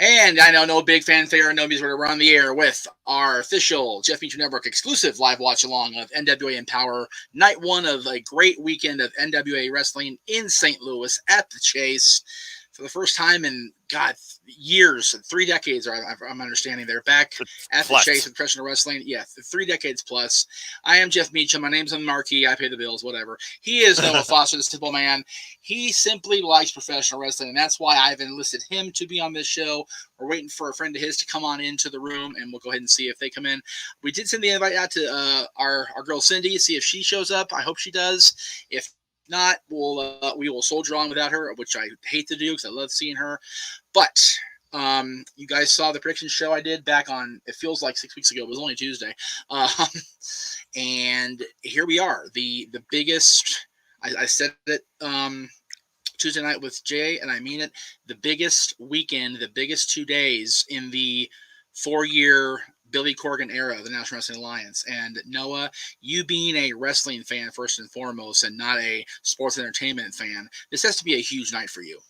And I know no big fanfare, no music. We're on the air with our official Jeff Meacham Network exclusive live watch along of NWA Empowerrr, night one of a great weekend of NWA wrestling in St. Louis at the Chase. For the first time in, God, years, 3 decades, I'm understanding they're back at the Chase with professional wrestling. Yeah, 3 decades plus. I am Jeff Meacham. My name's on the marquee. I pay the bills, whatever. He is Noah Foster, the simple man. He simply likes professional wrestling, and that's why I've enlisted him to be on this show. We're waiting for a friend of his to come on into the room, and we'll go ahead and see if they come in. We did send the invite out to our girl Cindy, see if she shows up. I hope she does. If not, we will soldier on without her, which I hate to do because I love seeing her. But you guys saw the prediction show I did back on, it feels like 6 weeks ago. It was only Tuesday. And here we are. The biggest, I said it Tuesday night with Jay, and I mean it, the biggest weekend, the biggest 2 days in the 4-year Billy Corgan era of the National Wrestling Alliance. And Noah, you being a wrestling fan first and foremost and not a sports entertainment fan, this has to be a huge night for you.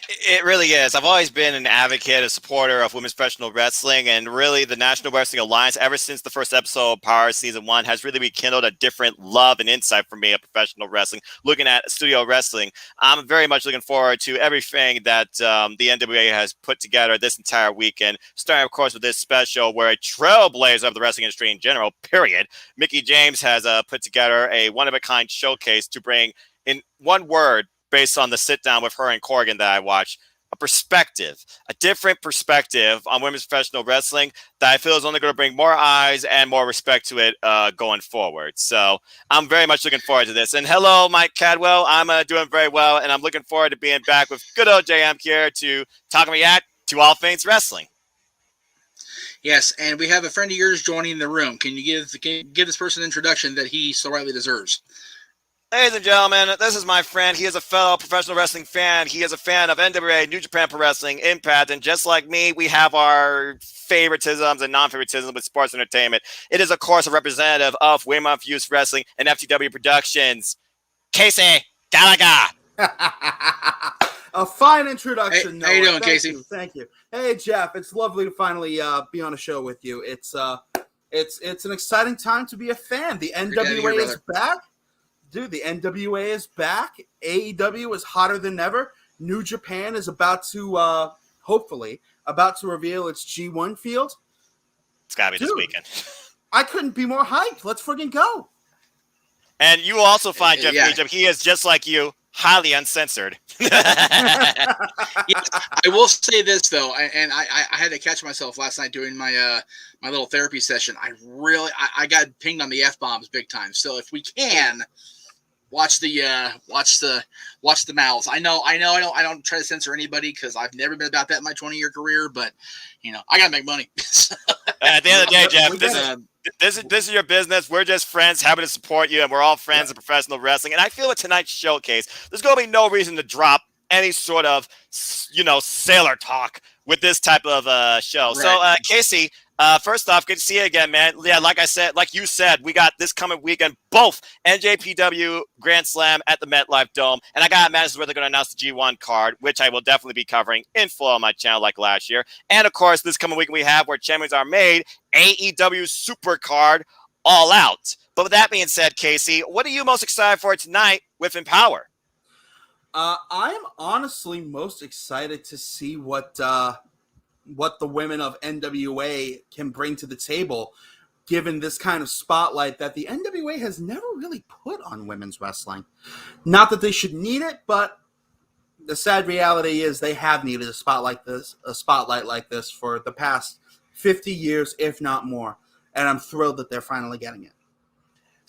It really is. I've always been an advocate, a supporter of women's professional wrestling, and really the National Wrestling Alliance, ever since the first episode of Power Season 1, has really rekindled a different love and insight for me of professional wrestling. Looking at studio wrestling, I'm very much looking forward to everything that the NWA has put together this entire weekend, starting, of course, with this special where a trailblazer of the wrestling industry in general, period, Mickie James has put together a one-of-a-kind showcase to bring, in one word, based on the sit down with her and Corgan that I watched, a perspective, a different perspective on women's professional wrestling that I feel is only going to bring more eyes and more respect to it going forward. So I'm very much looking forward to this. And hello, Mike Cadwell. I'm doing very well, and I'm looking forward to being back with good old JM here to talk and react to all things wrestling. Yes, and we have a friend of yours joining the room. Can you give this person an introduction that he so rightly deserves? Ladies and gentlemen, this is my friend. He is a fellow professional wrestling fan. He is a fan of NWA, New Japan Pro Wrestling, Impact, and just like me, we have our favoritisms and non-favoritisms with sports entertainment. It is, of course, a representative of Women of Youth Wrestling and FTW Productions, Casey Gallagher. A fine introduction. How you doing, Casey? Thank you. Hey, Jeff. It's lovely to finally be on a show with you. It's an exciting time to be a fan. The NWA is back. Dude, the NWA is back. AEW is hotter than ever. New Japan is about to, hopefully, reveal its G1 field. It's got to be this weekend. I couldn't be more hyped. Let's friggin' go. And you will also find Jeff Meacham. He is just like you, highly uncensored. Yes, I will say this, though, and I had to catch myself last night doing my my little therapy session. I got pinged on the F-bombs big time. So if we can... Watch the mouths. I know. I don't try to censor anybody because I've never been about that in my 20-year career. But I gotta make money. At the end of the day, Jeff, this is your business. We're just friends, happy to support you, and we're all friends of professional wrestling. And I feel with tonight's showcase, there's gonna be no reason to drop any sort of sailor talk with this type of show. Right. So, Casey. First off, good to see you again, man. Yeah, like you said, we got this coming weekend, both NJPW Grand Slam at the MetLife Dome, and I got mad as where they're going to announce the G1 card, which I will definitely be covering in full on my channel like last year. And, of course, this coming weekend we have where champions are made, AEW Super Card, All Out. But with that being said, Casey, what are you most excited for tonight with Empowerrr? I'm honestly most excited to see what the women of NWA can bring to the table, given this kind of spotlight that the NWA has never really put on women's wrestling. Not that they should need it, but the sad reality is they have needed a spotlight like this for the past 50 years, if not more. And I'm thrilled that they're finally getting it.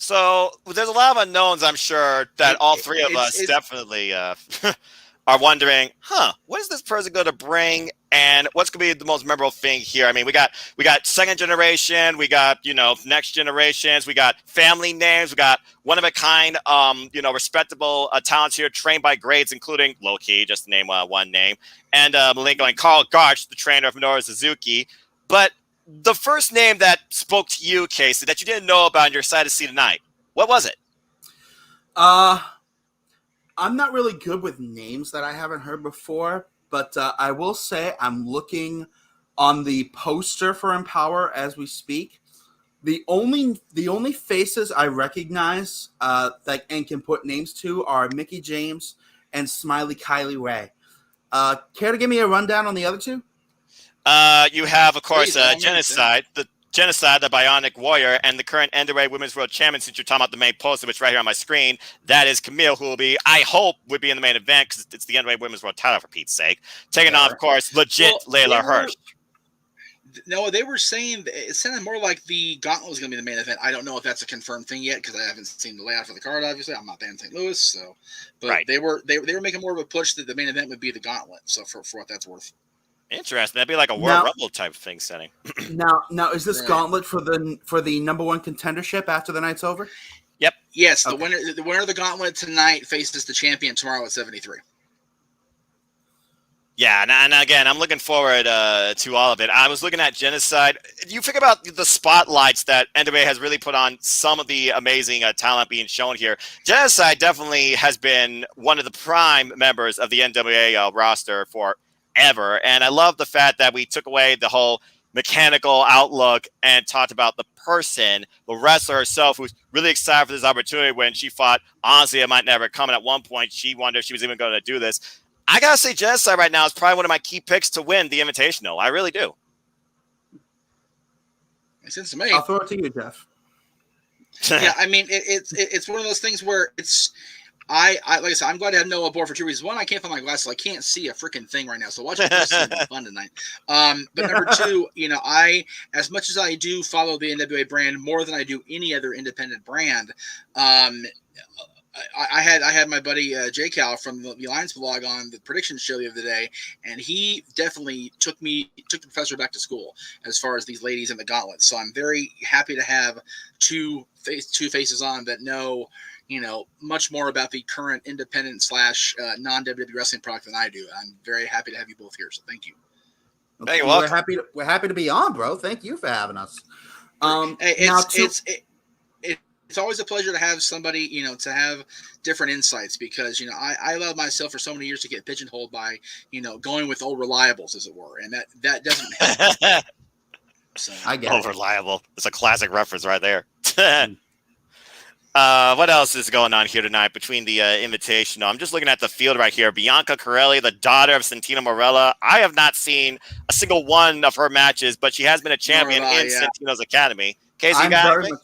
So there's a lot of unknowns, I'm sure, that all three of us definitely are wondering, what is this person going to bring? And what's going to be the most memorable thing here? I mean, we got second generation, we got, next generations, we got family names, we got one-of-a-kind, respectable talents here, trained by grades, including low-key, just to name one name, and Malenko and Carl Garch, the trainer of Minoru Suzuki. But the first name that spoke to you, Casey, that you didn't know about and you're excited to see tonight, what was it? I'm not really good with names that I haven't heard before, but I will say I'm looking on the poster for Empower as we speak. The only faces I recognize that and can put names to are Mickey James and Smiley Kylie Ray. Care to give me a rundown on the other two? You have, of course, Please, by all means, Genocide, the Bionic Warrior, and the current NWA Women's World Champion, since you're talking about the main poster, which right here on my screen, that is Camille, who will be, I hope, would be in the main event, because it's the NWA Women's World title, for Pete's sake. Taking on, of course, legit Layla Hirsch. No, they were saying it sounded more like the Gauntlet was going to be the main event. I don't know if that's a confirmed thing yet because I haven't seen the layout for the card. Obviously, I'm not there in St. Louis, so. But right. they were making more of a push that the main event would be the Gauntlet. So for what that's worth. Interesting. That'd be like a World Rumble type thing setting. Now is this Gauntlet for the number one contendership after the night's over? Yep. Yes, the winner of the Gauntlet tonight faces the champion tomorrow at 73. Yeah, and again, I'm looking forward to all of it. I was looking at Genocide. You think about the spotlights that NWA has really put on some of the amazing talent being shown here. Genocide definitely has been one of the prime members of the NWA roster forever, and I love the fact that we took away the whole mechanical outlook and talked about the person, the wrestler herself, who's really excited for this opportunity when she thought, honestly, it might never come. And at one point, she wondered if she was even going to do this. I got to say, Genocide right now is probably one of my key picks to win the Invitational. I really do. Makes sense to me. I'll throw it to you, Jeff. Yeah, I mean, it's one of those things where it's like I said, I'm glad to have Noah aboard for two reasons. One, I can't find my glasses. I can't see a freaking thing right now. So watching this is fun tonight. But number two, I, as much as I do follow the NWA brand more than I do any other independent brand, I had my buddy J Cal from the Alliance blog on the prediction show the other day, and he definitely took the professor back to school as far as these ladies in the Gauntlet. So I'm very happy to have two faces on that know much more about the current independent / non-WWE wrestling product than I do. I'm very happy to have you both here. So thank you. Hey, you're welcome. We're happy to be on, bro. Thank you for having us. It's always a pleasure to have somebody, to have different insights because, I allowed myself for so many years to get pigeonholed by, going with old reliables, as it were. And that doesn't help. So, I get old reliable. It's a classic reference right there. What else is going on here tonight between the Invitational? I'm just looking at the field right here. Bianca Corelli, the daughter of Santino Marella. I have not seen a single one of her matches, but she has been a champion in Santino's Academy. Casey, you got anything?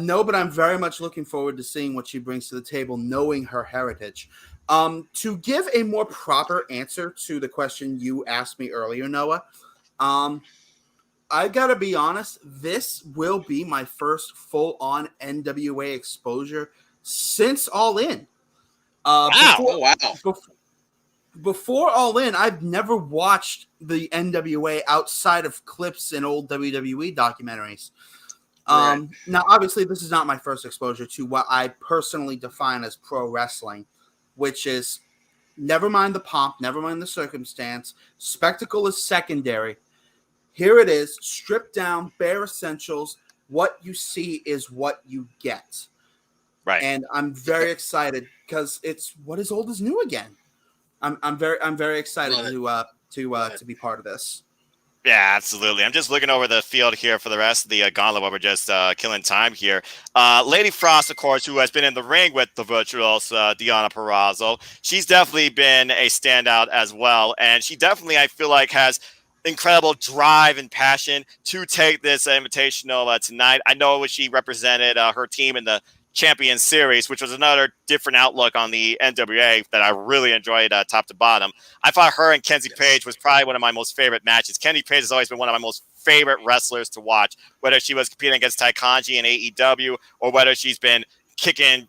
No, but I'm very much looking forward to seeing what she brings to the table, knowing her heritage. To give a more proper answer to the question you asked me earlier, Noah, I gotta be honest, this will be my first full-on NWA exposure since All In. Wow. Before All In, I've never watched the NWA outside of clips in old WWE documentaries. Right. Now, obviously, this is not my first exposure to what I personally define as pro wrestling, which is never mind the pomp, never mind the circumstance. Spectacle is secondary. Here it is, stripped down, bare essentials. What you see is what you get. Right. And I'm very excited because it's what is old is new again. I'm very excited to be part of this. Yeah, absolutely. I'm just looking over the field here for the rest of the gauntlet while we're just killing time here. Lady Frost, of course, who has been in the ring with the Virtuos, Deonna Purrazzo. She's definitely been a standout as well. And she definitely, I feel like, has incredible drive and passion to take this Invitational tonight. I know she represented her team in the Champion Series, which was another different outlook on the NWA that I really enjoyed top to bottom. I thought her and Kenzie Page was probably one of my most favorite matches. Kenzie Page has always been one of my most favorite wrestlers to watch, whether she was competing against Tai Kanji in AEW or whether she's been kicking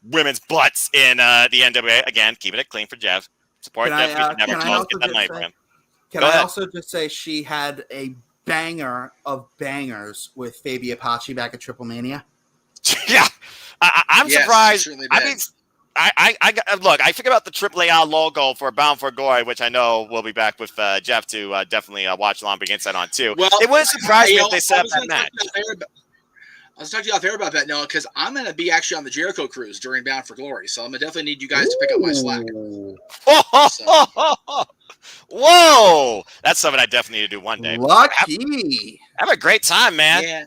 women's butts in the NWA. Again, keeping it clean for Jeff. Support Jeff. Never told us get that money for him. Can I also just say she had a banger of bangers with Fabi Apache back at Triple Mania? Yeah, I'm surprised. I mean, I look. I think about the AAA logo for Bound for Glory, which I know we'll be back with Jeff to definitely watch along, bring insight on too. Well, it wouldn't surprise me if they set up that match. I was talking to you off air about that, Noah, because I'm going to be actually on the Jericho cruise during Bound for Glory, so I'm going to definitely need you guys to pick up my slack. Whoa, that's something I definitely need to do one day. Lucky. Have a great time, man. Yeah.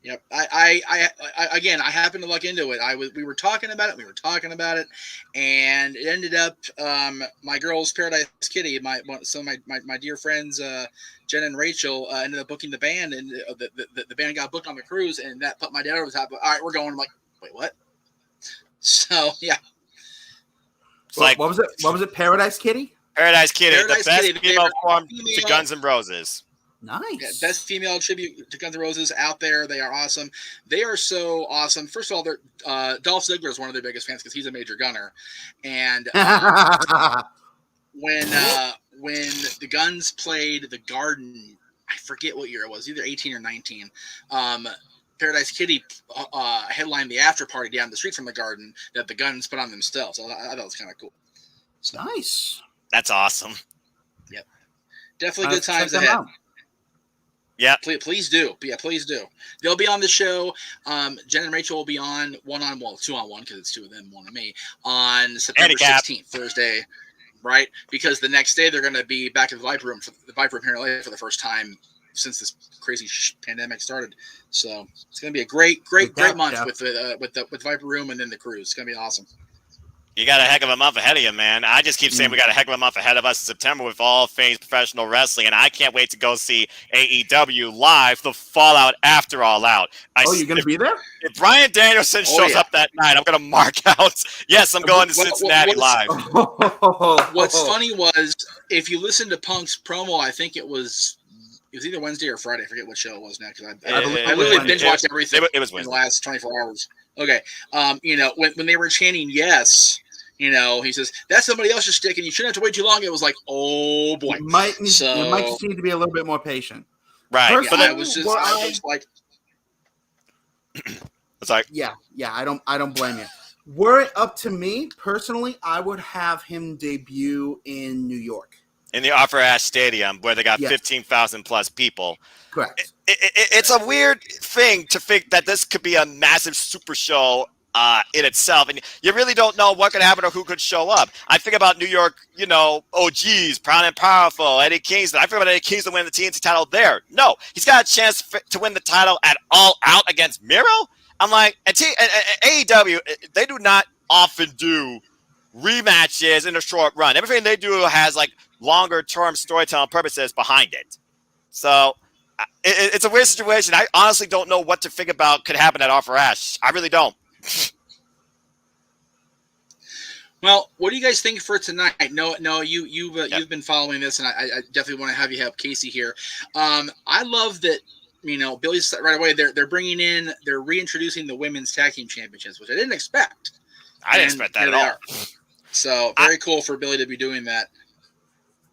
Yep. I again, I happened to look into it. We were talking about it, and it ended up my girl's Paradise Kitty, my dear friends Jen and Rachel ended up booking the band, and the band got booked on the cruise, and that put my dad over the top. All right, we're going. I'm like, wait, what? So yeah. Like, what was it? What was it? Paradise Kitty? Paradise Kitty, Paradise the best Kitty, female form to Guns N' Roses. Nice. Yeah, best female tribute to Guns N' Roses out there. They are awesome. They are so awesome. First of all, they're Dolph Ziggler is one of their biggest fans because he's a major gunner. And when the Guns played the Garden, I forget what year it was, either 18 or 19. Paradise Kitty headlined the after party down the street from the Garden that the Guns put on themselves. So I thought it was kind of cool. So, nice. That's awesome. Yep. Definitely good times ahead. Yeah, please do. Yeah, please do. They'll be on the show. Jen and Rachel will be on 2-on-1 because it's two of them, one of me, on September 16th, Thursday, right? Because the next day they're going to be back at the Viper Room here in LA for the first time since this crazy pandemic started. So it's going to be a great month with the Viper Room and then the cruise. It's going to be awesome. You got a heck of a month ahead of you, man. I just keep saying we got a heck of a month ahead of us in September with all things professional wrestling, and I can't wait to go see AEW live, the Fallout After All Out. You're going to be there? If Bryan Danielson shows up that night, I'm going to mark out, yes, I'm going to Cincinnati live. What's funny was, if you listen to Punk's promo, I think it was either Wednesday or Friday. I forget what show it was now because I literally binge watched everything it was in the last 24 hours. Okay. When they were chanting yes, he says, that's somebody else's stick and you shouldn't have to wait too long. It was like, oh boy. You might just need to be a little bit more patient. Right. Yeah, I was like, it's like, yeah, I don't blame you. Were it up to me personally, I would have him debut in New York. In the Offer Ash Stadium, where they got 15,000 plus people. Correct. It's a weird thing to think that this could be a massive super show in itself, and you really don't know what could happen or who could show up. I think about New York, OGs, Proud and Powerful, Eddie Kingston. I think about Eddie Kingston winning the TNT title there. No, he's got a chance to win the title at All Out against Miro. I'm like, AEW, they do not often do rematches in a short run. Everything they do has like longer term storytelling purposes behind it. So it's a weird situation. I honestly don't know what to think about could happen at Offer Ash. I really don't. Well, what do you guys think for tonight? No, you've been following this, and I definitely want to have you help Casey here. I love that. Billy's right away. They're reintroducing the women's tag team championships, which I didn't expect. I didn't expect that at all. So very cool for Billy to be doing that.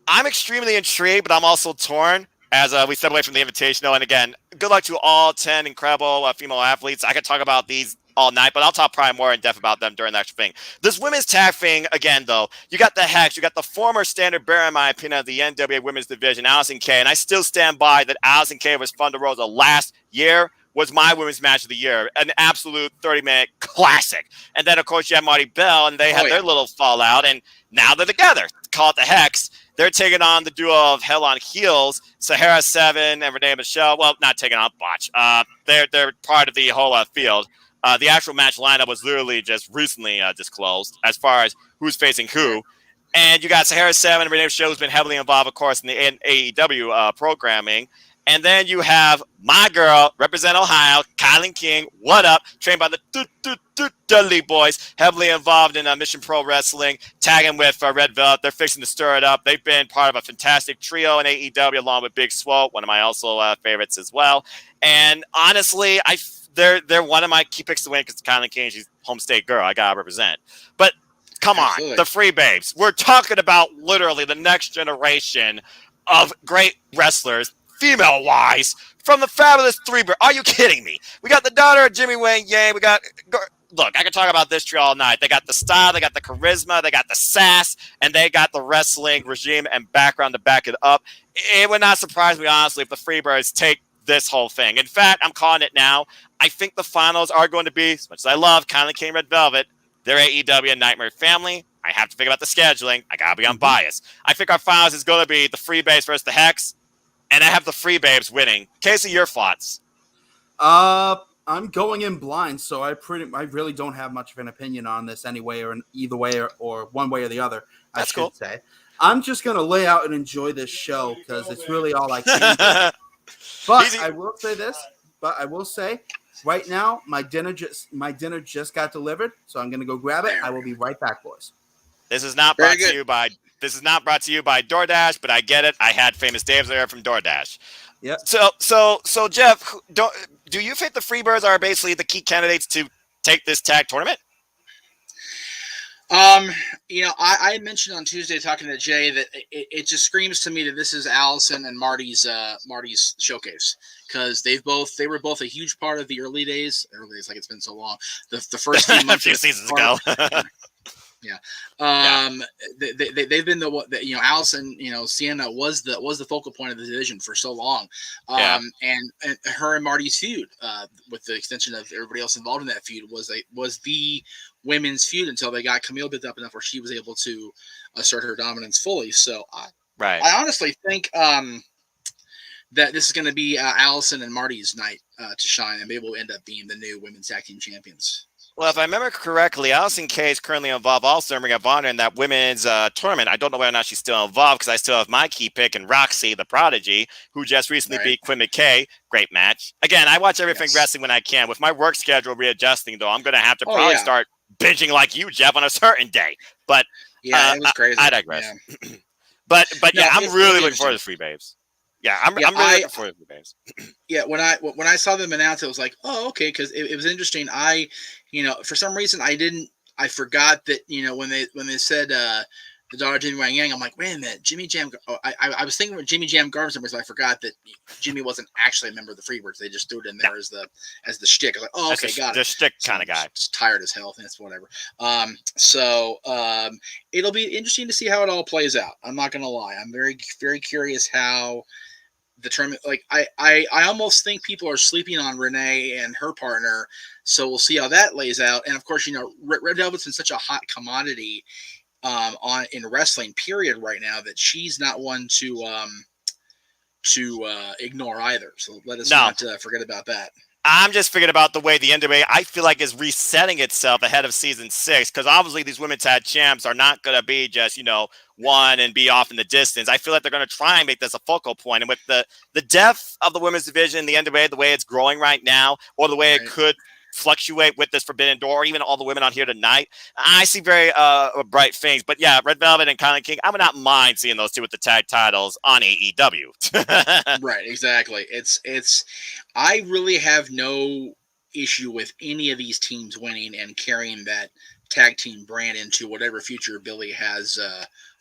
I'm extremely intrigued, but I'm also torn as we step away from the Invitational. And again, good luck to all 10 incredible female athletes. I could talk about these all night, but I'll talk probably more in depth about them during the actual thing. This women's tag thing, again, though, you got the Hex, you got the former standard bearer, in my opinion, of the NWA women's division, Allison Kay. And I still stand by that Allison Kay was Thunder Rosa last year. Was my women's match of the year, an absolute 30-minute classic. And then, of course, you have Marty Bell, and they had their little fallout, and now they're together. Call it the Hex. They're taking on the duo of Hell on Heels, Sahara 7 and Renee Michelle. Well, not taking on Botch. They're part of the whole field. The actual match lineup was literally just recently disclosed as far as who's facing who. And you got Sahara 7 and Renee Michelle, who's been heavily involved, of course, in the AEW programming. And then you have my girl, represent Ohio, Kylan King. What up? Trained by the Dudley Boys, heavily involved in Mission Pro Wrestling, tagging with Red Velvet. They're fixing to stir it up. They've been part of a fantastic trio in AEW, along with Big Swole, one of my also favorites as well. And honestly, they're one of my key picks to win because Kylan King, she's home state girl. I gotta represent. But come on, the Free Babes. We're talking about literally the next generation of great wrestlers, female-wise, from the fabulous Three Bears. Are you kidding me? We got the daughter of Jimmy Wayne Yang. Look, I can talk about this trio all night. They got the style, they got the charisma, they got the sass, and they got the wrestling regime and background to back it up. It would not surprise me, honestly, if the Freebirds take this whole thing. In fact, I'm calling it now. I think the finals are going to be, as much as I love Kylan King Red Velvet, they're AEW and Nightmare Family I have to think about the scheduling. I gotta be unbiased. I think our finals is going to be the Free Babes versus the Hex, and I have the Free Babes winning. Casey, your thoughts? I'm going in blind, so I really don't have much of an opinion on this anyway, or either way, or one way or the other. That's cool. Say. I'm just gonna lay out and enjoy this show because it's really all I can do. But Easy. I will say this. Right now, my dinner just got delivered, so I'm gonna go grab it. I will be right back, boys. This is not brought to you by DoorDash, but I get it. I had Famous Dave's there from DoorDash. Yeah. So Jeff, do you think the Freebirds are basically the key candidates to take this tag tournament? I had mentioned on Tuesday talking to Jay that it just screams to me that this is Allison and Marty's showcase, because they were both a huge part of the early days, like it's been so long. The first few months, a few seasons ago. Yeah. They've been Allison, Sienna was the focal point of the division for so long. And her and Marty's feud, with the extension of everybody else involved in that feud, was the women's feud until they got Camille built up enough where she was able to assert her dominance fully. So I honestly think that this is going to be Allison and Marty's night to shine, and maybe will end up being the new women's tag team champions. Well, if I remember correctly, Allison Kay is currently involved also in Ring of Honor in that women's tournament. I don't know whether or not she's still involved because I still have my key pick and Roxy, the Prodigy, who just recently beat Quinn McKay. Great match. Again, I watch everything wrestling when I can. With my work schedule readjusting, though, I'm going to have to probably start binging like you, Jeff, on a certain day. But it was crazy. I digress. Yeah. but I'm really looking forward to Free Babes. Yeah, I'm really looking forward to Free Babes. Yeah, when I saw them announce it, I was like, oh, okay, because it was interesting. For some reason I forgot that, when they said the daughter of Jimmy Wang Yang, I'm like, wait a minute, Jimmy Jam. I was thinking with Jimmy Jam Gardens numbers, I forgot that Jimmy wasn't actually a member of the Freebirds. They just threw it in there as the shtick. I was like, oh, okay, got it. The shtick kind of guy. Just tired as hell. That's whatever. It'll be interesting to see how it all plays out. I'm not gonna lie. I'm very, very curious how the tournament, I almost think people are sleeping on Renee and her partner, so we'll see how that lays out. And of course, Red Velvet's been such a hot commodity in wrestling period right now that she's not one to ignore either. So let us not forget about that. I'm just thinking about the way the NWA, I feel like, is resetting itself ahead of season 6, because obviously these women's tag champs are not going to be just, one and be off in the distance. I feel like they're going to try and make this a focal point. And with the depth of the women's division, the NWA, the way it's growing right now, or the way it could fluctuate with this Forbidden Door, or even all the women on here tonight, I see very bright things. But yeah, Red Velvet and Kylan King, I would not mind seeing those two with the tag titles on AEW. Right, exactly. It's I really have no issue with any of these teams winning and carrying that tag team brand into whatever future Billy has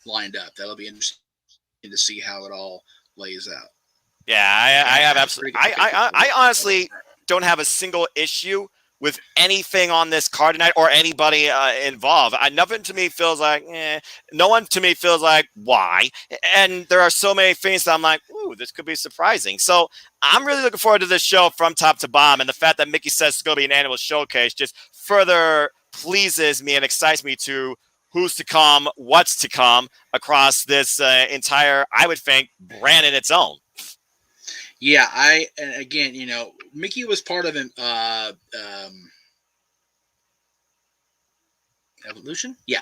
lined up. That'll be interesting to see how it all lays out. Yeah, I have absolutely. I honestly don't have a single issue with anything on this card tonight or anybody involved. Nothing to me feels like, no one to me feels like, why? And there are so many things that I'm like, ooh, this could be surprising. So I'm really looking forward to this show from top to bottom. And the fact that Mickey says it's going to be an annual showcase just further pleases me and excites me to who's to come, what's to come across this entire, I would think, brand in its own. Yeah, again, Mickey was part of Evolution. Yeah,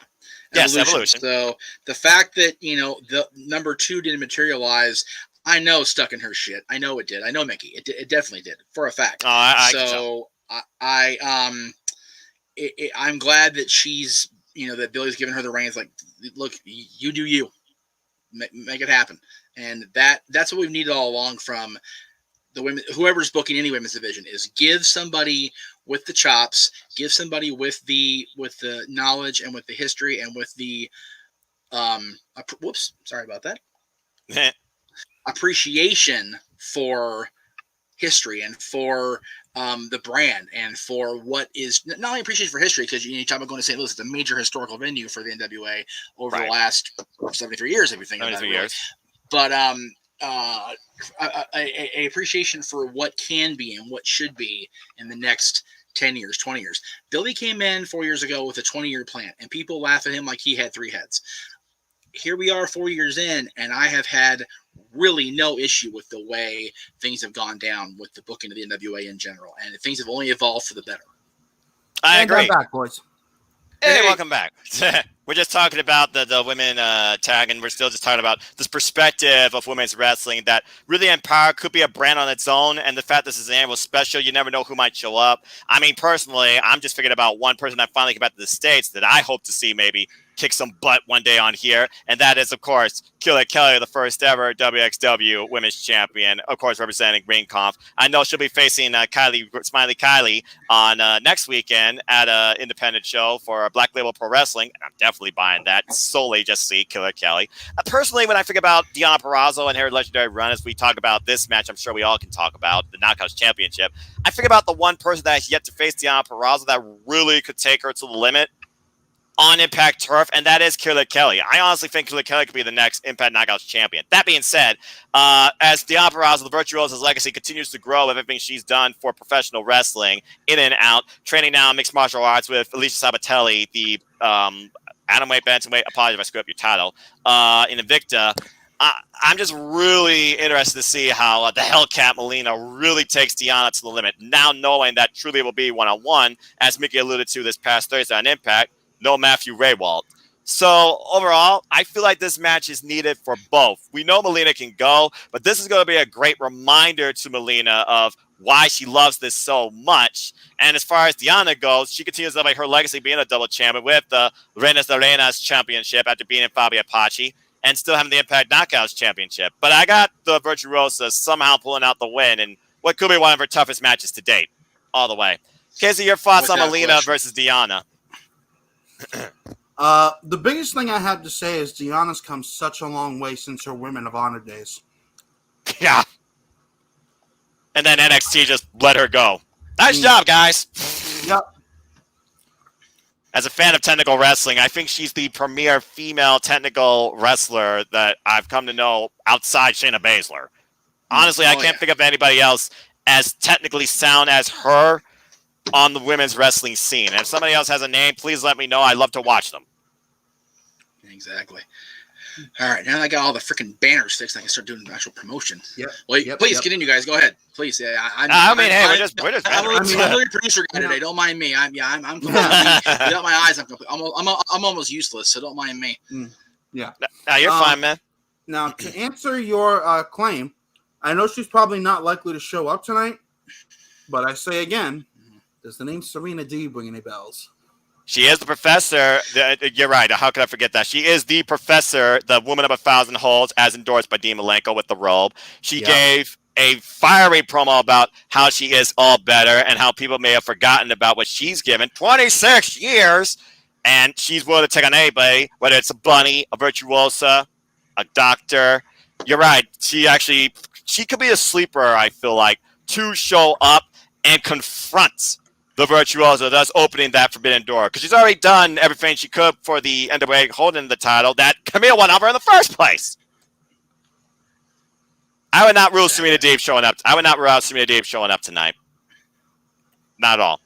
yes, Evolution. So the fact that the number 2 didn't materialize, I know stuck in her shit. I know it did. I know Mickey. It definitely did for a fact. I'm glad that she's that Billy's giving her the reins. Like, look, you do you, make it happen. And that's what we've needed all along from the women. Whoever's booking any women's division is give somebody with the chops, give somebody with the knowledge and with the history and with the sorry about that. Appreciation for history and for the brand and for what is not only appreciation for history, because you talk about going to St. Louis, it's a major historical venue for the NWA over the last 73 years, if you think about it. But a appreciation for what can be and what should be in the next 10 years, 20 years. Billy came in 4 years ago with a 20-year plan, and people laugh at him like he had 3 heads. Here we are 4 years in, and I have had really no issue with the way things have gone down with the booking of the NWA in general, and things have only evolved for the better. I agree. I'm back, boys. Hey, welcome back. We're just talking about the women tag, and we're still just talking about this perspective of women's wrestling that really Empowerrr could be a brand on its own, and the fact this is an annual special, you never know who might show up. I mean, personally, I'm just thinking about one person that finally came back to the States that I hope to see maybe kick some butt one day on here, and that is, of course, Killer Kelly, the first ever WXW Women's Champion, of course, representing Ring Conf. I know she'll be facing Smiley Kylie on next weekend at an independent show for Black Label Pro Wrestling. I'm definitely buying that solely just to see Killer Kelly. Personally, when I think about Deonna Purrazzo and her legendary run, as we talk about this match, I'm sure we all can talk about the Knockouts Championship. I think about the one person that has yet to face Deonna Purrazzo that really could take her to the limit on Impact Turf, and that is Killer Kelly. I honestly think Killer Kelly could be the next Impact Knockouts champion. That being said, as Deonna Purrazzo, the Virtuoso's legacy continues to grow with everything she's done for professional wrestling, in and out, training now in mixed martial arts with Alicia Sabatelli, the atomweight, bantamweight, apologize if I screw up your title, in Invicta. I'm just really interested to see how the Hellcat Molina really takes Deonna to the limit, now knowing that truly will be one-on-one, as Mickey alluded to this past Thursday on Impact. No Matthew Raywald. So overall, I feel like this match is needed for both. We know Molina can go, but this is going to be a great reminder to Molina of why she loves this so much. And as far as Deonna goes, she continues to have her legacy being a double champion with the Reinas de Reinas championship after beating Fabi Apache and still having the Impact Knockouts championship. But I got the Virtuosa somehow pulling out the win in what could be one of her toughest matches to date, all the way. Casey, your thoughts on Molina versus Deonna? The biggest thing I have to say is Deonna's come such a long way since her Women of Honor days. Yeah. And then NXT just let her go. Nice job, guys. Yep. As a fan of technical wrestling, I think she's the premier female technical wrestler that I've come to know outside Shayna Baszler. Honestly, I can't think of anybody else as technically sound as her on the women's wrestling scene. And if somebody else has a name, please let me know. I'd love to watch them. Exactly. All right, now that I got all the freaking banners fixed, I can start doing the actual promotion. Yeah. Well, please continue, guys. Go ahead, please. Yeah, I'm literally a producer guy today. Don't mind me. I'm without my eyes. I'm almost useless. So don't mind me. Yeah. No, you're fine, man. Now, to answer your claim, I know she's probably not likely to show up tonight, but I say again, does the name Serena D ring any bells? She is the professor. You're right. How could I forget that? She is the professor, the woman of 1,000 holds, as endorsed by Dean Malenko with the robe. She gave a fiery promo about how she is all better and how people may have forgotten about what she's given. 26 years, and she's willing to take on anybody, whether it's a bunny, a virtuosa, a doctor. You're right. She could be a sleeper, I feel like, to show up and confront the Virtuoso, thus opening that forbidden door. Because she's already done everything she could for the NWA holding the title that Camille won over in the first place. I would not rule Serena Deeb showing up. I would not rule out Serena Deeb showing up tonight. Not at all.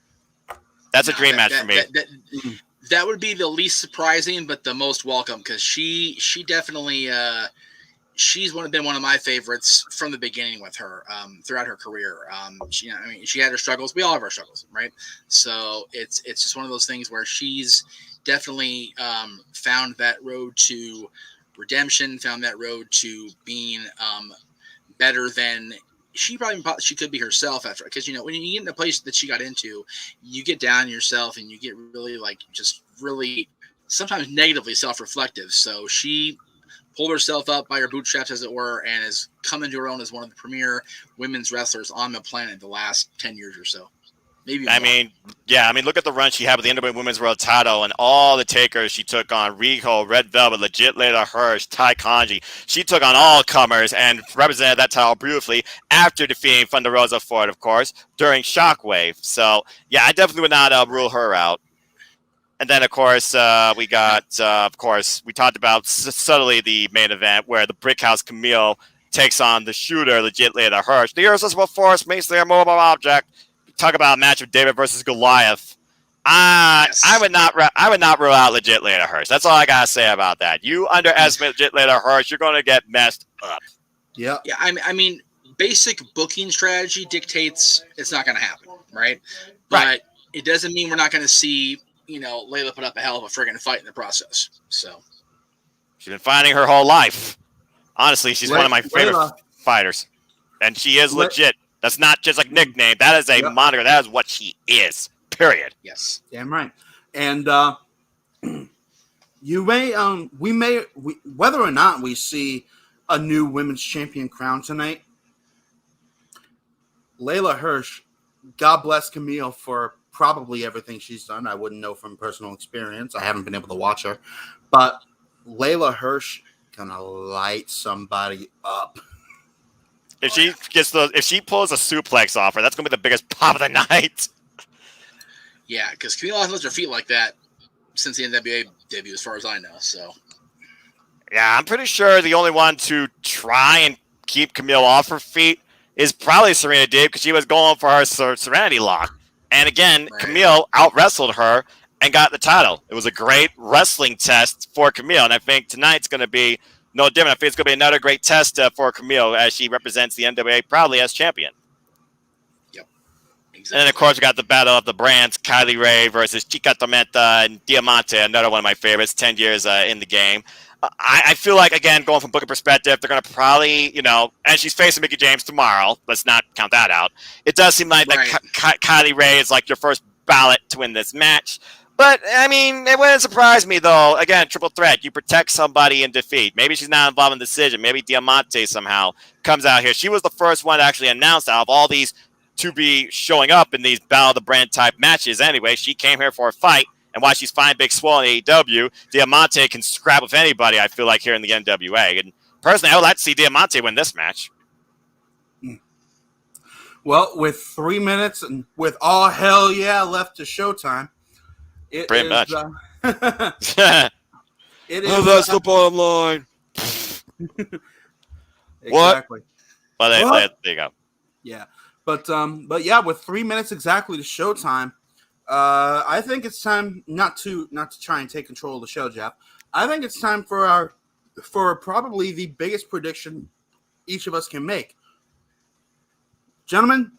That's a dream match for me. That would be the least surprising, but the most welcome, because she definitely she's been one of my favorites from the beginning with her throughout her career. She had her struggles. We all have our struggles, right? So it's just one of those things where she's definitely found that road to redemption, found that road to being better than she could be herself after. Because when you get in a place that she got into, you get down on yourself and you get really just really sometimes negatively self-reflective. So she pulled herself up by her bootstraps, as it were, and has come into her own as one of the premier women's wrestlers on the planet the last 10 years or so. Maybe more. Look at the run she had with the NWA Women's World title and all the takers she took on. Riho, Red Velvet, Legit Layla Hirsch, Ty Kanji. She took on all comers and represented that title beautifully after defeating Thunder Rosa Ford, of course, during Shockwave. So, yeah, I definitely would not rule her out. And then, of course, we talked about subtly the main event where the Brickhouse Camille takes on the shooter, Legit Layla Hirsch. The irresistible force meets the immovable object. talk about a match of David versus Goliath. Yes. I would not rule out legit Layla Hirsch. That's all I gotta say about that. You underestimate legit Layla Hirsch, you're gonna get messed up. Yeah. Yeah, I mean, basic booking strategy dictates it's not going to happen, right? But Right. it doesn't mean we're not going to see, Layla put up a hell of a friggin' fight in the process. So She's been fighting her whole life. Honestly, she's one of my favorite fighters, and she is legit. That's not just like nickname. That is a moniker. That is what she is. Period. Yes. Damn right. And whether or not we see a new women's champion crown tonight, Layla Hirsch, God bless Camille for probably everything she's done. I wouldn't know from personal experience. I haven't been able to watch her. But Layla Hirsch gonna light somebody up. If she pulls a suplex off her, that's gonna be the biggest pop of the night. Yeah, because Camille hasn't lifted her feet like that since the NWA debut, as far as I know. So yeah, I'm pretty sure the only one to try and keep Camille off her feet is probably Serena Deeb, because she was going for her Serenity Lock. And again, right. Camille out-wrestled her and got the title. It was a great wrestling test for Camille, and I think tonight's going to be no different. I think it's going to be another great test for Camille as she represents the NWA proudly as champion. Yep. Exactly. And then, of course, we got the battle of the brands, Kylie Rae versus Chica Tormenta and Diamante, another one of my favorites, 10 years in the game. I feel like, again, going from booking perspective, they're going to probably, and she's facing Mickie James tomorrow. Let's not count that out. It does seem like right. that Kylie Rae is like your first ballot to win this match. But, I mean, it wouldn't surprise me, though. Again, triple threat. You protect somebody in defeat. Maybe she's not involved in the decision. Maybe Diamante somehow comes out here. She was the first one to actually announce out of all these to be showing up in these Battle of the Brand type matches. Anyway, she came here for a fight. And while she's fine, Big Swole in AEW, Diamante can scrap with anybody, I feel like, here in the NWA. And personally, I would like to see Diamante win this match. Well, with 3 minutes and with all hell yeah left to Showtime, pretty much. It is. That's the bottom line. Exactly. Well, there you go. Yeah, but yeah, with 3 minutes exactly to Showtime. I think it's time not to try and take control of the show, Jeff. I think it's time for probably the biggest prediction each of us can make. Gentlemen,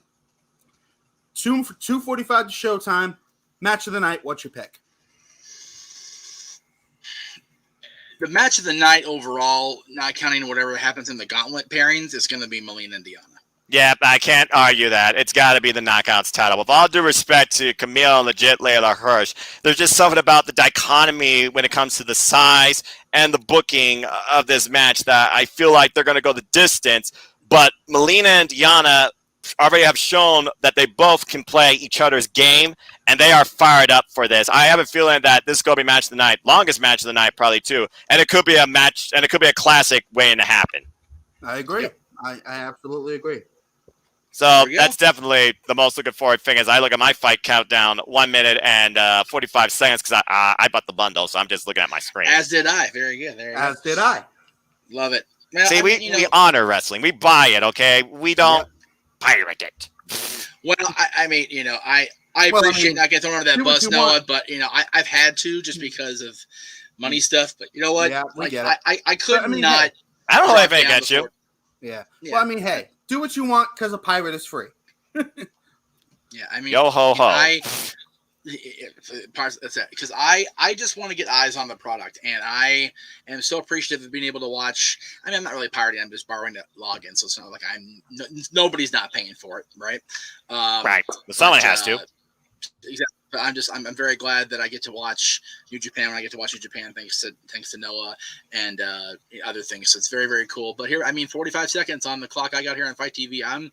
2:45 to Showtime, match of the night. What's your pick? The match of the night overall, not counting whatever happens in the gauntlet pairings, is going to be Melina and Diana. Yeah, I can't argue that. It's got to be the Knockouts title. With all due respect to Camille and legit Layla Hirsch, there's just something about the dichotomy when it comes to the size and the booking of this match that I feel like they're going to go the distance. But Melina and Diana already have shown that they both can play each other's game, and they are fired up for this. I have a feeling that this is going to be match of the night, longest match of the night probably too, and it could be a match, and it could be a classic waiting to happen. I agree. Yep. I absolutely agree. So that's definitely the most looking forward thing as I look at my fight countdown, 1 minute and 45 seconds because I bought the bundle, so I'm just looking at my screen. As did I. Very good. There you go. As did I. Love it. Man, See, we honor wrestling. We buy it, okay? We don't pirate it. Well, I mean, I appreciate not getting thrown under that bus, Noah, but, I've had to just because of money stuff. But you know what? Yeah, we get it. I could not. Hey, I don't have anything against you. Yeah. Well, I mean, hey, do what you want because a pirate is free. Yeah, I mean, yo ho ho. Because I just want to get eyes on the product, and I am so appreciative of being able to watch. I mean, I'm not really pirating; I'm just borrowing the login, so it's not like nobody's not paying for it, right? Right. But someone has to. Exactly. But I'm very glad that I get to watch New Japan when I get to watch New Japan thanks to Noah and other things. So it's very, very cool. But here, 45 seconds on the clock I got here on Fight TV. I'm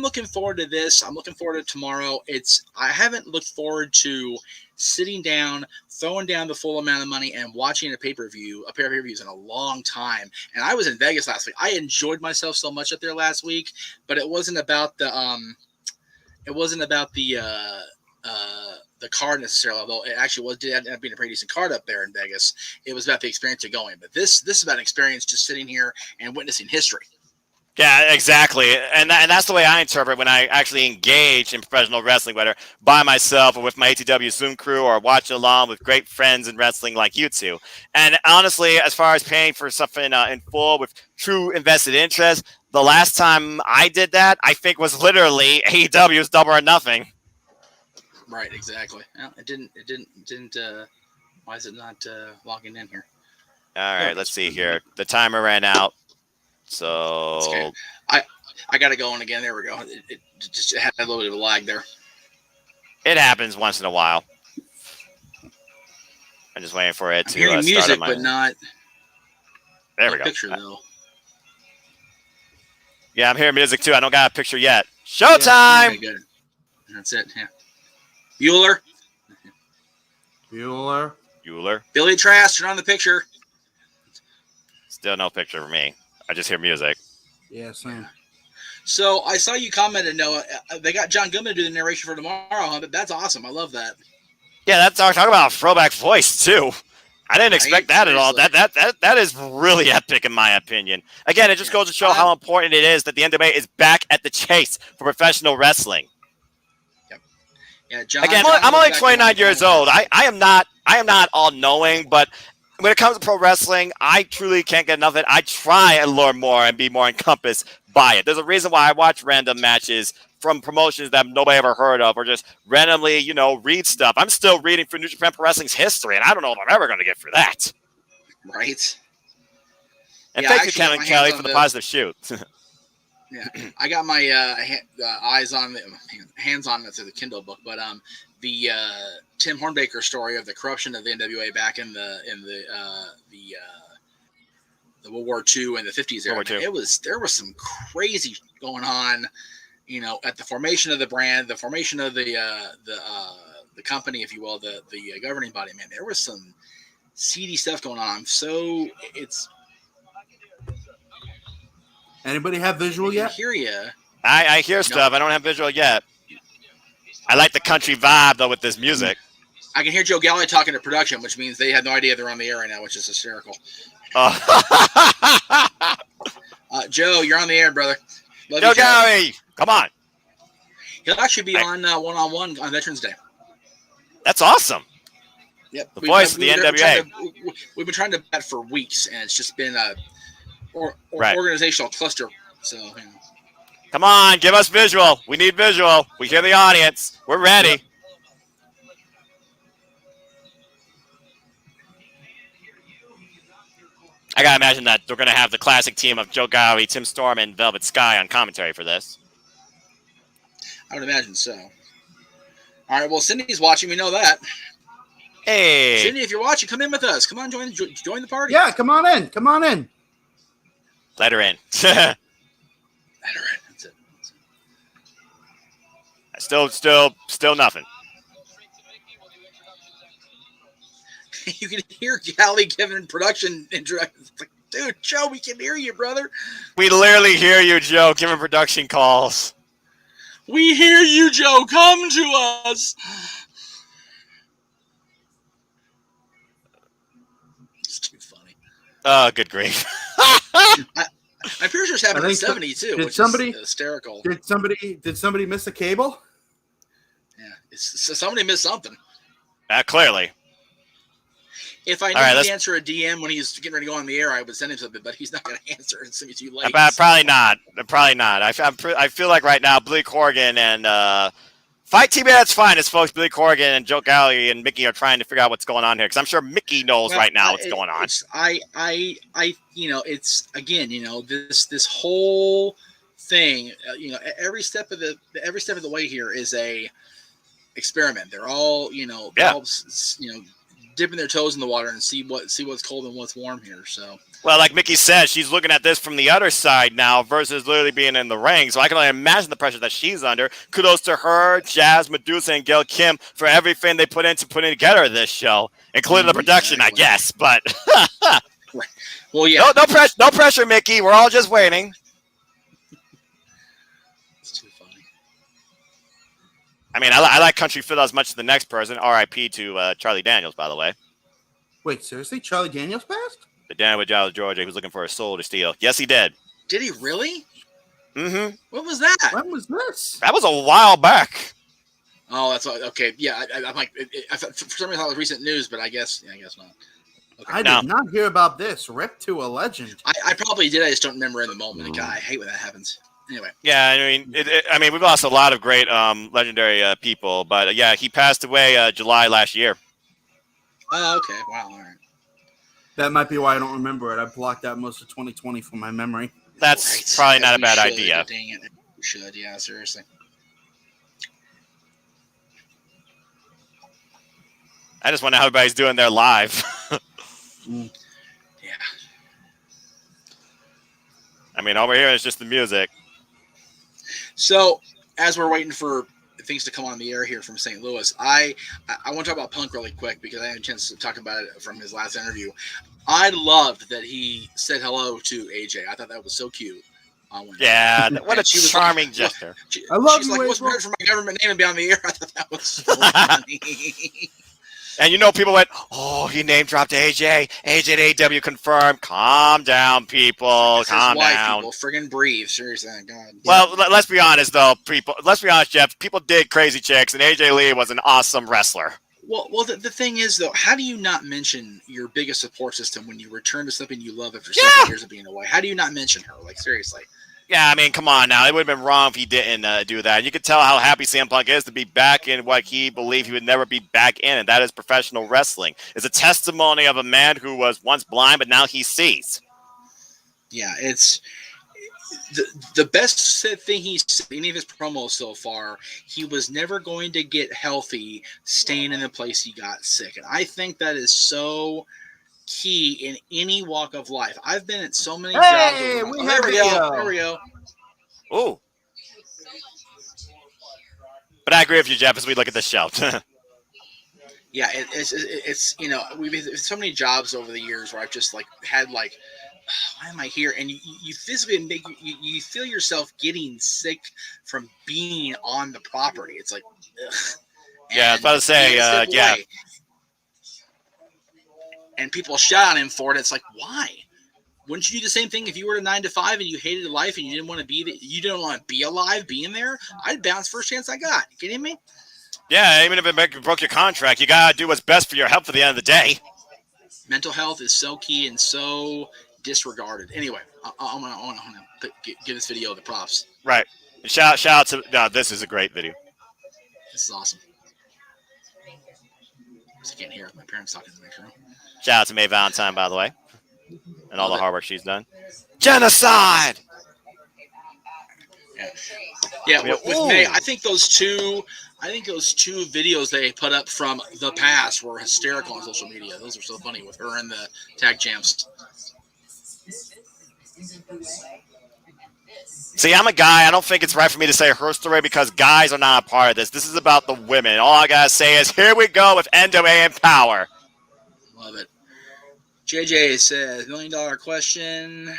looking forward to this. I'm looking forward to tomorrow. I haven't looked forward to sitting down, throwing down the full amount of money and watching a pair of pay-per-views in a long time. And I was in Vegas last week. I enjoyed myself so much up there last week, but it wasn't about the card necessarily, although it actually did end up being a pretty decent card up there in Vegas. It was about the experience of going. But this is about an experience just sitting here and witnessing history. Yeah, exactly. And that's the way I interpret when I actually engage in professional wrestling, whether by myself or with my ATW Zoom crew or watching along with great friends in wrestling like you two. And honestly, as far as paying for something in full with true invested interest, the last time I did that, I think was literally AEW's Double or Nothing. Right, exactly. Well, it didn't. Why is it not logging in here? All right, let's see here. The timer ran out. So okay. I got it going again. There we go. It just had a little bit of a lag there. It happens once in a while. I'm just waiting for it to hearing music, start on my... but not. There we go. Picture though. Yeah, I'm hearing music too. I don't got a picture yet. Showtime. Yeah, okay, good. That's it. Yeah. Bueller. Billy Trask, turn on the picture. Still no picture for me. I just hear music. Yeah, same. So I saw you commented, Noah. They got John Goodman to do the narration for tomorrow, huh? But that's awesome. I love that. Yeah, that's talk about a throwback voice too. I didn't expect that at all. That is really epic in my opinion. Again, it just goes to show how important it is that the NWA is back at the chase for professional wrestling. Yep. Yeah, John. Again, I'm only 29 years old. I am not all knowing, but when it comes to pro wrestling, I truly can't get enough of it. I try and learn more and be more encompassed by it. There's a reason why I watch random matches from promotions that nobody ever heard of, or just randomly, read stuff. I'm still reading for New Japan Pro Wrestling's history, and I don't know if I'm ever going to get through that. Right. And thank you, Kevin Kelly, for the positive shoot. Yeah, I got my hands on it through the Kindle book, but the Tim Hornbaker story of the corruption of the NWA back in the World War II and the 50s era. There was some crazy going on, at the formation of the brand, the formation of the company, if you will, the governing body. Man, there was some seedy stuff going on. So it's. Anybody have visual yet? I hear you. I hear stuff. I don't have visual yet. I like the country vibe though with this music. I can hear Joe Galli talking to production, which means they have no idea they're on the air right now, which is hysterical. Joe, you're on the air, brother. Love Joe Galli, come on. He'll actually be on one-on-one on Veterans Day. That's awesome. Yep. The voice of the NWA. We've been trying to bet for weeks, and it's just been organizational cluster. So, come on, give us visual. We need visual. We hear the audience. We're ready. Yep. I gotta imagine that they're gonna have the classic team of Joe Galli, Tim Storm, and Velvet Sky on commentary for this. I would imagine so. All right. Well, Cindy's watching. We know that. Hey, Cindy, if you're watching, come in with us. Come on, join the party. Yeah, come on in. Come on in. Let her in. Let her in. That's it. Still nothing. You can hear Galli giving production instructions. It's like, dude, Joe, we can hear you, brother. We literally hear you, Joe, giving production calls. We hear you, Joe. Come to us. It's too funny. Oh, good grief. I'm pretty sure it's happened in 72, which is hysterical. Did somebody miss a cable? Yeah, somebody missed something. Clearly. If I knew he'd answer a DM when he's getting ready to go on the air, I would send him something, but he's not going to answer. It's too late. Probably not. I feel like right now, Billy Corgan and Fight TV, that's fine. It's folks, Billy Corgan and Joe Galli and Mickey are trying to figure out what's going on here because I'm sure Mickey knows right now what's going on. It's again, this whole thing, every step of the way here is a experiment. They're all, dipping their toes in the water and see what's cold and what's warm here. So, well, like Mickey said, she's looking at this from the other side now versus literally being in the ring. So I can only imagine the pressure that she's under. Kudos to her, Jazz, Medusa, and Gail Kim for everything they put into putting together this show, including the production, I guess. But well, yeah, no pressure, Mickey. We're all just waiting. It's too funny. I mean, I like Country Phil as much as the next person. R.I.P. to Charlie Daniels, by the way. Wait, seriously? Charlie Daniels passed? The Dan with Giles, Georgia, who's looking for a soul to steal. Yes, he did. Did he really? Mm-hmm. What was that? When was this? That was a while back. Oh, that's okay. Yeah, I'm like, for some reason I thought it was recent news, but I guess not. Okay. I did not hear about this. Rip to a legend. I probably did. I just don't remember in the moment. God, I hate when that happens. Anyway. Yeah, I mean, we've lost a lot of great legendary people, but yeah, he passed away July last year. Oh, okay. Wow. All right. That might be why I don't remember it. I blocked out most of 2020 from my memory. That's probably not a bad idea. Dang it. We should. Yeah, seriously. I just wonder how everybody's doing their live. Yeah. I mean, all we're hearing is just the music. So, as we're waiting for things to come on the air here from St. Louis, I want to talk about Punk really quick because I had a chance to talk about it from his last interview. I loved that he said hello to AJ. I thought that was so cute. Yeah, what a charming gesture. I love she's you, like, what's better for my government name and be on the air? I thought that was so funny. And people went, oh, he name dropped AJ. AJ and AW confirmed. Calm down, people. Calm down. People friggin' breathe. Seriously, God. Well, let's be honest, though, people. Let's be honest, Jeff. People dig crazy chicks, and AJ Lee was an awesome wrestler. Well, the thing is, though, how do you not mention your biggest support system when you return to something you love after 7 years of being away? How do you not mention her? Like, seriously. Yeah, I mean, come on now. It would have been wrong if he didn't do that. You could tell how happy CM Punk is to be back in what he believed he would never be back in, and that is professional wrestling. It's a testimony of a man who was once blind, but now he sees. Yeah, it's the best thing he's said in any of his promos so far. He was never going to get healthy staying in the place he got sick, and I think that is so key in any walk of life. I've been at so many jobs. There we go. Ooh. But I agree with you, Jeff, as we look at the shelf. Yeah, it's we've had so many jobs over the years where I've just had why am I here? And you physically you feel yourself getting sick from being on the property. It's like, ugh. Yeah, I was about to say, yeah. And people shout on him for it. It's like, why? Wouldn't you do the same thing if you were a 9 to 5 and you hated life and you didn't want to you didn't want to be alive being there? I'd bounce first chance I got. You kidding me? Yeah, even if it broke your contract, you gotta do what's best for your health at the end of the day. Mental health is so key and so disregarded. Anyway, I want to give this video the props. Right. Shout out to this is a great video. This is awesome. I can't hear my parents talking in the next room. Shout out to Mae Valentine, by the way, and all the hard work she's done. Genocide. Yeah. With Mae, I think those two videos they put up from the past were hysterical on social media. Those are so funny with her and the tag champs. See, I'm a guy. I don't think it's right for me to say her story because guys are not a part of this. This is about the women. All I gotta say is, here we go with NWA Empowerrr. Love it. JJ says, $1 million question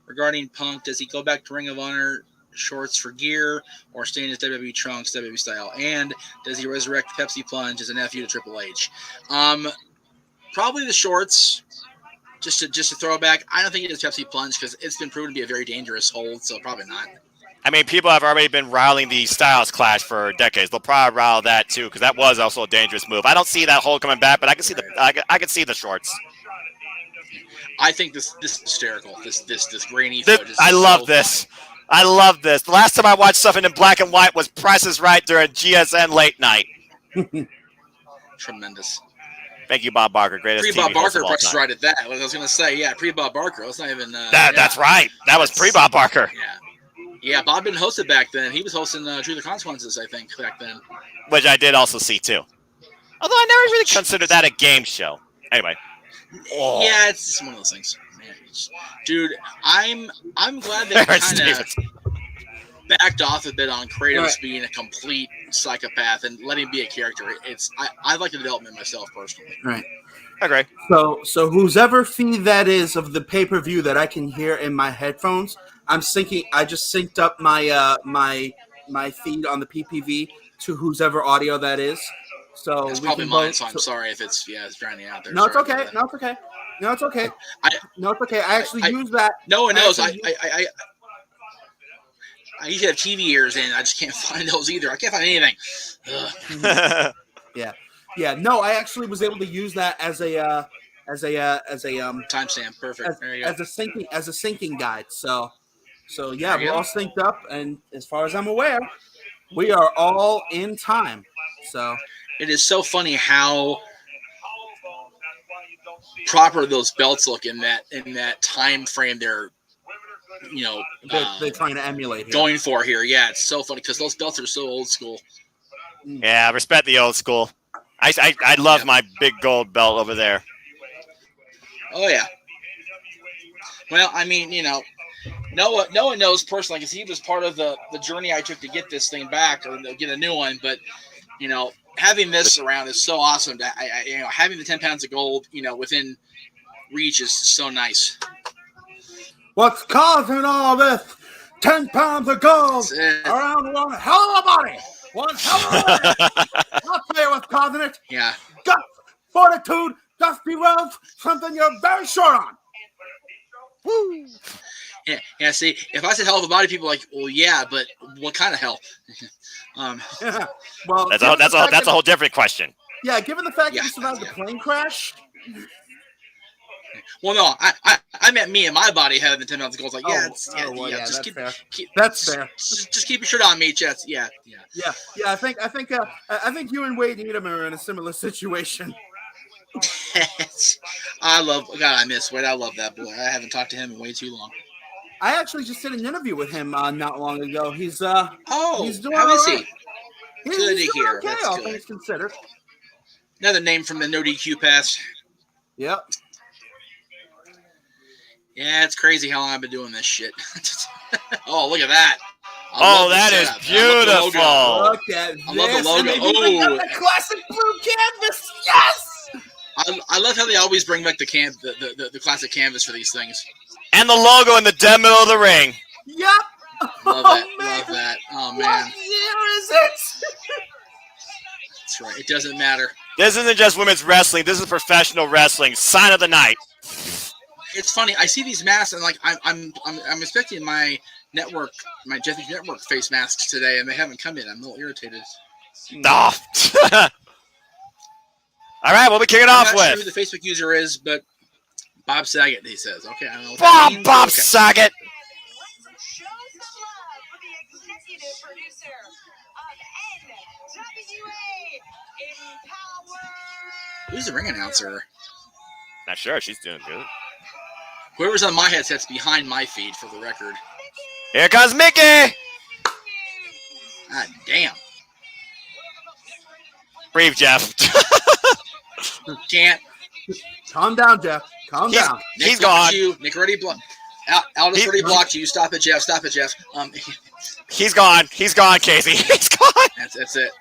regarding Punk. Does he go back to Ring of Honor shorts for gear or stay in his WWE trunks, WWE style? And does he resurrect Pepsi Plunge as a nephew to Triple H? Probably the shorts. Just to throw it back. I don't think he does Pepsi Plunge because it's been proven to be a very dangerous hold, so probably not. I mean, people have already been riling the Styles Clash for decades. They'll probably rile that too because that was also a dangerous move. I don't see that hold coming back, but I can see I can see the shorts. I think this is hysterical. This grainy footage. I love this. I love this. The last time I watched something in black and white was Price is Right during GSN late night. Tremendous. Thank you, Bob Barker. Greatest TV Pre-Bob Barker, Price is Right at that. I was going to say, yeah, pre-Bob Barker. Let's not even. That's right. That was pre-Bob Barker. Yeah, Bob didn't host it back then. He was hosting True the Consequences, I think, back then. Which I did also see too. Although I never really considered that a game show. Anyway. Oh. Yeah, it's just one of those things. Man, dude, I'm glad they kind of backed off a bit on Kratos being a complete psychopath and letting him be a character. I like the development myself personally. Right. Okay. So whose ever feed that is of the pay-per-view that I can hear in my headphones, I'm syncing. I just synced up my my feed on the PPV to whose ever audio that is. So it's probably mine. So I'm sorry if it's drowning out there. No, it's okay. No, it's okay. No, it's okay. No, it's okay. I actually use that. No one knows. I usually have TV ears in. I just can't find those either. I can't find anything. Ugh. Yeah. No, I actually was able to use that as a Timestamp. Perfect. There you go. as a syncing guide. So yeah, There you we're go. all synced up, and as far as I'm aware, we are all in time. So It is so funny how proper those belts look in that time frame they're they're trying to emulate here. going for here. Yeah, it's so funny because those belts are so old school. Yeah, respect the old school. I love my big gold belt over there. Oh yeah. Well, I mean, Noah knows personally because he was part of the journey I took to get this thing back or get a new one. But having this around is so awesome. Having the 10 pounds of gold, within reach is so nice. What's causing all this? 10 pounds of gold around one hell of a body. One hell of a body. I'll tell you what's causing it. Yeah. Gut, fortitude, dusty roads, something you're very short on. Woo. Yeah. See, if I said hell of a body, people are like, well, yeah, but what kind of hell? Well, that's a whole different question. Yeah, given the fact that you survived the plane crash. Well, no, I meant me and my body having the 10 pounds of gold. Like, that's fair. That's fair. Just keep your shirt on, me, Jets. Yeah. I think you and Wade Needham are in a similar situation. I miss Wade. I love that boy. I haven't talked to him in way too long. I actually just did an interview with him not long ago. He's doing how is he? Good to hear. Okay, that's all good. things considered. Another name from the no DQ pass. Yep. Yeah, it's crazy how long I've been doing this shit. Oh, look at that. That is beautiful. Look at this. I love the logo. Oh, the classic blue canvas. Yes. I love how they always bring back the classic canvas for these things. And the logo in the dead middle of the ring. Yep. Love that. Oh, man. What year is it? That's right. It doesn't matter. This isn't just women's wrestling. This is professional wrestling. Sign of the night. It's funny. I see these masks and like I'm expecting my Jeff Network face masks today, and they haven't come in. I'm a little irritated. Oh. All right, what we kick it off I'm not with? sure who the Facebook user is, but Bob Saget, he says. Okay, I don't know what Bob that means. Bob Okay. Saget. Show some love for the executive producer of NWA Empowerrr. Who's the ring announcer? Not sure. She's doing good. Whoever's on my headset's behind my feed, for the record. Here comes Mickey. God damn. Breathe, Jeff. Can't. Calm down, Jeff. Calm down. He's gone. Nick already blocked. Aldous already blocked you. Stop it, Jeff. Stop it, Jeff. He's gone. He's gone, Casey. He's gone. That's it.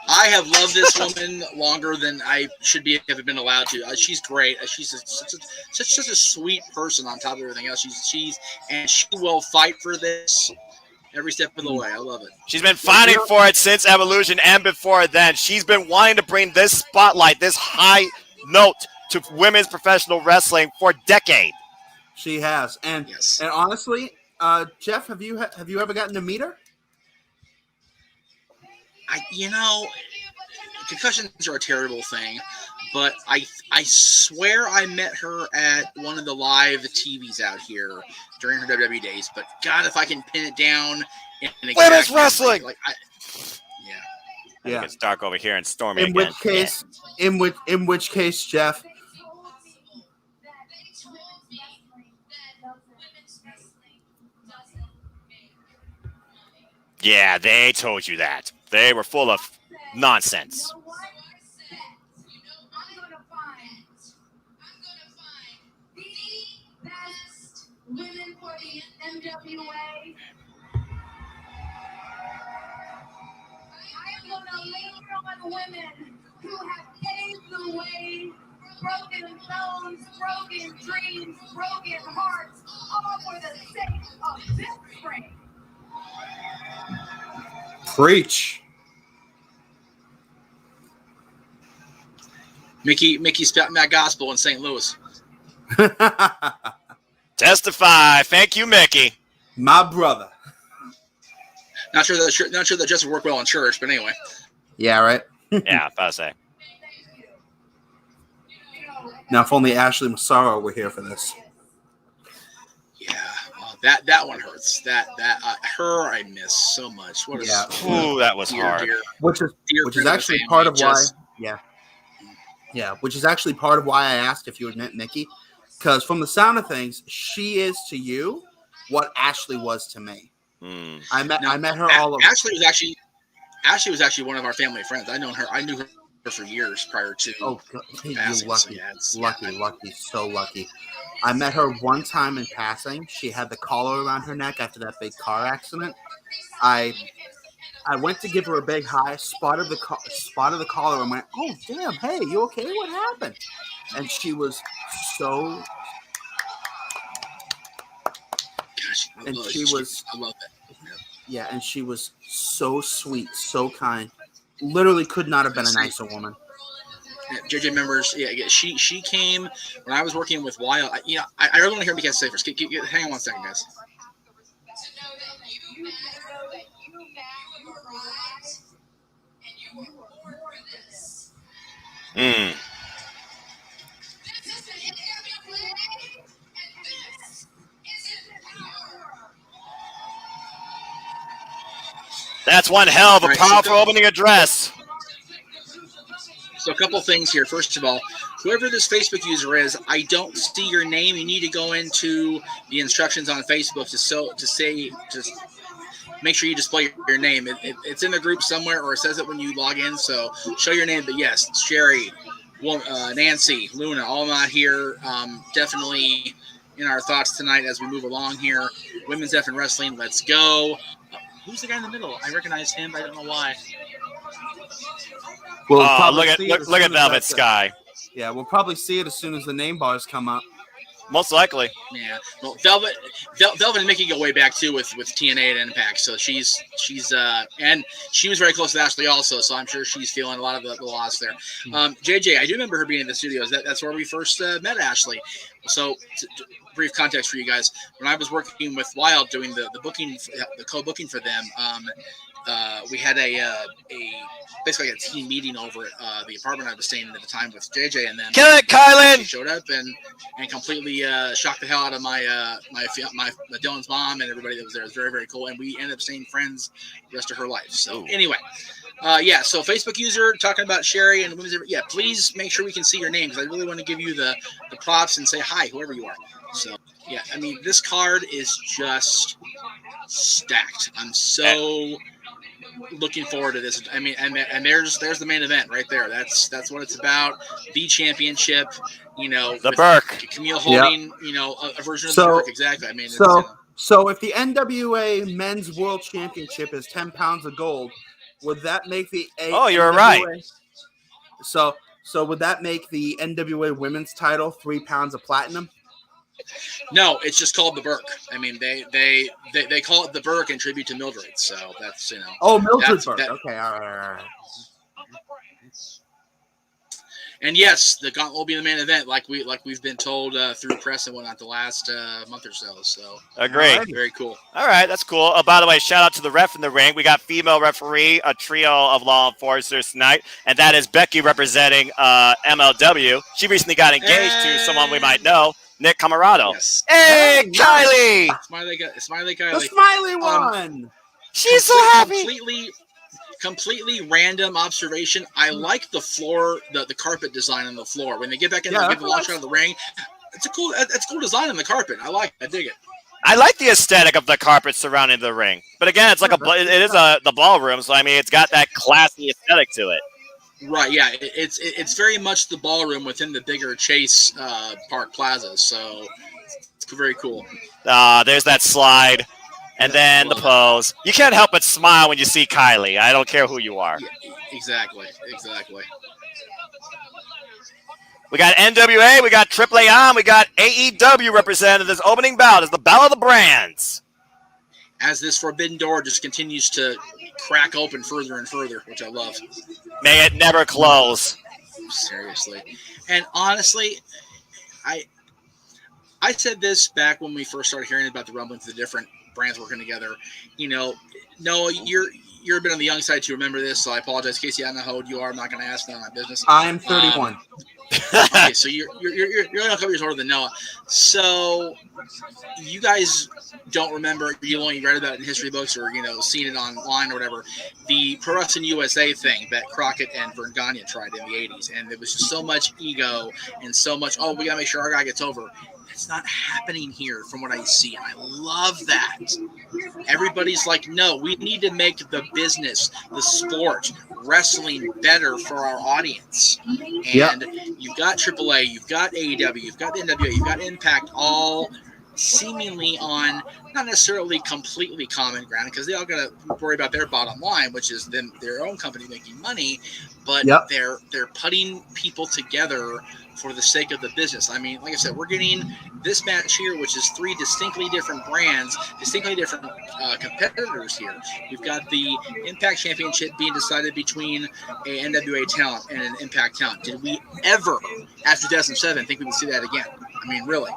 I have loved this woman longer than I should have been allowed to. She's great. She's such a sweet person on top of everything else. She will fight for this every step of the way. I love it. She's been fighting for it since Evolution and before then. She's been wanting to bring this spotlight, this high note to women's professional wrestling for decades. She has, and Yes. and honestly, Jeff, have you ever gotten to meet her? Concussions are a terrible thing, but I swear I met her at one of the live TVs out here during her WWE days. But God, if I can pin it down in an exact Women's memory, wrestling! I think it's dark over here and stormy In again. which case, Jeff. Yeah, they told you that. They were full of nonsense. I'm gonna find the best women for the NWA. I am gonna lean on women who have paved the way, broken bones, broken dreams, broken hearts, all for the sake of this spring. Preach. Mickey spouting that gospel in St. Louis. Testify. Thank you, Mickey. My brother. Not sure that just would work well in church, but anyway. Yeah, right. Yeah, about to say. Now, if only Ashley Massaro were here for this. Yeah, that one hurts. That her I miss so much. What a Yeah. Ooh, that was hard. Which is actually part of why. Yeah, which is actually part of why I asked if you had met Nikki, because from the sound of things, she is to you what Ashley was to me. Mm. I met her all. Ashley was actually one of our family friends. I knew her for years prior to. Oh, you passing, lucky, so lucky, so lucky. I met her one time in passing. She had the collar around her neck after that big car accident. I went to give her a big hi, spotted the collar, and went, "Oh damn, hey, you okay? What happened?" And she was so. Gosh, I love that. Yeah, and she was so sweet, so kind. Literally could not have been a nicer woman. Yeah, JJ members, she came when I was working with Wild. I really want to hear Mikhail say first. Hang on one second, guys. Mm. That's one hell of a powerful opening address. So a couple things here. First of all, whoever this Facebook user is, I don't see your name. You need to go into the instructions on Facebook to make sure you display your name. It's in the group somewhere, or it says it when you log in. So show your name. But yes, Sherry, Nancy, Luna, all not here. Definitely in our thoughts tonight as we move along here. Women's F and Wrestling, let's go. Who's the guy in the middle? I recognize him, but I don't know why. Well, look at Velvet Sky. Yeah, we'll probably see it as soon as the name bars come up. Most likely. Yeah. Well, Velvet and Mickey go way back too with TNA and Impact. So she's and she was very close to Ashley also. So I'm sure she's feeling a lot of the loss there. JJ, I do remember her being in the studios. That's where we first met Ashley. So brief context for you guys. When I was working with Wild doing the booking, the co-booking for them, we had basically a team meeting over at the apartment I was staying in at the time with JJ, and then kill it, Kylan! She showed up and completely shocked the hell out of my Dylan's mom and everybody that was there. It was very, very cool, and we ended up staying friends the rest of her life. So anyway, so Facebook user talking about Sherry and women's. Yeah, please make sure we can see your name because I really want to give you the props and say hi, whoever you are. So yeah, I mean this card is just stacked. I'm so looking forward to this. I mean, and there's the main event right there. That's what it's about. The championship, the Burke. Camille holding, a version of the Burke. Exactly. I mean, so if the NWA Men's World Championship is 10 pounds of gold, would that make the you're right. So would that make the NWA Women's title 3 pounds of platinum? No, it's just called the Burke. I mean, they call it the Burke in tribute to Mildred. So that's Oh, Mildred Burke. Okay, all right. And yes, the Gauntlet will be the main event, like we've been told through press and whatnot the last month or so. So agree. Very cool. All right, that's cool. By the way, shout out to the ref in the ring. We got female referee, a trio of law enforcers tonight, and that is Becky representing MLW. She recently got engaged to someone we might know, Nick Camarado. Yes. Hey, Kylie! Smiley Kylie. The Smiley one. She's so happy. Completely random observation. I like the floor, the carpet design on the floor. When they get back in and give the launch out of the ring, it's a cool design on the carpet. I like it. I dig it. I like the aesthetic of the carpet surrounding the ring. But again, it's like the ballroom, so I mean it's got that classy aesthetic to it. Right, yeah. It's very much the ballroom within the bigger Chase Park Plaza, so it's very cool. There's that slide. And then the pose. You can't help but smile when you see Kylie. I don't care who you are. Yeah, exactly. We got NWA, we got AAA on, we got AEW represented this opening bout as the Battle of the Brands. As this forbidden door just continues to crack open further and further, which I love. May it never close. Seriously. And honestly, I said this back when we first started hearing about the rumblings of the different brands working together. No, you're a bit on the young side to remember this, so I apologize, Casey. I don't know how old you are. I'm not going to ask, none of my business. I'm 31. Okay, so you're only a couple years older than Noah. So you guys don't remember, you only read about it in history books or seen it online or whatever, the Pro Wrestling USA thing that Crockett and Vern Gagne tried in the 80s, and there was just so much ego and so much, we gotta make sure our guy gets over. It's not happening here from what I see, and I love that. Everybody's like, no, we need to make the business, the sport, wrestling better for our audience. And you've got AAA, you've got AEW, you've got the NWA, you've got Impact, all seemingly on not necessarily completely common ground, because they all got to worry about their bottom line, which is them, their own company making money, but they're putting people together for the sake of the business. I mean, like I said, we're getting this match here, which is 3 distinctly different brands, distinctly different competitors here. You've got the Impact Championship being decided between a NWA talent and an Impact talent. Did we ever, after 2007, think we would see that again? I mean, really.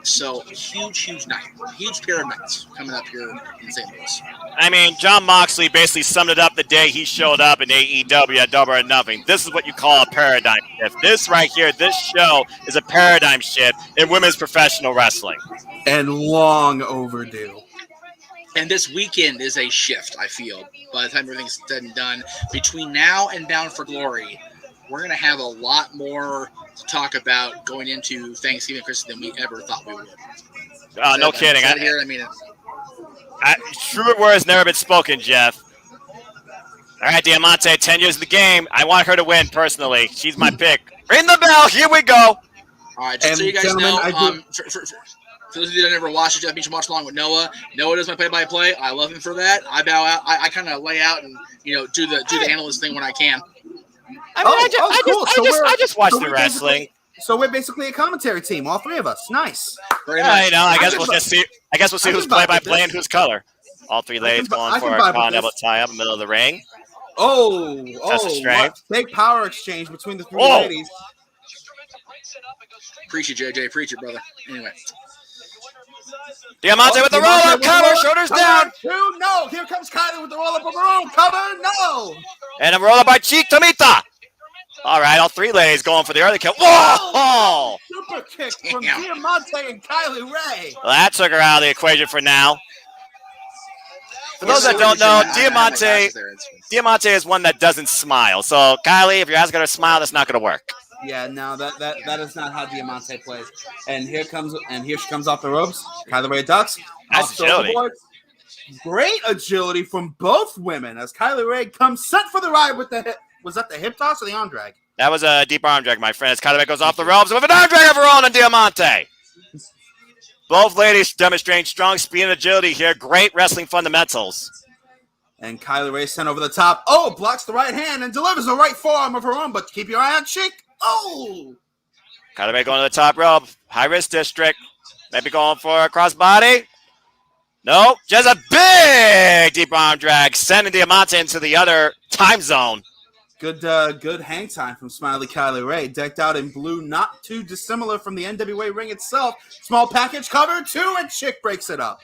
So huge night, huge pair of nights coming up here in St. Louis. I mean, John Moxley basically summed it up the day he showed up in AEW at Double or Nothing. This is what you call a paradigm shift. This right here, this show is a paradigm shift in women's professional wrestling. And long overdue. And this weekend is a shift, I feel. By the time everything's said and done, between now and Bound for Glory, we're going to have a lot more to talk about going into Thanksgiving and Christmas than we ever thought we would. No kidding. True words never been spoken, Jeff. All right, Diamante, 10 years of the game. I want her to win personally. She's my pick. Ring the bell. Here we go. All right, just so you guys know, for those of you that never watched it, Jeff Beach watched along with Noah. Noah does my play-by-play. I love him for that. I bow out. I kind of lay out and do the analyst thing when I can. I just watch the wrestling. So we're basically a commentary team, all 3 of us. Nice. I guess we'll see who's play-by-play and who's color. All 3 ladies going for a continental tie-up in the middle of the ring. Big power exchange between the 3 ladies. Preach it, JJ. Preach it, brother. Anyway. Diamante with the roll-up, cover, shoulders down. 2, no. Here comes Kylie with the roll-up of her own, cover, no. And a roll-up by Cheek Tomita. All right, all 3 ladies going for the early kill. Whoa! Super kick from Diamante and Kylie Ray. Well, that took her out of the equation for now. For those that don't know, Diamante is one that doesn't smile. So, Kylie, if you're asking her to smile, that's not going to work. Yeah, no, that is not how Diamante plays. And here she comes off the ropes. Kylie Ray ducks. Nice agility. Great agility from both women as Kylie Ray comes set for the ride with the hip. Was that the hip toss or the arm drag? That was a deep arm drag, my friend. As Kylie Ray goes off the ropes with an arm drag of her own on Diamante. Both ladies demonstrating strong speed and agility here. Great wrestling fundamentals. And Kylie Ray sent over the top. Blocks the right hand and delivers the right forearm of her own, but keep your eye on Chick. Kylie Ray going to the top rope. High risk district. Maybe going for a crossbody. Nope. Just a big deep arm drag. Sending Diamante into the other time zone. Good hang time from Smiley Kylie Ray. Decked out in blue, not too dissimilar from the NWA ring itself. Small package cover, 2, and Chick breaks it up.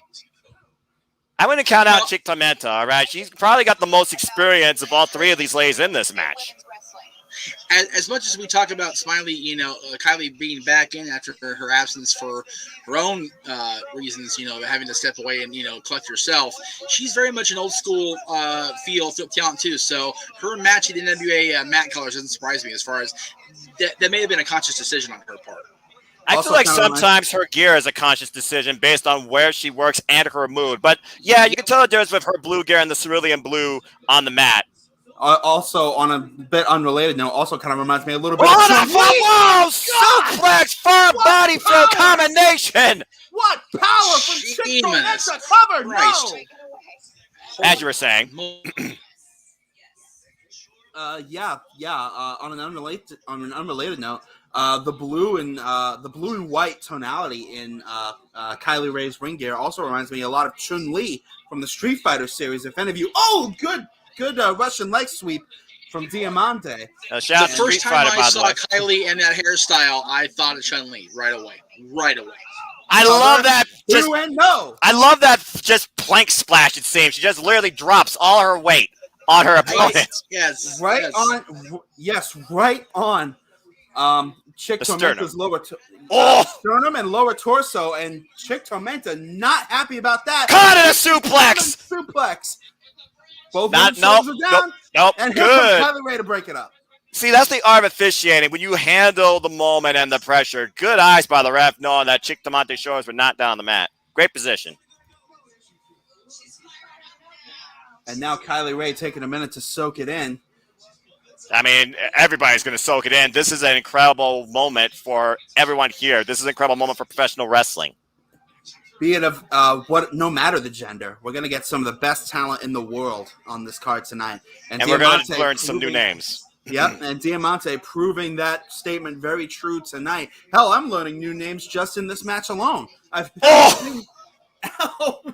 I wouldn't count out Chick Tormenta, all right? She's probably got the most experience of all 3 of these ladies in this match. As much as we talk about Smiley, Kylie being back in after her absence for her own reasons, having to step away and, collect herself, she's very much an old school feel talent too. So her matching the NWA mat colors doesn't surprise me as far as that may have been a conscious decision on her part. I feel like sometimes her gear is a conscious decision based on where she works and her mood. But, yeah, you can tell the difference with her blue gear and the cerulean blue on the mat. Also, on a bit unrelated note, also kind of reminds me a little bit of Whoa! Suplex for body flow combination! What power from Chick Tormenta cover? No! As you were saying. On an unrelated note, the blue and white tonality in Kylie Ray's ring gear also reminds me a lot of Chun-Li from the Street Fighter series. If any of you, good Russian leg sweep from Diamante. The first time I saw Kylie and that hairstyle, I thought of Chun-Li right away. I love that. Just, 2-0. I love that just plank splash, it seems. She just literally drops all her weight on her opponent. Yes. Right yes. on. Yes, right on. Chick The Tormenta's sternum. lower sternum and lower torso, and Chick Tormenta not happy about that. Caught in a suplex. Suplex. Both Not, shoulders nope, are down. nope, And here good. comes Kylie Ray to break it up. See, that's the art of officiating. When you handle the moment and the pressure. Good eyes by the ref, knowing that Chick Tormente's shoulders were not down on the mat. Great position. And now Kylie Ray taking a minute to soak it in. I mean, everybody's going to soak it in. This is an incredible moment for everyone here. This is an incredible moment for professional wrestling. Be it of no matter the gender, we're going to get some of the best talent in the world on this card tonight. And we're going to learn some new names. Yep, and Diamante proving that statement very true tonight. Hell, I'm learning new names just in this match alone.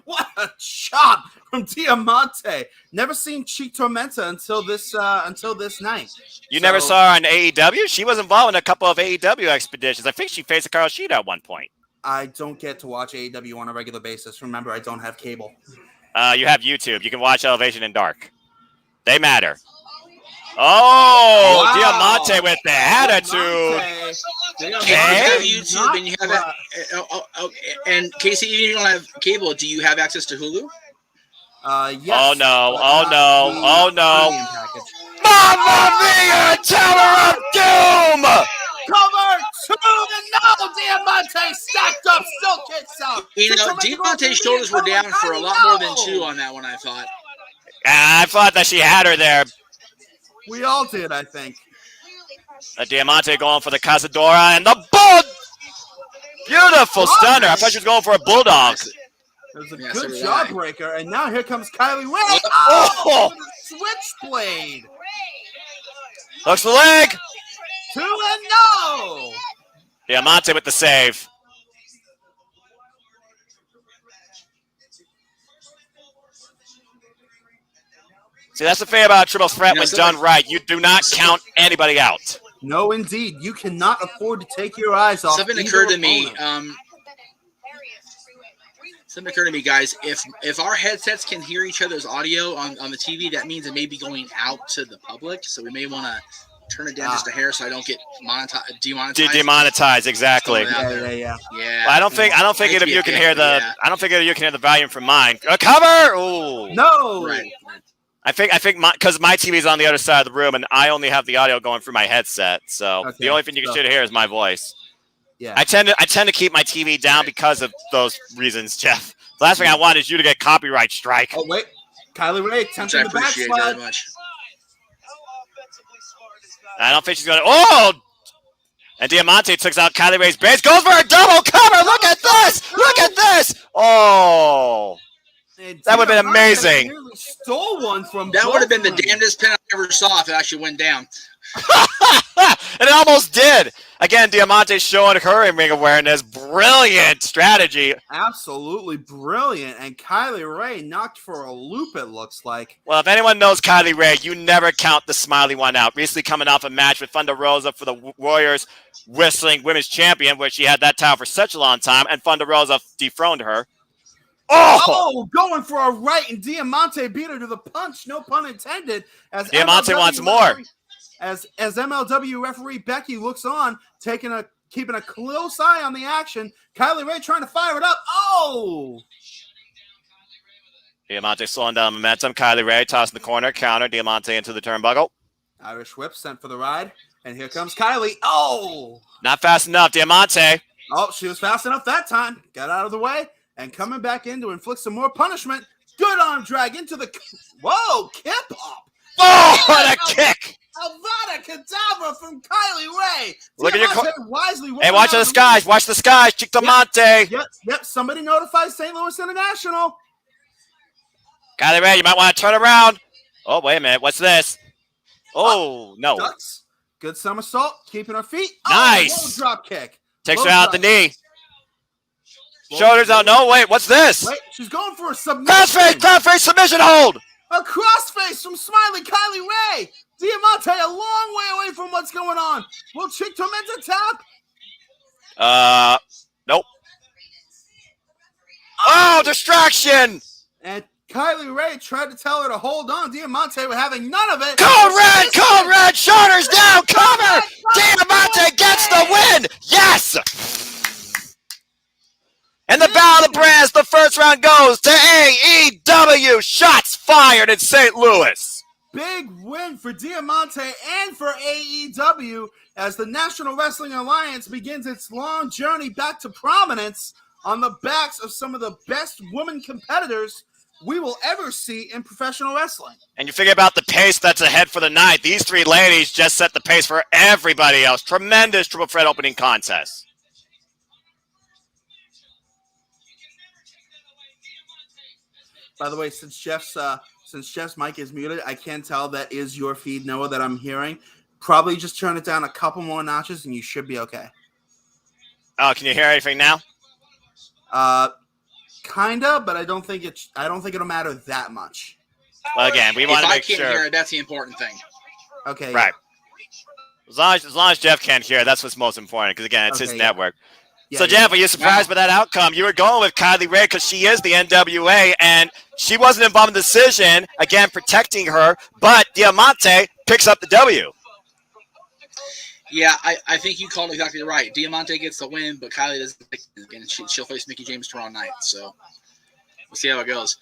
What a chop from Diamante. Never seen Chick Tormenta until this night. You never saw her on AEW? She was involved in a couple of AEW expeditions. I think she faced Carl Sheeta at one point. I don't get to watch AEW on a regular basis. Remember, I don't have cable. You have YouTube. You can watch Elevation and Dark. They matter. Oh, wow. Diamante with the attitude. You have YouTube and you have and Casey, even if you don't have cable, do you have access to Hulu? Yes. Oh no! Oh no! Oh no! Mamma Mia! Tower of Doom! Cover 2-0. Diamante stacked up, still kicks out. You know, Diamante's shoulders were down for a lot more than 2 on that one. I thought. I thought that she had her there. We all did, I think. Diamante going for the Cazadora and the bull. Beautiful stunner. I thought she was going for a bulldog. It was a good jawbreaker, and now here comes Kylie Ray. Oh! Switchblade. Looks the leg. 2-0. Diamante with the save. See, that's the thing about a triple threat when done right. You do not count anybody out. No, indeed. You cannot afford to take your eyes off. Something occurred to me. Something occurred to me, guys. If our headsets can hear each other's audio on the TV, that means it may be going out to the public. So we may want to turn it down just a hair so I don't get demonetized. Demonetized, exactly. Yeah. Well, I don't think either of you can hear the. Yeah. I don't think either of you can hear the volume from mine. Cover. Ooh. No. Right. I think because my TV is on the other side of the room and I only have the audio going through my headset, so the only thing you should hear is my voice. Yeah, I tend to keep my TV down because of those reasons, Jeff. The last thing I want is you to get copyright strike. Oh wait, Kylie Ray attempting the backslide. I don't think she's gonna. Oh, and Diamante takes out Kylie Ray's base, goes for a double cover. Look at this! Look at this! Oh. That would have been amazing. Stole one from that would have been the damnedest pin I ever saw if it actually went down. And it almost did. Again, Diamante showing her in-ring awareness. Brilliant strategy. Absolutely brilliant. And Kylie Ray knocked for a loop, it looks like. Well, if anyone knows Kylie Ray, you never count the smiley one out. Recently coming off a match with Thunder Rosa for the Warriors Wrestling Women's Champion, where she had that title for such a long time, and Thunder Rosa dethroned her. Oh, going for a right, and Diamante beat her to the punch. No pun intended. As Diamante wants more. As MLW referee Becky looks on, keeping a close eye on the action. Kylie Ray trying to fire it up. Oh! Diamante slowing down momentum. Kylie Ray tossing the corner, counter. Diamante into the turnbuckle. Irish whip sent for the ride, and here comes Kylie. Oh! Not fast enough, Diamante. Oh, she was fast enough that time. Got out of the way. And coming back in to inflict some more punishment. Good arm drag into the... Whoa, kip up. Oh, what a kick. Avada Kedavra from Kylie Ray. Look at your... wisely. Hey, watch the skies. Watch the skies. Chick Diamante. Yep. Somebody notify St. Louis International. Kylie Ray, you might want to turn around. Oh, wait a minute. What's this? Oh, no. Ducks. Good somersault. Keeping her feet. Nice. Low drop kick. Takes her out the knee. Shoulders out. No, wait. What's this? Wait, she's going for a submission. Crossface submission hold. A crossface from Smiley Kylie Ray. Diamante a long way away from what's going on. Will Chick Tormenta tap? Nope. Oh, distraction! And Kylie Ray tried to tell her to hold on. Diamante was having none of it. Code red, shoulders down, cover! Diamante gets the win! Yes! And the Battle of the Brands, the first round goes to AEW. Shots fired in St. Louis. Big win for Diamante and for AEW as the National Wrestling Alliance begins its long journey back to prominence on the backs of some of the best women competitors we will ever see in professional wrestling. And you figure about the pace that's ahead for the night. These three ladies just set the pace for everybody else. Tremendous triple threat opening contest. By the way, since Jeff's mic is muted, I can tell that is your feed, Noah, that I'm hearing. Probably just turn it down a couple more notches and you should be okay. Oh, can you hear anything now? Kinda, but I don't think it'll matter that much. Well, again, we want to make sure. If I can't hear it, that's the important thing. Okay. Right. Yeah. As long as Jeff can't hear it, that's what's most important, because again, it's his network. Yeah, So, Jeff, were you surprised by that outcome? You were going with Kylie Ray because she is the NWA, and she wasn't involved in the decision, again, protecting her, but Diamante picks up the W. Yeah, I think you called it exactly right. Diamante gets the win, but Kylie doesn't. Again, she'll face Mickie James tomorrow night, so we'll see how it goes.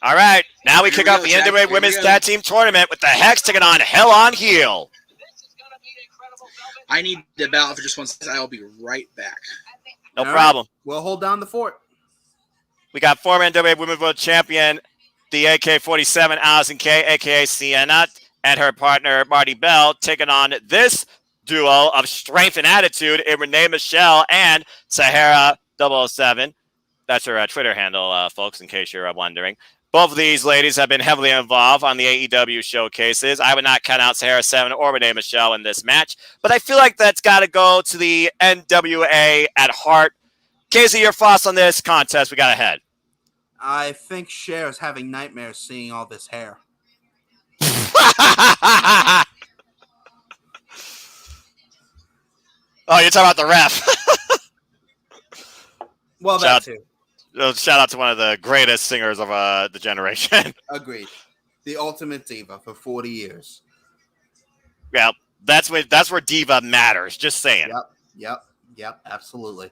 All right, now we kick off the NWA Women's Tag Team Tournament with the Hex taking on Hell on Heel. I need the ballot for just 1 second. I'll be right back. No problem. We'll hold down the fort. We got former NWA Women's World Champion, the AK-47, Allison Kay, a.k.a. Sienna, and her partner, Marty Bell, taking on this duo of strength and attitude in Renee Michelle and Sahara 007. That's her Twitter handle, folks, in case you're wondering. Both of these ladies have been heavily involved on the AEW showcases. I would not count out Sahara 7 or Renee Michelle in this match, but I feel like that's got to go to the NWA at heart. Casey, your thoughts on this contest we got ahead? I think Cher is having nightmares seeing all this hair. Oh, you're talking about the ref. Well, that too. Shout out to one of the greatest singers of the generation. Agreed. The ultimate diva for 40 years. Yeah, that's where diva matters. Just saying. Yep. Absolutely.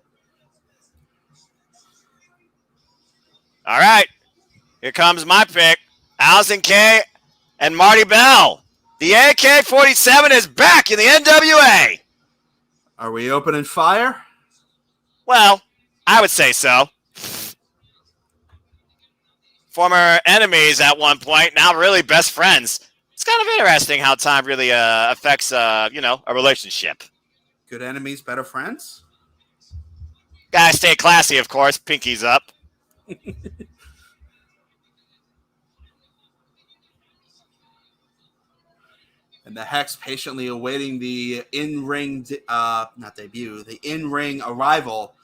All right. Here comes my pick. Allison Kay and Marty Bell. The AK-47 is back in the NWA. Are we opening fire? Well, I would say so. Former enemies at one point, now really best friends. It's kind of interesting how time really affects, a relationship. Good enemies, better friends? Gotta stay classy, of course. Pinkies up. And the Hex patiently awaiting the in-ring, the in-ring arrival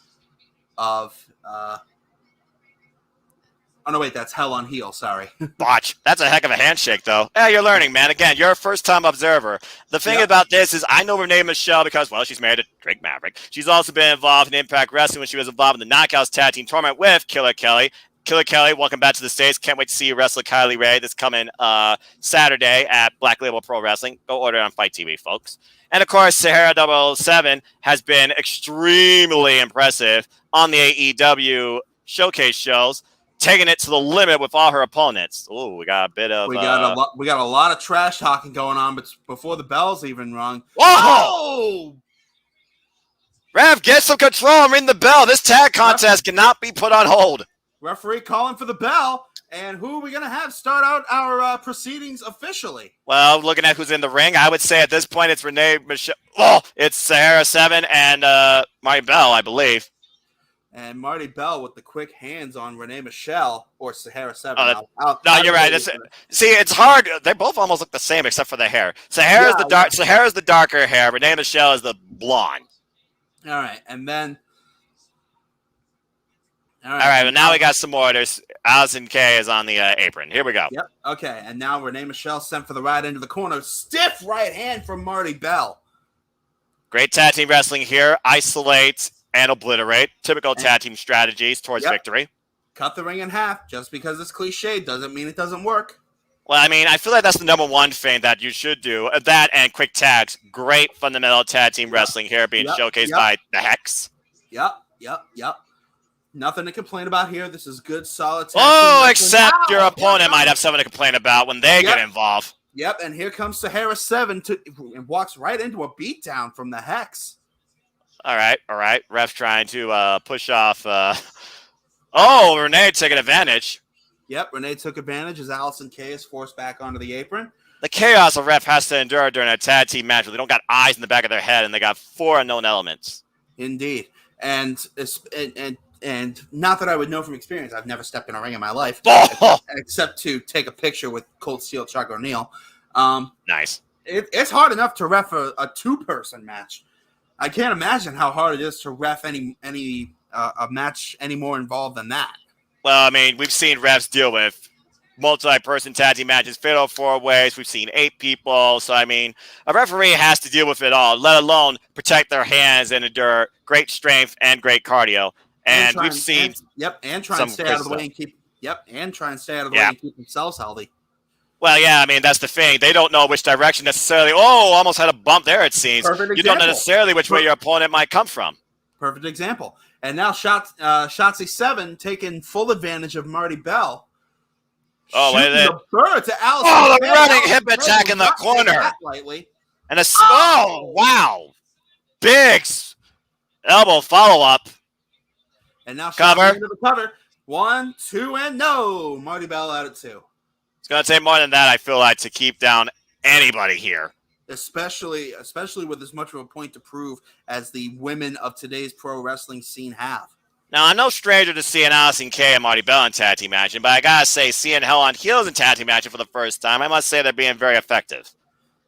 of, oh, no, wait, that's Hell on Heel, sorry. Botch. That's a heck of a handshake, though. Yeah, you're learning, man. Again, you're a first-time observer. The thing about this is I know Renee Michelle because, well, she's married to Drake Maverick. She's also been involved in Impact Wrestling when she was involved in the Knockouts Tag Team Tournament with Killer Kelly. Killer Kelly, welcome back to the States. Can't wait to see you wrestle Kylie Ray this coming Saturday at Black Label Pro Wrestling. Go order it on Fight TV, folks. And, of course, Sahara 007 has been extremely impressive on the AEW showcase shows, taking it to the limit with all her opponents. Oh, we got a bit of... We got a lot of trash talking going on, but before the bell's even rung. Whoa! Rev, get some control and ring the bell. This tag contest cannot be put on hold. Referee calling for the bell. And who are we going to have start out our proceedings officially? Well, looking at who's in the ring, I would say at this point it's Renee Michelle. Oh, it's Sahara 7 and Marty Bell, I believe. And Marty Bell with the quick hands on Renee Michelle or Sahara 7. No, you're right. See, it's hard. They both almost look the same except for the hair. Sahara's the darker hair. Renee Michelle is the blonde. All right, and then... All right, but now we got some more. There's Allison Kay is on the apron. Here we go. Yep. Okay, and now Renee Michelle sent for the right into the corner. Stiff right hand from Marty Bell. Great tag team wrestling here. Isolate and obliterate. Typical tag team strategies towards victory. Cut the ring in half. Just because it's cliche doesn't mean it doesn't work. Well, I mean, I feel like that's the number one thing that you should do. That and quick tags. Great fundamental tag team wrestling here being showcased by the Hex. Yep. Nothing to complain about here. This is good, solid tag team except your opponent might have something to complain about when they get involved. Yep, and here comes Sahara 7 and walks right into a beatdown from the Hex. All right. Ref trying to push off. Oh, Renee taking advantage. Yep, Renee took advantage as Allison Kay is forced back onto the apron. The chaos a ref has to endure during a tag team match where they don't got eyes in the back of their head and they got 4 unknown elements. Indeed. And not that I would know from experience. I've never stepped in a ring in my life except to take a picture with Cold Steel Chuck O'Neil. Nice. It's hard enough to ref a two-person match. I can't imagine how hard it is to ref any a match any more involved than that. Well, I mean, we've seen refs deal with multi-person tag team matches, fatal 4-ways. We've seen 8 people. So, I mean, a referee has to deal with it all, let alone protect their hands and endure great strength and great cardio. And we've seen and try and stay out of the way and keep and keep themselves healthy. Well, yeah, I mean, that's the thing. They don't know which direction necessarily. Oh, almost had a bump there, it seems. You don't know necessarily which way your opponent might come from. Perfect example. And now Shotzi 7 taking full advantage of Marty Bell. Oh, wait a minute. The bird to Allison. Oh, the running hip attack in the corner. And wow. Big elbow follow-up. And now Shotzi into the cover. 1, 2, and no. Marty Bell out at 2. It's going to take more than that, I feel like, to keep down anybody here. Especially with as much of a point to prove as the women of today's pro wrestling scene have. Now, I'm no stranger to seeing Allison Kay and Marty Bell in tag team matching, but I gotta say, seeing Hell on Heels in tag team matching for the first time, I must say they're being very effective.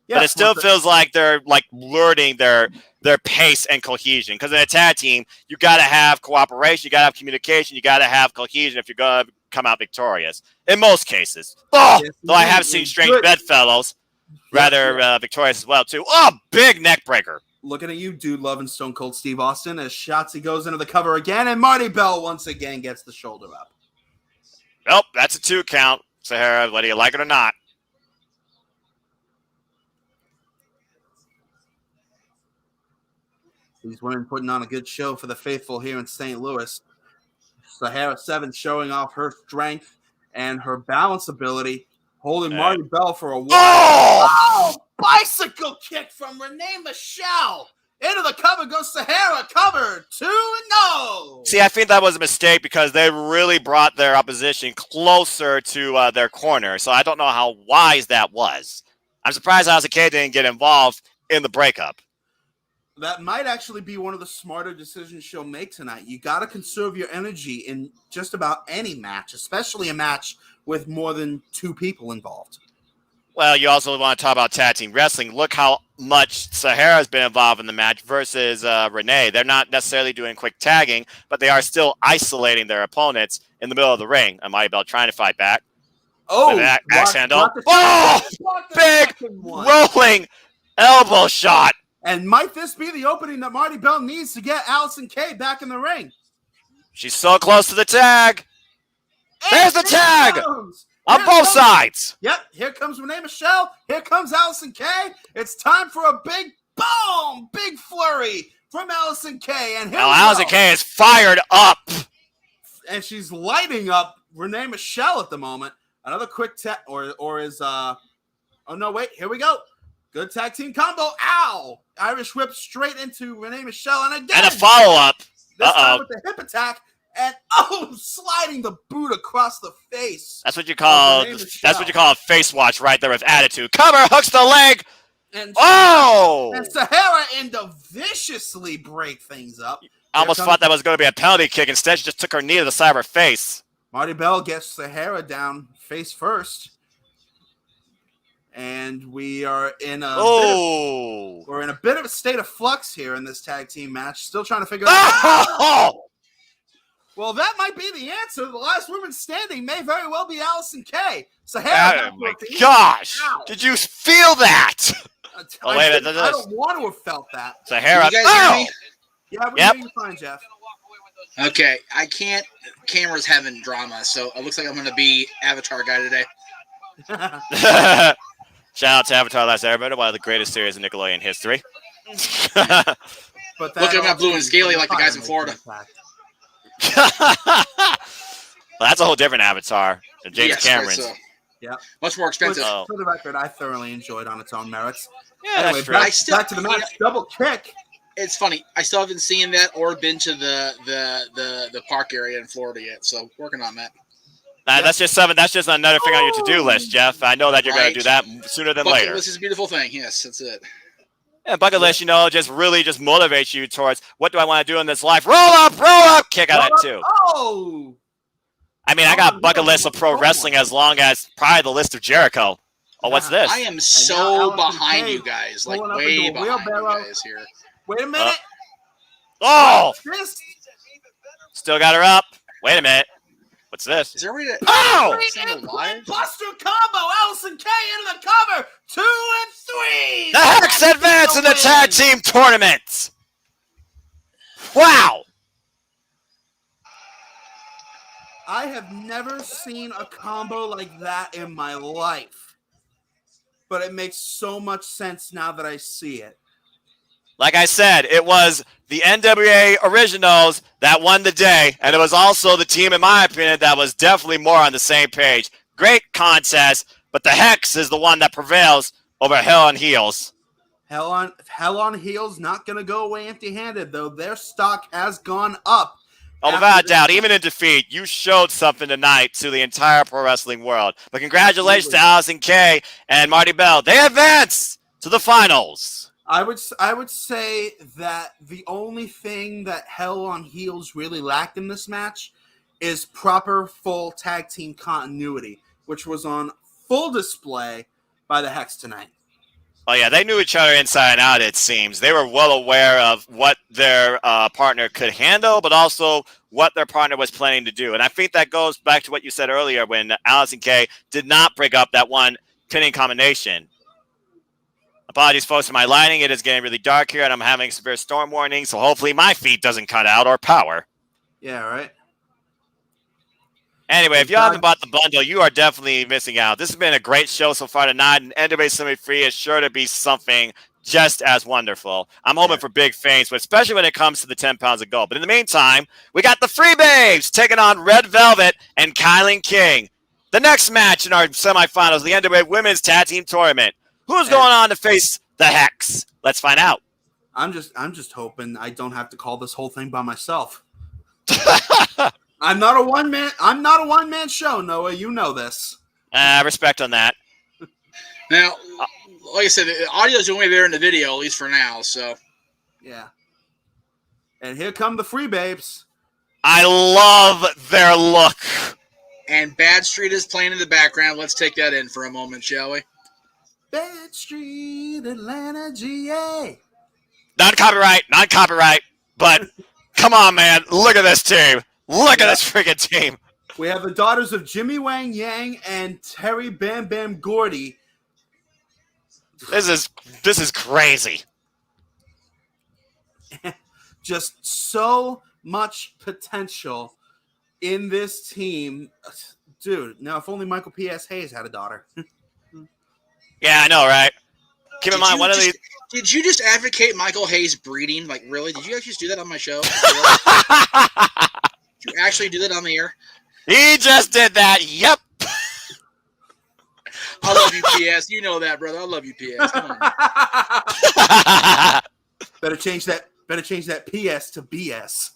Yes, but it still feels like they're learning their pace and cohesion. Because in a tag team, you gotta have cooperation, you gotta have communication, you gotta have cohesion if you're gonna come out victorious. In most cases, though I have seen strange bedfellows rather victorious as well too. Oh, big neck breaker. Looking at you, dude, loving Stone Cold Steve Austin as Shotzi goes into the cover again, and Marty Bell once again gets the shoulder up. Nope, that's a 2 count, Sahara, whether you like it or not. These women putting on a good show for the faithful here in St. Louis. Sahara 7 showing off her strength and her balance ability, holding Marty Bell for a while. Oh! Bicycle kick from Renee Michelle. Into the cover goes Sahara. Cover 2-0. See, I think that was a mistake because they really brought their opposition closer to their corner. So I don't know how wise that was. I'm surprised Allison Kay didn't get involved in the breakup. That might actually be one of the smarter decisions she'll make tonight. You got to conserve your energy in just about any match, especially a match with more than 2 people involved. Well, you also want to talk about tag team wrestling. Look how much Sahara's been involved in the match versus Renee. They're not necessarily doing quick tagging, but they are still isolating their opponents in the middle of the ring. And Marty Bell trying to fight back. Oh, axe handle. Big rolling elbow shot. And might this be the opening that Marty Bell needs to get Allison Kay back in the ring? She's so close to the tag. There's the tag. On both sides. Yep, here comes Renee Michelle. Here comes Allison Kay. It's time for a big boom, big flurry from Allison Kay. And now Allison Kay is fired up. And she's lighting up Renee Michelle at the moment. Another quick tag, or is, oh no, wait, here we go. Good tag team combo. Ow! Irish whip straight into Renee Michelle. And again. And a follow-up. This time with the hip attack. And sliding the boot across the face. That's what you call a face watch right there with attitude. Cover, hooks the leg. And oh! And Sahara in to viciously break things up. I almost thought that was going to be a penalty kick. Instead, she just took her knee to the side of her face. Marty Bell gets Sahara down face first. And we are in a bit of a state of flux here in this tag team match. Still trying to figure out. Well, that might be the answer. The last woman standing may very well be Allison Kay. Sahara. Oh my gosh! Ow. Did you feel that? I don't want to have felt that. Sahara. Yeah, we Yep. hear you fine, Jeff. Okay, I can't. Camera's having drama, so it looks like I'm going to be Avatar guy today. Shout out to Avatar: Last Airbender, one of the greatest series in Nickelodeon history. But Look, I'm all not blue and changed scaly when like the guys in fire Florida. makes an impact. Well, that's a whole different Avatar than James Yes, Cameron's. right, so Yeah. much more Which, expensive. Oh. for the record, I thoroughly enjoyed on its own merits. Yeah, Anyway, that's true. back to the match. Double kick. It's funny. I still haven't seen that or been to the park area in Florida yet, so working on that. That's just something. That's just another thing on your to-do list, Jeff. I know that you're going to do that sooner than Bucket later. list is a beautiful thing. Yes, that's it. And bucket list, just really just motivates you towards what do I want to do in this life? Roll up, kick out that too. Oh! I mean, I got a bucket list of pro wrestling as long as probably the list of Jericho. Oh, what's this? I am so Allison behind Kay you guys, like pulling up way into a behind you wheelbarrow. guys here. Wait a minute. Oh, This still got her up. Wait a minute. What's this? Is there a way to? Oh! Buster combo. Allison Kay into the cover. 2 and 3. The Hex advance in the tag team tournament. Wow. I have never seen a combo like that in my life. But it makes so much sense now that I see it. Like I said, it was the NWA Originals that won the day, and it was also the team, in my opinion, that was definitely more on the same page. Great contest, but the Hex is the one that prevails over Hell on Heels. Hell on Heels not going to go away empty-handed, though. Their stock has gone up. Oh, without a doubt, even in defeat, you showed something tonight to the entire pro wrestling world. But congratulations to Allison Kay and Marty Bell. They advance to the finals. I would say that the only thing that Hell on Heels really lacked in this match is proper full tag team continuity, which was on full display by the Hex tonight. Oh, yeah, they knew each other inside and out, it seems. They were well aware of what their partner could handle, but also what their partner was planning to do. And I think that goes back to what you said earlier when Allison Kay did not break up that one pinning combination. Apologies, folks, for my lighting. It is getting really dark here, and I'm having a severe storm warning, so hopefully my feed doesn't cut out or power. Yeah, right? Anyway, if you haven't bought the bundle, you are definitely missing out. This has been a great show so far tonight, and NWA Semi-Free is sure to be something just as wonderful. I'm hoping for big things, but especially when it comes to the 10 pounds of gold. But in the meantime, we got the Free Babes taking on Red Velvet and Kylan King. The next match in our semifinals, the NWA Women's Tag Team Tournament. Who's going on to face the Hex? Let's find out. I'm just hoping I don't have to call this whole thing by myself. I'm not a one man show, Noah. You know this. Respect on that. Now, like I said, the audio's only there in the video, at least for now. So, yeah. And here come the Free Babes. I love their look. And Bad Street is playing in the background. Let's take that in for a moment, shall we? Bad Street, Atlanta, GA. Non-copyright. But come on, man. Look at this team. Look at this freaking team. We have the daughters of Jimmy Wang Yang and Terry Bam Bam Gordy. This is crazy. Just so much potential in this team. Dude, now if only Michael P.S. Hayes had a daughter. Yeah, I know, right? Keep in mind, one of these... Did you just advocate Michael Hayes breeding? Like, really? Did you actually just do that on my show? Did you actually do that on the air? He just did that. Yep. I love you, PS. You know that, brother. I love you, PS. Come on. Better change that PS to BS.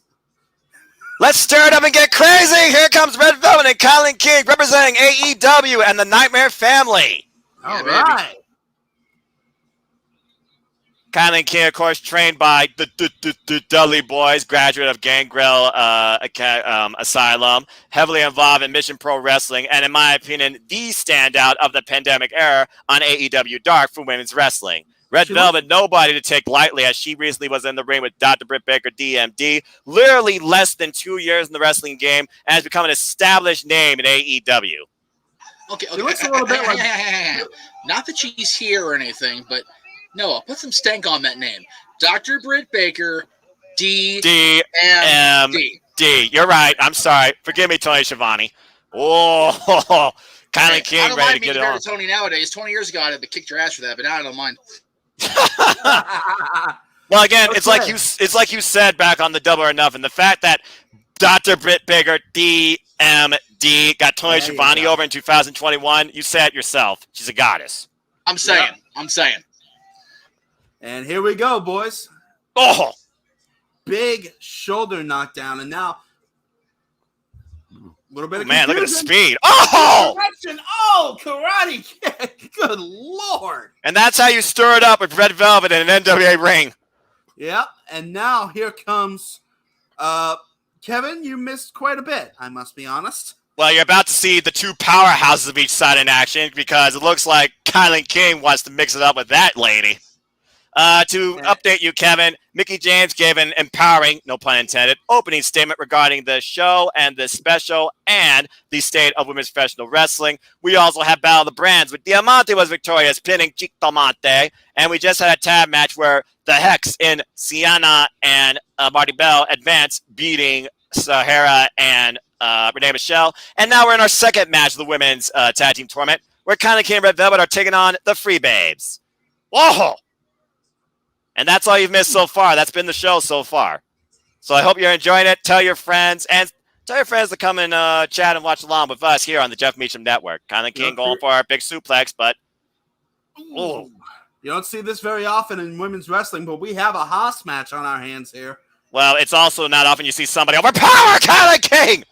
Let's stir it up and get crazy. Here comes Red Velvet and Kylan King representing AEW and the Nightmare Family. All right. Kylan King, of course, trained by the Dudley Boys, graduate of Gangrel Asylum, heavily involved in Mission Pro Wrestling, and in my opinion, the standout of the pandemic era on AEW Dark for women's wrestling. Red Velvet, nobody to take lightly, as she recently was in the ring with Dr. Britt Baker, DMD, literally less than 2 years in the wrestling game, and has become an established name in AEW. Okay. It looks a little bit like... Not that she's here or anything, but Noah, put some stank on that name. Dr. Britt Baker, D D M M D. D. You're right. I'm sorry. Forgive me, Tony Schiavone. Oh, Kylie Hey, I King don't ready mind to get being it compared on. to Tony nowadays. 20 years ago, I'd have kicked your ass for that, but now I don't mind. Well, again, Okay. it's like you said back on the Double or Nothing. The fact that Dr. Britt Baker, DMD, got Tony There you Schiavone go. over in 2021. You said it yourself. She's a goddess. I'm saying. Yep. I'm saying. And here we go, boys. Oh, Big shoulder knockdown, and now a little bit of man, look at the confusion. speed. Oh! Direction. Oh, karate kick. Good Lord. And that's how you stir it up with Red Velvet in an NWA ring. Yep. And now here comes Kevin, you missed quite a bit, I must be honest. Well, you're about to see the two powerhouses of each side in action because it looks like Kylie King wants to mix it up with that lady. To update you, Kevin, Mickie James gave an empowering, no pun intended, opening statement regarding the show and the special and the state of women's professional wrestling. We also have Battle of the Brands, with Diamante was victorious, pinning Chitomante, and we just had a tag match where the Hex in Sienna and Marty Bell advanced, beating Sahara and Renee Michelle. And now we're in our second match of the women's tag team tournament, where Kylie King and Red Velvet are taking on the Free Babes. Whoa! And that's all you've missed so far. That's been the show so far. So I hope you're enjoying it. Tell your friends, and tell your friends to come and chat and watch along with us here on the Jeff Meacham Network. Kylie King going for our big suplex, but Ooh. You don't see this very often in women's wrestling, but we have a Haas match on our hands here. well, it's also not often you see somebody overpower Kylie King.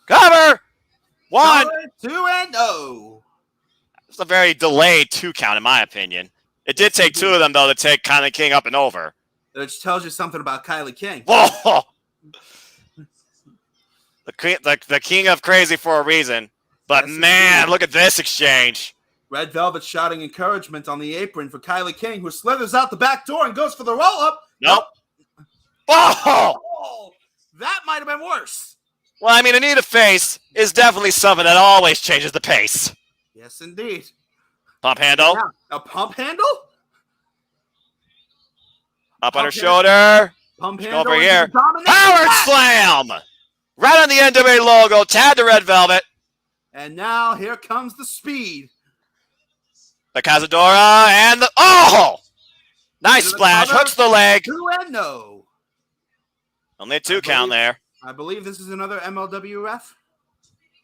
Cover! 1. Cover, 2, and 0. It's a very delayed 2 count, in my opinion. It did take 2 of them, though, to take Kylie King up and over. Which tells you something about Kylie King. Whoa! The king of crazy for a reason. But, Yes, man, indeed. look at this exchange. Red Velvet shouting encouragement on the apron for Kylie King, who slithers out the back door and goes for the roll-up. Nope. Oh! Oh, that might have been worse. Well, I mean, a knee to face is definitely something that always changes the pace. Yes, indeed. Pump handle. Yeah, a pump handle? Up on her Pump shoulder. Pump Go handle over into here. the dominant Power attack. slam! Right on the NWA logo. Tag to Red Velvet. And now here comes the speed. The Cazadora and the... Oh! Nice Into the splash. cover. Hooks the leg. 2 and 0. Only a 2 count there. I believe this is another MLW ref.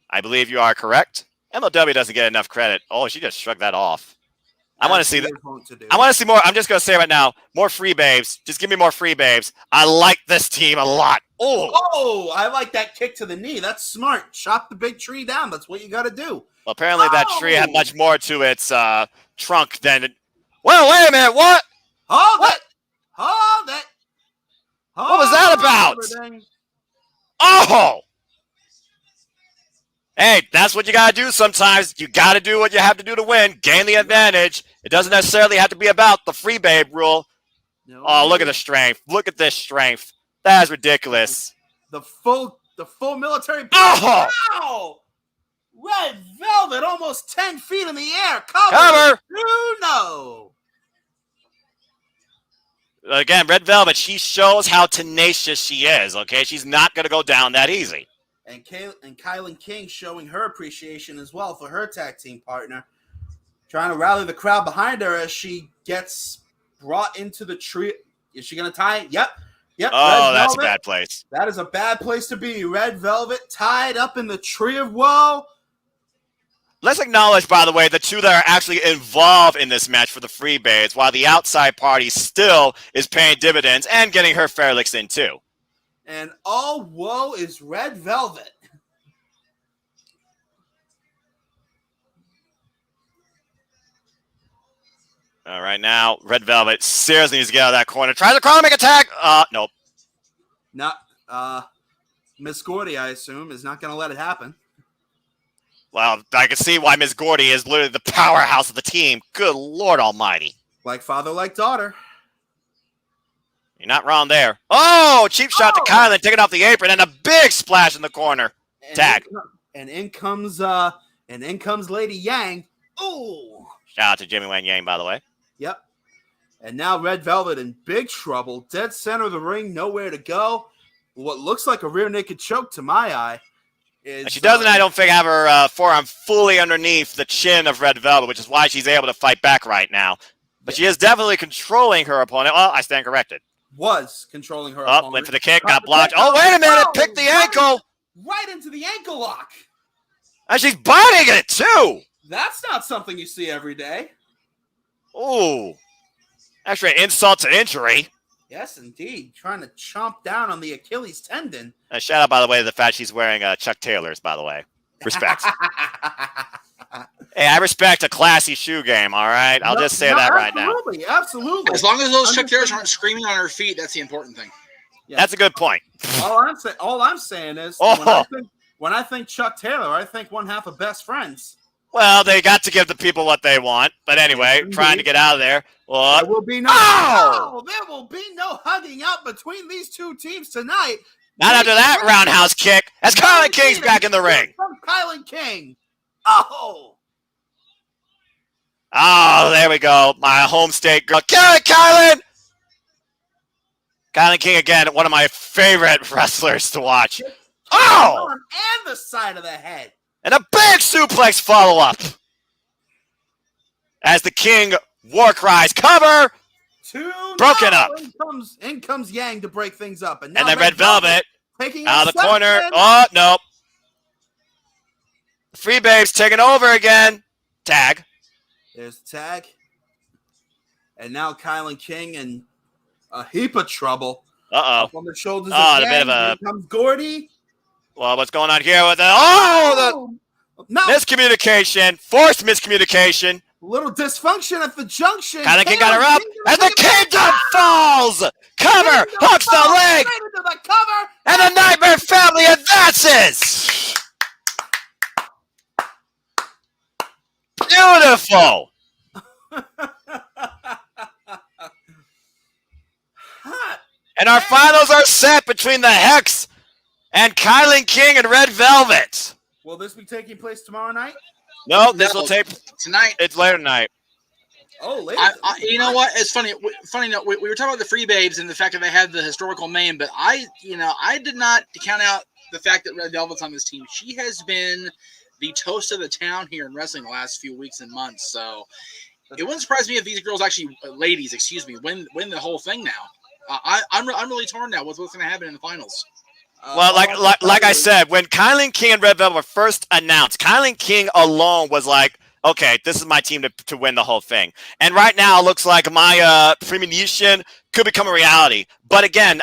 I believe you are correct. MLW doesn't get enough credit. Oh, she just shrugged that off. I want to see that. I want to see more. I'm just going to say right now, more Free Babes. Just give me more Free Babes. I like this team a lot. Oh, I like that kick to the knee. That's smart. Chop the big tree down. That's what you got to do. Well, apparently that tree had much more to its trunk than... Well, wait a minute. What? Hold it. Hold it. What was that about? Everything. Oh! Hey, that's what you got to do sometimes. You got to do what you have to do to win. Gain the advantage. It doesn't necessarily have to be about the Free Babe rule. No, Oh, look at the strength. Look at this strength. That is ridiculous. the full military. Oh! Wow! Red Velvet almost 10 feet in the air. Cover. Cover. 2-0. Again, Red Velvet, she shows how tenacious she is, okay? She's not going to go down that easy. And Kylie King showing her appreciation as well for her tag team partner. Trying to rally the crowd behind her as she gets brought into the tree. Is she going to tie it? Yep. Oh, Red that's a Velvet. bad place. That is a bad place to be. Red Velvet tied up in the tree of woe. Let's acknowledge, by the way, the two that are actually involved in this match for the Free Babes, while the outside party still is paying dividends and getting her fair licks in, too. And all woe is Red Velvet. All right, now, Red Velvet seriously needs to get out of that corner. Tries to crawl and make a tag. Nope. Not, Miss Gordy, I assume, is not going to let it happen. Well, I can see why Miss Gordy is literally the powerhouse of the team. Good Lord almighty. Like father, like daughter. You're not wrong there. Oh, cheap shot to Kylan, taking off the apron, and a big splash in the corner. Tag. In comes Lady Yang. Ooh. Shout out to Jimmy Wang Yang, by the way. Yep. And now Red Velvet in big trouble. Dead center of the ring, nowhere to go. What looks like a rear naked choke to my eye. And she doesn't, I don't think, have her forearm fully underneath the chin of Red Velvet, which is why she's able to fight back right now. But she is definitely controlling her opponent. Well, I stand corrected. Was controlling her opponent. Went for the kick, got blocked. Oh, wait a minute. Picked the ankle. Right into the ankle lock. And she's biting it, too. That's not something you see every day. Ooh. Actually, insult to injury. Yes, indeed. Trying to chomp down on the Achilles tendon. And shout out, by the way, to the fact she's wearing Chuck Taylors, by the way. Respect. Hey, I respect a classy shoe game, all right? I'll just say that right now. Absolutely. As long as those Chuck Taylors aren't screaming on her feet, that's the important thing. Yeah. That's a good point. All I'm saying is, when I think Chuck Taylor, I think one half of Best Friends. Well, they got to give the people what they want. But anyway, trying to get out of there. Well, there will be no hugging out between these two teams tonight. Not after that roundhouse kick. As Kylan King's back in the ring. Kylan King. Oh, there we go. My home state girl. Get it, Kylan! Kylan King, again, one of my favorite wrestlers to watch. Oh! And the side of the head. And a big suplex follow-up. As the King war cries, cover! Broken up. In comes Yang to break things up. And then Red Velvet taking out of the corner. Oh, no. Free Babes taking over again. Tag. There's the tag. And now Kylan King in a heap of trouble. Uh-oh. Up on the shoulders a of Yang. bit of a... Here comes Gordy. Well, what's going on here with the... miscommunication. Forced miscommunication. A little dysfunction at the junction. Kylan King got her up. And the Kingdom falls. Cover. Hooks the leg. Into the cover. And the Nightmare Family advances. Beautiful. And our finals are set between the Hex and Kylan King and Red Velvet. Will this be taking place tomorrow night? No, this will take tonight. It's later tonight. Oh, later. You know what? It's funny. Funny note. We were talking about the Free Babes and the fact that they had the historical name, but I did not count out the fact that Red Velvet's on this team. She has been the toast of the town here in wrestling the last few weeks and months. So it wouldn't surprise me if these girls ladies, win the whole thing now. I'm really torn now with what's going to happen in the finals. Well, like I said, when Kylan King and Red Velvet were first announced, Kylan King alone was like, okay, this is my team to win the whole thing. And right now, it looks like my premonition could become a reality. But again,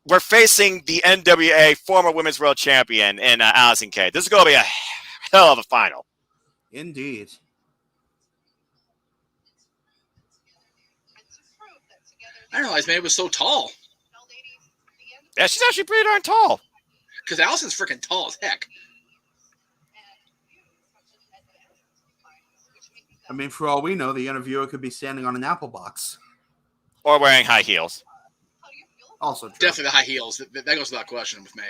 we're facing the NWA former Women's World Champion in Allison Kay. This is going to be a hell of a final. Indeed. I didn't realize, man, it was so tall. Yeah, she's actually pretty darn tall. Because Allison's freaking tall as heck. I mean, for all we know, the interviewer could be standing on an apple box. Or wearing high heels. Also true. Definitely the high heels. That goes without question with me.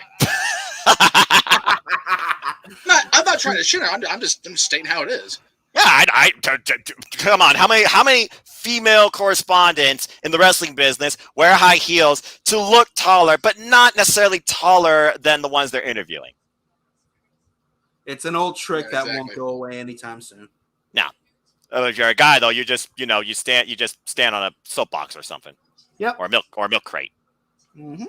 I'm not trying to shit her. I'm just stating how it is. Yeah, come on. How many female correspondents in the wrestling business wear high heels to look taller, but not necessarily taller than the ones they're interviewing? It's an old trick that exactly. won't go away anytime soon. No. If you're a guy though, you just stand on a soapbox or something. Yep. Or a milk crate. Mm-hmm.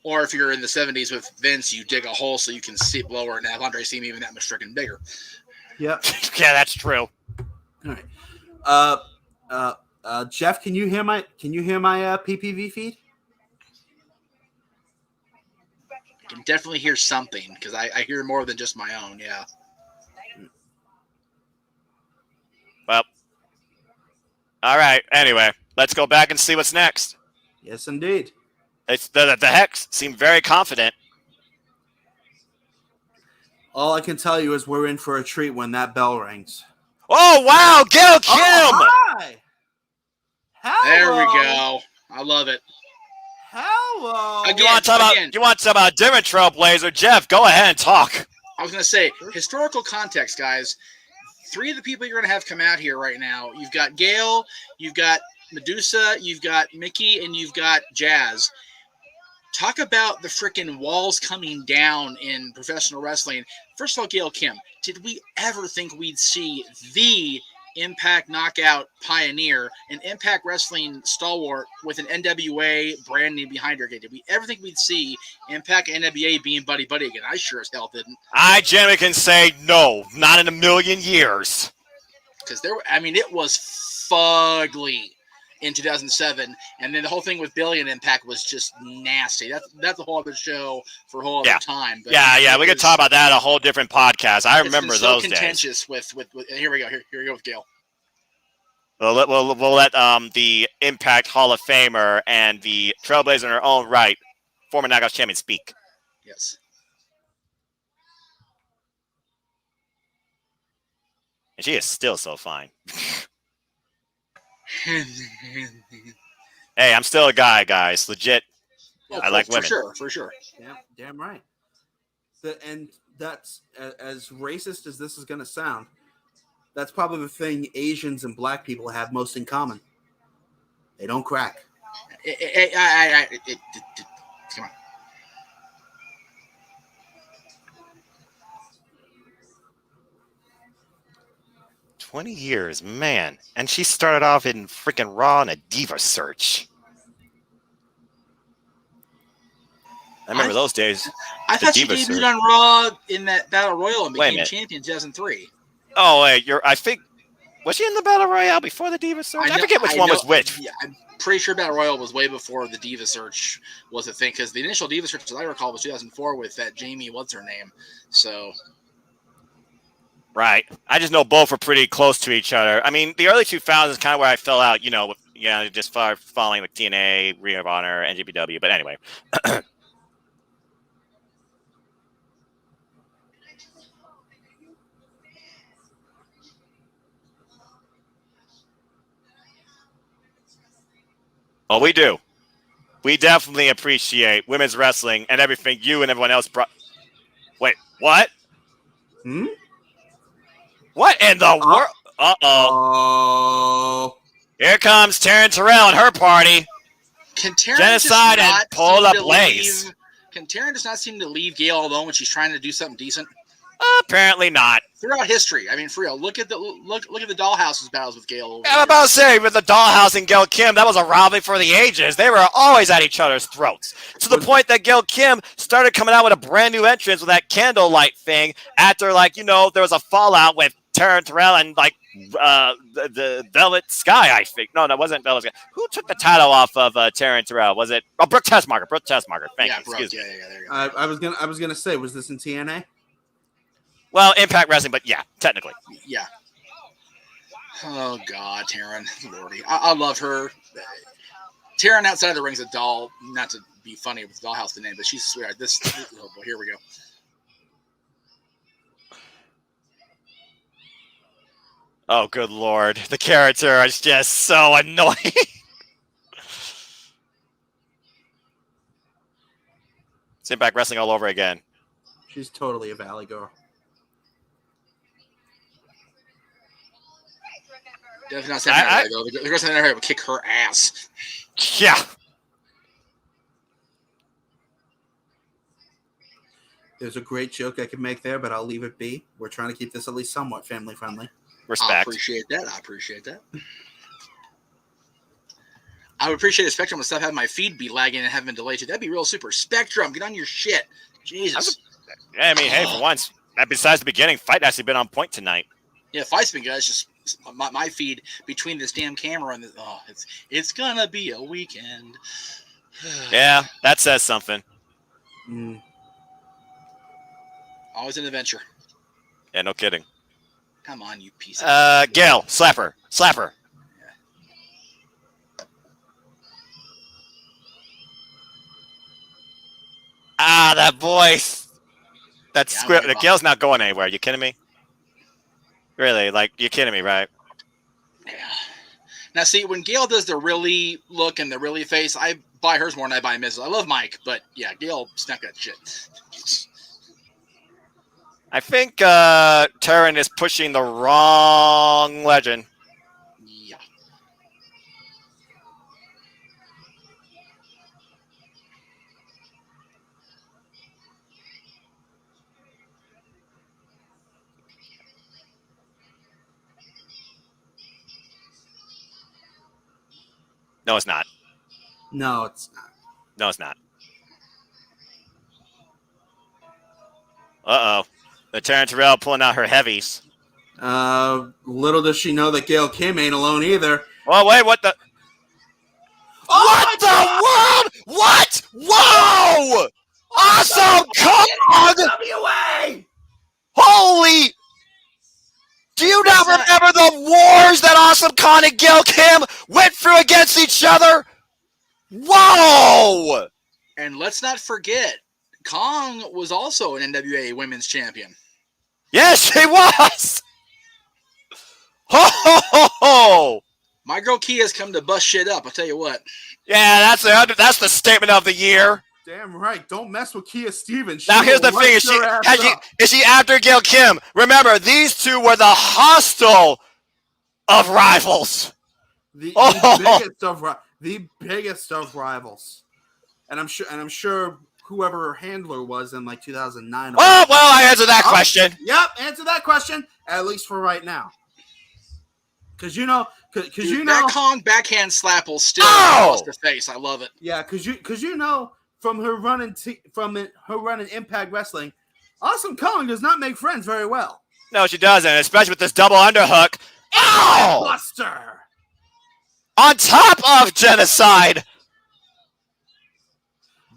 Or if you're in the 70s with Vince, you dig a hole so you can see lower and have Andre see him even that much freaking bigger. Yep. Yeah, that's true. All right. Jeff, can you hear my PPV feed? I can definitely hear something because I hear more than just my own. Yeah. Well. All right. Anyway, let's go back and see what's next. Yes, indeed. It's the Hex seem very confident. All I can tell you is we're in for a treat when that bell rings. Oh, wow. Gail Kim. Oh, hi. Hello. There we go. I love it. Hello. You want to talk about different trailblazer? Jeff, go ahead and talk. I was going to say, historical context, guys. 3 of the people you're going to have come out here right now. You've got Gail, you've got Medusa, you've got Mickey, and you've got Jazz. Talk about the freaking walls coming down in professional wrestling. First of all, Gail Kim, did we ever think we'd see the Impact Knockout pioneer, an Impact Wrestling stalwart with an NWA brand name behind her? Did we ever think we'd see Impact and NWA being buddy-buddy again? I sure as hell didn't. I generally can say no, not in a million years. Because it was fugly in 2007, and then the whole thing with Billy and Impact was just nasty. That's a whole other show for a whole other time. But we could talk about that a whole different podcast. I remember those days. Contentious with here we go. Here we go with Gail. We'll let the Impact Hall of Famer and the Trailblazer in her own right, former Knockouts champion, speak. Yes. And she is still so fine. Hey, I'm still a guy, guys. Legit. I like women. For sure. Yeah, damn right. And that's, as racist as this is going to sound, that's probably the thing Asians and black people have most in common. They don't crack. Come on. 20 years, man. And she started off in freaking Raw in a Diva search. I remember those days. I thought she debuted on Raw in that Battle Royal and became champion in 2003. Oh, wait, I think, was she in the Battle Royale before the Diva search? I forget which one was which. Yeah, I'm pretty sure Battle Royal was way before the Diva search was a thing, because the initial Diva search, as I recall, was 2004 with that Jamie, what's her name? So. Right. I just know both were pretty close to each other. I mean, the early 2000s is kind of where I fell out, just following like TNA, Ring of Honor, NJPW. But anyway. Oh, we do. We definitely appreciate women's wrestling and everything you and everyone else brought. Wait, what? What in the world? Oh. Here comes Taryn Terrell and her party. Genocide and Pull Up Blaze. Can Taryn just not seem to leave Gail alone when she's trying to do something decent? Apparently not. Throughout history, I mean, for real, look at the Dollhouse's battles with Gail. I'm about to say, with the Dollhouse and Gail Kim, that was a rivalry for the ages. They were always at each other's throats. To the point that Gail Kim started coming out with a brand new entrance with that candlelight thing after, there was a fallout with Taryn Terrell and, the Velvet Sky, I think. No, that wasn't Velvet Sky. Who took the title off of Taryn Terrell? Was it Brooke Tessmarker? Brooke Tessmarker. Thank you. Excuse me. Yeah, there you go. I was gonna say, was this in TNA? Well, Impact Wrestling, but yeah, technically. Yeah. Oh, God, Taryn. Lordy. I love her. Taryn outside of the ring's a doll, not to be funny with Dollhouse the name, but she's a sweetheart. Oh, boy, here we go. Oh, good Lord. The character is just so annoying. It's Impact Wrestling all over again. She's totally a Valley girl. Definitely not saying that, though. The girl saying that would kick her ass. Yeah. There's a great joke I could make there, but I'll leave it be. We're trying to keep this at least somewhat family friendly. Respect. I appreciate that. I would appreciate a Spectrum would stop having my feed be lagging and having delayed too. That'd be real super. Spectrum, get on your shit. Jesus. Hey, for once, besides the beginning, fight actually been on point tonight. Yeah, fight's been good. It's just my feed between this damn camera and it's gonna be a weekend. Yeah, that says something. Always an adventure. Yeah, no kidding. Come on, you piece of Gail, slap her. Yeah. That voice. That script. The Gail's not going anywhere. You kidding me? Really? You're kidding me, right? Yeah. Now, see, when Gail does the really look and the really face, I buy hers more than I buy Mrs. I love Mike, but yeah, Gail snuck that shit. I think Taryn is pushing the wrong legend. Yeah. No, it's not. No, it's not. No, it's not. Uh-oh. Lieutenant Terrell pulling out her heavies. Little does she know that Gail Kim ain't alone either. Oh, wait, what the? What the world? What? Whoa! Awesome Kong! NWA! Holy! Do you not remember the wars that Awesome Kong and Gail Kim went through against each other? Whoa! And let's not forget, Kong was also an NWA Women's Champion. Yes, she was! Ho, ho, ho, ho! My girl Kia's come to bust shit up, I'll tell you what. Yeah, that's the statement of the year. Damn right. Don't mess with Kia Stevens. Now here's the thing: is she after Gail Kim? Remember, these two were the hostile of rivals. The biggest of rivals. And I'm sure whoever her handler was in like 2009. Oh well, I answered that question. Yep, answer that question at least for right now. Because that Kong backhand slap will still across the face. I love it. Yeah, because from her run in Impact Wrestling, Awesome Kong does not make friends very well. No, she doesn't, especially with this double underhook. Ow! Buster! On top of genocide.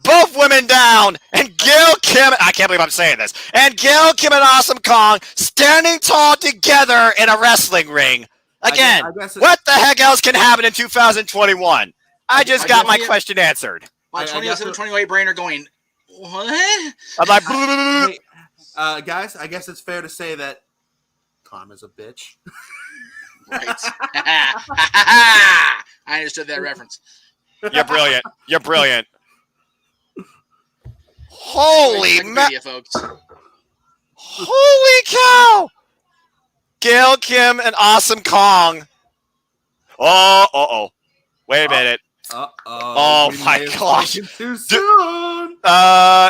Both women down, and Gail Kim, I can't believe I'm saying this, and Gail Kim and Awesome Kong standing tall together in a wrestling ring. Again, what the heck else can happen in 2021? I just got my question answered. My 27-28 brain are going, what? I'm like, hey, guys, I guess it's fair to say that Karma's a bitch. Right. I understood that reference. You're brilliant. You're brilliant. Holy folks. Holy cow! Gail Kim and Awesome Kong. Oh. Wait a minute. Oh my gosh. Too soon.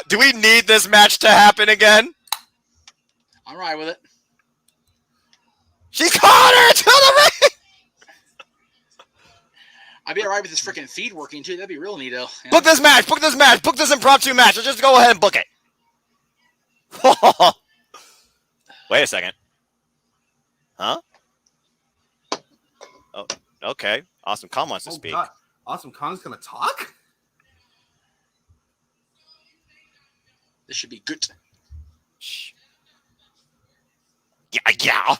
Do we need this match to happen again? I'm right with it. She's caught her to the ring. I'd be alright with this freaking feed working too. That'd be real neato. Yeah. Book this match. Book this match. Book this impromptu match. Let's just go ahead and book it. Wait a second. Huh? Oh, okay. Awesome Kong wants to speak. God. Awesome Kong's gonna talk? This should be good. Shh. Yeah.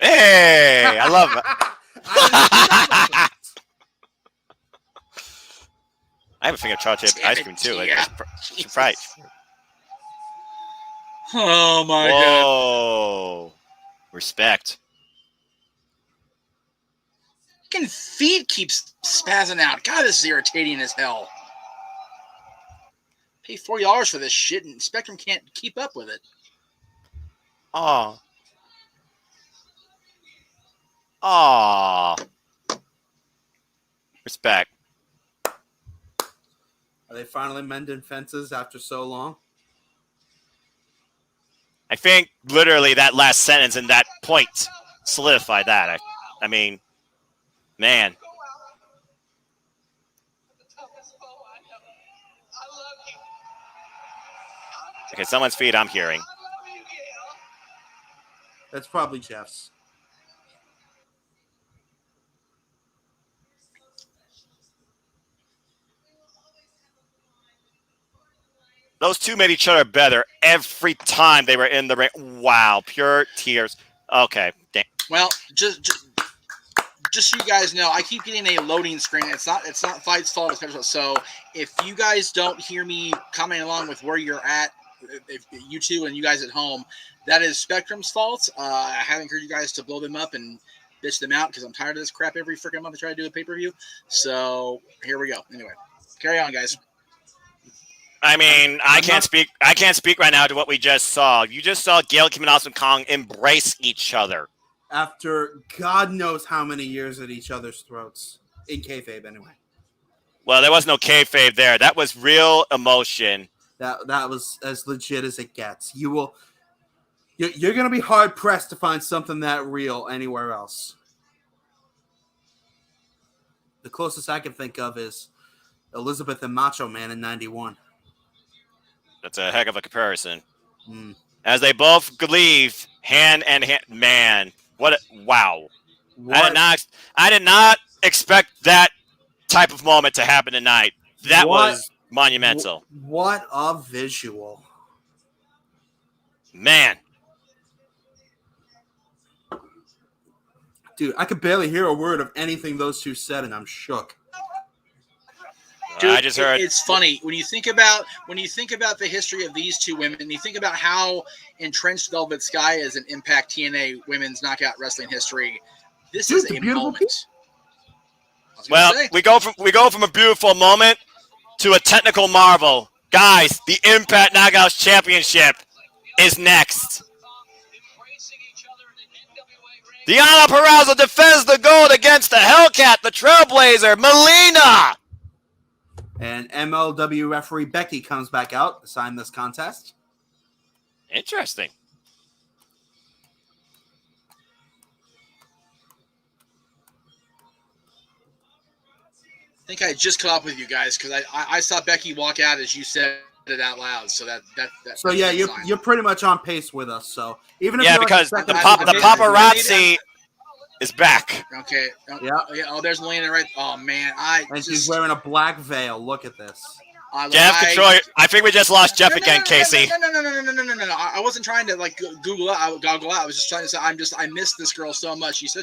Hey, I love it. I have a finger chocolate chip ice cream too. It's right. Oh my god. Whoa. Respect. Fucking feet keeps spazzing out. God, this is irritating as hell. Pay $40 for this shit and Spectrum can't keep up with it. Aw. Respect. Are they finally mending fences after so long? I think literally that last sentence and that point solidified that. I mean, man. Okay, someone's feet I'm hearing. That's probably Jeff's. Those two made each other better every time they were in the ring. Wow, pure tears. Okay, damn. Well, just so you guys know, I keep getting a loading screen. It's not Fight's fault. So if you guys don't hear me commenting along with where you're at, if you two and you guys at home, that is Spectrum's fault. I have encouraged you guys to blow them up and bitch them out because I'm tired of this crap every freaking month to try to do a pay-per-view. So here we go. Anyway, carry on, guys. I mean, I can't speak right now to what we just saw. You just saw Gail Kim and Awesome Kong embrace each other after God knows how many years at each other's throats. In kayfabe, anyway. Well, there was no kayfabe there. That was real emotion. That was as legit as it gets. You're going to be hard pressed to find something that real anywhere else. The closest I can think of is Elizabeth and Macho Man in '91. That's a heck of a comparison. Mm. As they both leave hand in hand. Man, wow. What? I did not expect that type of moment to happen tonight. That was monumental. What a visual. Man. Dude, I could barely hear a word of anything those two said, and I'm shook. Dude, I just heard. It's funny when you think about the history of these two women, and you think about how entrenched Velvet Sky is in Impact TNA Women's Knockout Wrestling history. This is a moment. Well, we go from a beautiful moment to a technical marvel. Guys, the Impact Knockouts Championship is next. Deonna Purrazzo defends the gold against the Hellcat, the Trailblazer, Melina. And MLW referee Becky comes back out to sign this contest. Interesting. I think I just caught up with you guys because I saw Becky walk out as you said it out loud. So So yeah, you're pretty much on pace with us. So even if because the paparazzi is back. Okay. Yeah. Oh, there's Melina right. Oh man, she's wearing a black veil. Look at this. Jeff, control. I think we just lost Jeff again, Casey. No. I wasn't trying to like goggle out. I was just trying to say I miss this girl so much. She's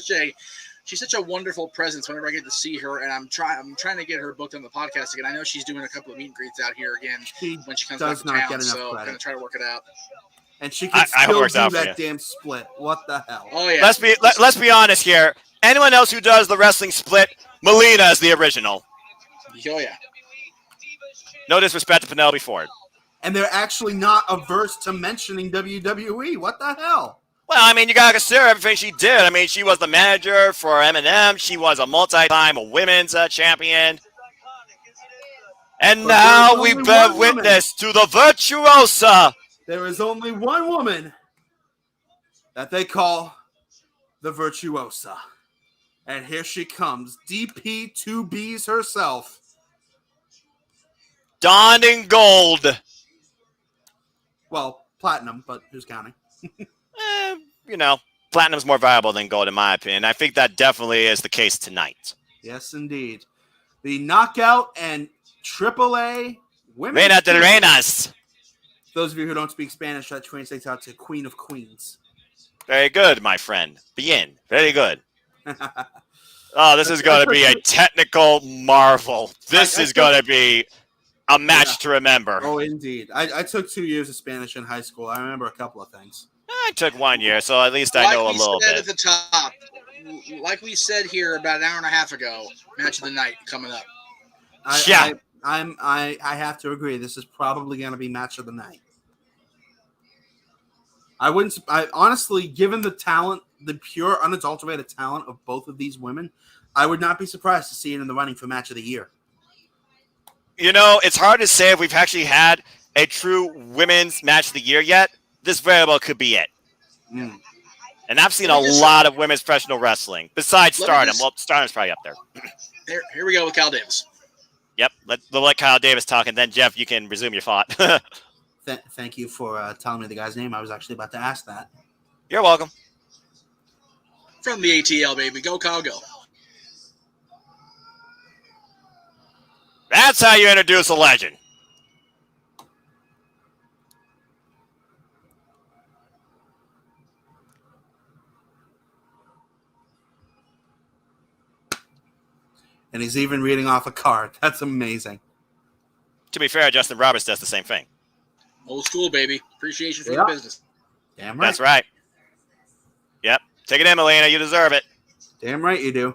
such a wonderful presence whenever I get to see her, and I'm trying to get her booked on the podcast again. I know she's doing a couple of meet and greets out here again when she comes back to town, so I'm gonna try to work it out. And she can still do that damn split. What the hell? Oh yeah. Let's be honest here. Anyone else who does the wrestling split, Melina is the original. Oh yeah. No disrespect to Penelope Ford. And they're actually not averse to mentioning WWE. What the hell? Well, I mean, you gotta consider everything she did. I mean, she was the manager for Eminem. She was a multi-time women's champion. And now we bear witness to the virtuosa. There is only one woman that they call the virtuosa. And here she comes, DP2B's herself. Donning gold. Well, platinum, but who's counting? Platinum's more valuable than gold, in my opinion. I think that definitely is the case tonight. Yes, indeed. The Knockout and AAA Women's Reina de Reinas. Those of you who don't speak Spanish, that translates out to Queen of Queens. Very good, my friend. Bien. Very good. Oh, this is going to be a technical marvel. This is going to be a match to remember. Oh, indeed. I took 2 years of Spanish in high school. I remember a couple of things. I took 1 year, so at least I know a little bit. At the top, like we said here about an hour and a half ago, match of the night coming up. I have to agree. This is probably going to be match of the night. I honestly, given the talent, the pure, unadulterated talent of both of these women, I would not be surprised to see it in the running for match of the year. It's hard to say if we've actually had a true women's match of the year yet. This very well could be it. Mm. And I've seen a lot of women's professional wrestling, besides Stardom. Well, Stardom's probably up there. Here we go with Kyle Davis. Yep, let Kyle Davis talk, and then, Jeff, you can resume your thought. Thank you for telling me the guy's name. I was actually about to ask that. You're welcome. From the ATL, baby. Go, Kyle, go. That's how you introduce a legend. And he's even reading off a card. That's amazing. To be fair, Justin Roberts does the same thing. Old school, baby. Appreciation for the business. Damn right. That's right. Yep. Take it in, Melina. You deserve it. Damn right you do.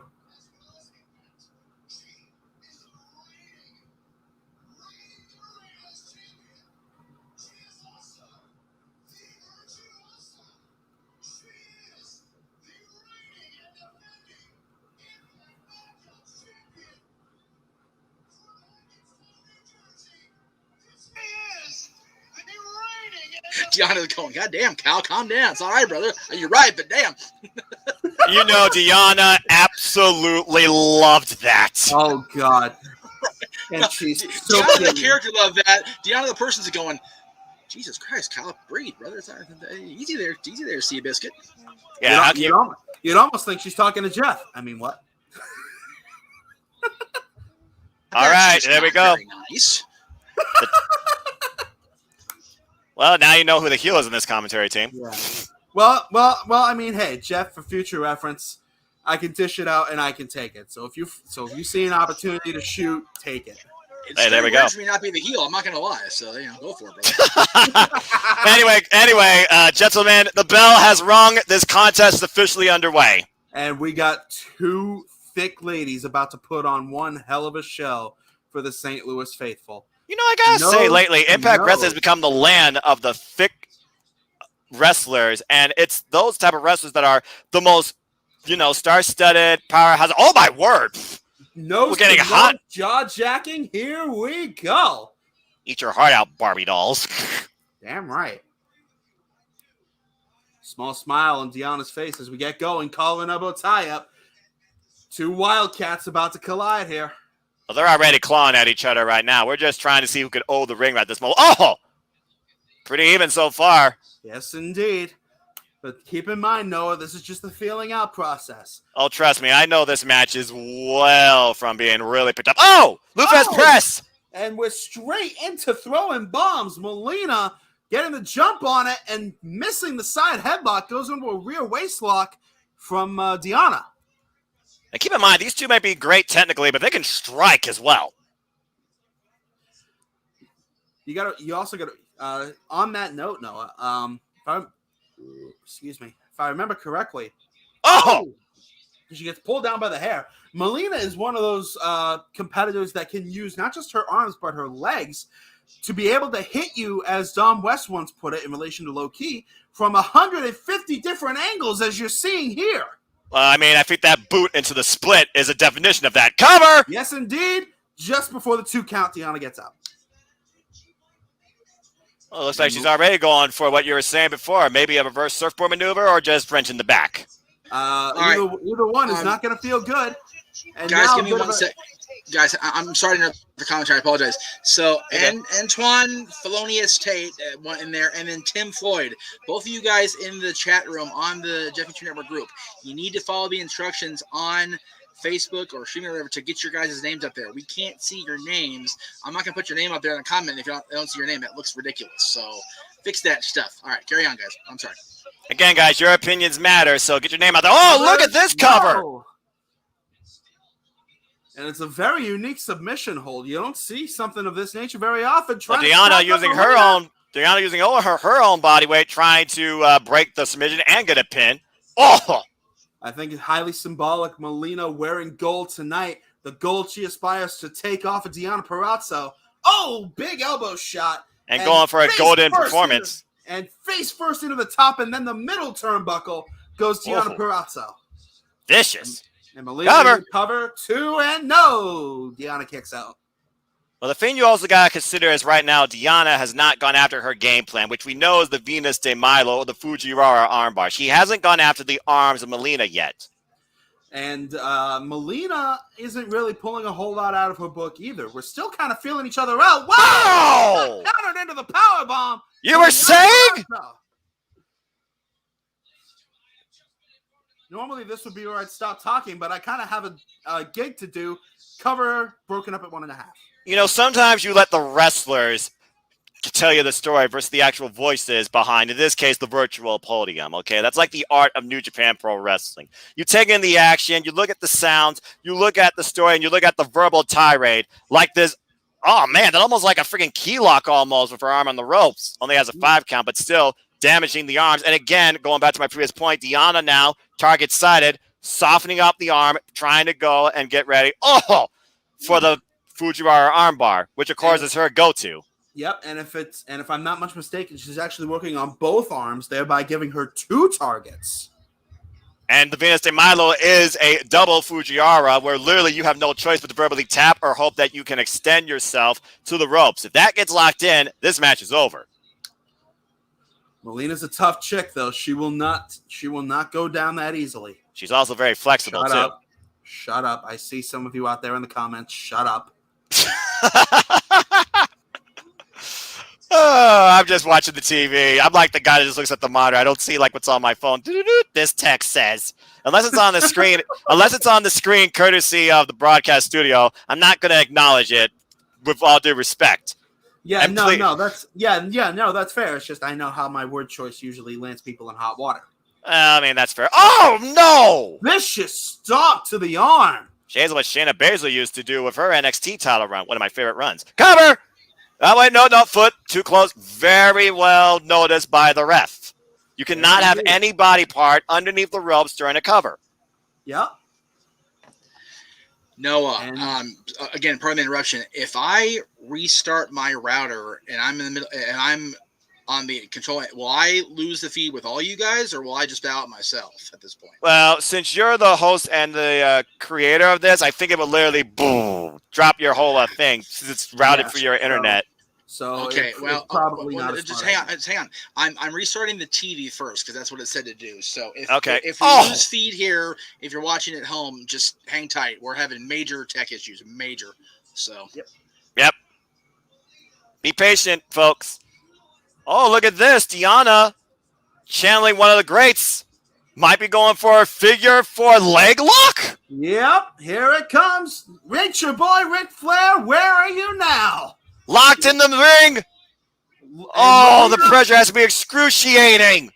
Deanna's going, God damn, Cal, calm down. It's all right, brother. You're right, but damn. You know, Deanna absolutely loved that. Oh God. And she's so Deanna the cute. character loved that. Deanna the person's going, Jesus Christ, Cal, breathe, brother. It's not, easy there, Sea Biscuit. Yeah, You'd almost think she's talking to Jeff. I mean, what? All right, there we go. Nice. Well, now you know who the heel is in this commentary team. Yeah. Well. I mean, hey, Jeff, for future reference, I can dish it out and I can take it. So if you see an opportunity to shoot, take it. Hey, there we go. For me not be the heel, I'm not gonna lie. So go for it, brother. anyway, gentlemen, the bell has rung. This contest is officially underway, and we got two thick ladies about to put on one hell of a show for the St. Louis faithful. You know, I gotta say, lately, Impact Wrestling has become the land of the thick wrestlers, and it's those type of wrestlers that are the most, star-studded, powerhouse. Oh my word! We're getting hot. Jaw jacking. Here we go. Eat your heart out, Barbie dolls. Damn right. Small smile on Deanna's face as we get going. Collar and elbow tie up. Two Wildcats about to collide here. Well, they're already clawing at each other right now. We're just trying to see who could hold the ring at this moment. Oh! Pretty even so far. Yes, indeed. But keep in mind, Noah, this is just the feeling out process. Oh, trust me. I know this match is well from being really picked up. Oh! Lupus press! And we're straight into throwing bombs. Melina getting the jump on it and missing the side headlock. Goes into a rear waistlock from Deanna. And keep in mind, these two might be great technically, but they can strike as well. You also got to, on that note, Noah, if I remember correctly. She gets pulled down by the hair. Melina is one of those competitors that can use not just her arms, but her legs to be able to hit you, as Dom West once put it in relation to Low Key, from 150 different angles, as you're seeing here. I mean, I think that boot into the split is a definition of that. Cover! Yes, indeed. Just before the 2 count, Deanna gets out. Well, it looks like she's already going for what you were saying before. Maybe a reverse surfboard maneuver or just wrench in the back. Either one is not going to feel good. And guys, give me 1 sec. Guys, I'm sorry to interrupt the commentary. I apologize. So, Antoine Felonious Tate in there, and then Tim Floyd. Both of you guys in the chat room on the Jeff and Two Network group. You need to follow the instructions on Facebook or streaming or whatever to get your guys' names up there. We can't see your names. I'm not going to put your name up there in a comment if you don't see your name. That looks ridiculous. So, fix that stuff. All right, carry on, guys. I'm sorry. Again, guys, your opinions matter, so get your name out there. Oh, look at this cover! And it's a very unique submission hold. You don't see something of this nature very often. Deanna using her own body weight, trying to break the submission and get a pin. Oh! I think it's highly symbolic. Melina wearing gold tonight. The gold she aspires to take off of Deanna Purrazzo. Oh, big elbow shot. And going for a golden performance. And face first into the top, and then the middle turnbuckle goes Deanna Purrazzo. Vicious. And Melina cover 2 and no. Deanna kicks out. Well, the thing you also got to consider is right now, Deanna has not gone after her game plan, which we know is the Venus de Milo or the Fujiwara armbar. She hasn't gone after the arms of Melina yet. And Melina isn't really pulling a whole lot out of her book either. We're still kind of feeling each other out. Wow! Countered into the powerbomb. You were saying? Normally this would be where I'd stop talking, but I kind of have a gig to do. Cover broken up at 1.5. You know, sometimes you let the wrestlers tell you the story versus the actual voices behind, in this case, the virtual podium, okay? That's like the art of New Japan Pro Wrestling. You take in the action, you look at the sounds, you look at the story, and you look at the verbal tirade like this. Oh, man, that almost like a freaking key lock almost with her arm on the ropes. Only has a 5 count, but still damaging the arms. And again, going back to my previous point, Deanna now, target sighted, softening up the arm, trying to go and get ready. Oh, for the Fujiwara armbar, which of course is her go-to. Yep, and if I'm not much mistaken, she's actually working on both arms, thereby giving her 2 targets. And the Venus de Milo is a double Fujiwara, where literally you have no choice but to verbally tap or hope that you can extend yourself to the ropes. If that gets locked in, this match is over. Melina's a tough chick, though. She will not go down that easily. She's also very flexible, too. Shut up. I see some of you out there in the comments. Shut up. Oh, I'm just watching the TV. I'm like the guy that just looks at the monitor. I don't see like what's on my phone. This text says, unless it's on the screen, courtesy of the broadcast studio, I'm not going to acknowledge it with all due respect. Yeah, that's fair. It's just I know how my word choice usually lands people in hot water. I mean, that's fair. Oh, no! Vicious stomp to the arm. Shades of what Shayna Baszler used to do with her NXT title run. One of my favorite runs. Cover! Oh, wait, no, foot. Too close. Very well noticed by the ref. You cannot have any body part underneath the ropes during a cover. Yep. Noah, again, pardon the interruption. If I restart my router and I'm in the middle and I'm on the control, will I lose the feed with all you guys, or will I just bow out myself at this point? Well, since you're the host and the creator of this, I think it would literally boom, drop your whole thing since it's routed for your internet. So okay, it's probably not. Just hang on. I'm restarting the TV first because that's what it said to do. So if we lose feed here, if you're watching at home, just hang tight. We're having major tech issues, major. So yep. Be patient, folks. Oh, look at this, Deonna channeling one of the greats. Might be going for a figure 4 leg lock. Yep, here it comes. Reach your boy Ric Flair. Where are you now? Locked in the ring. Oh, the pressure has to be excruciating.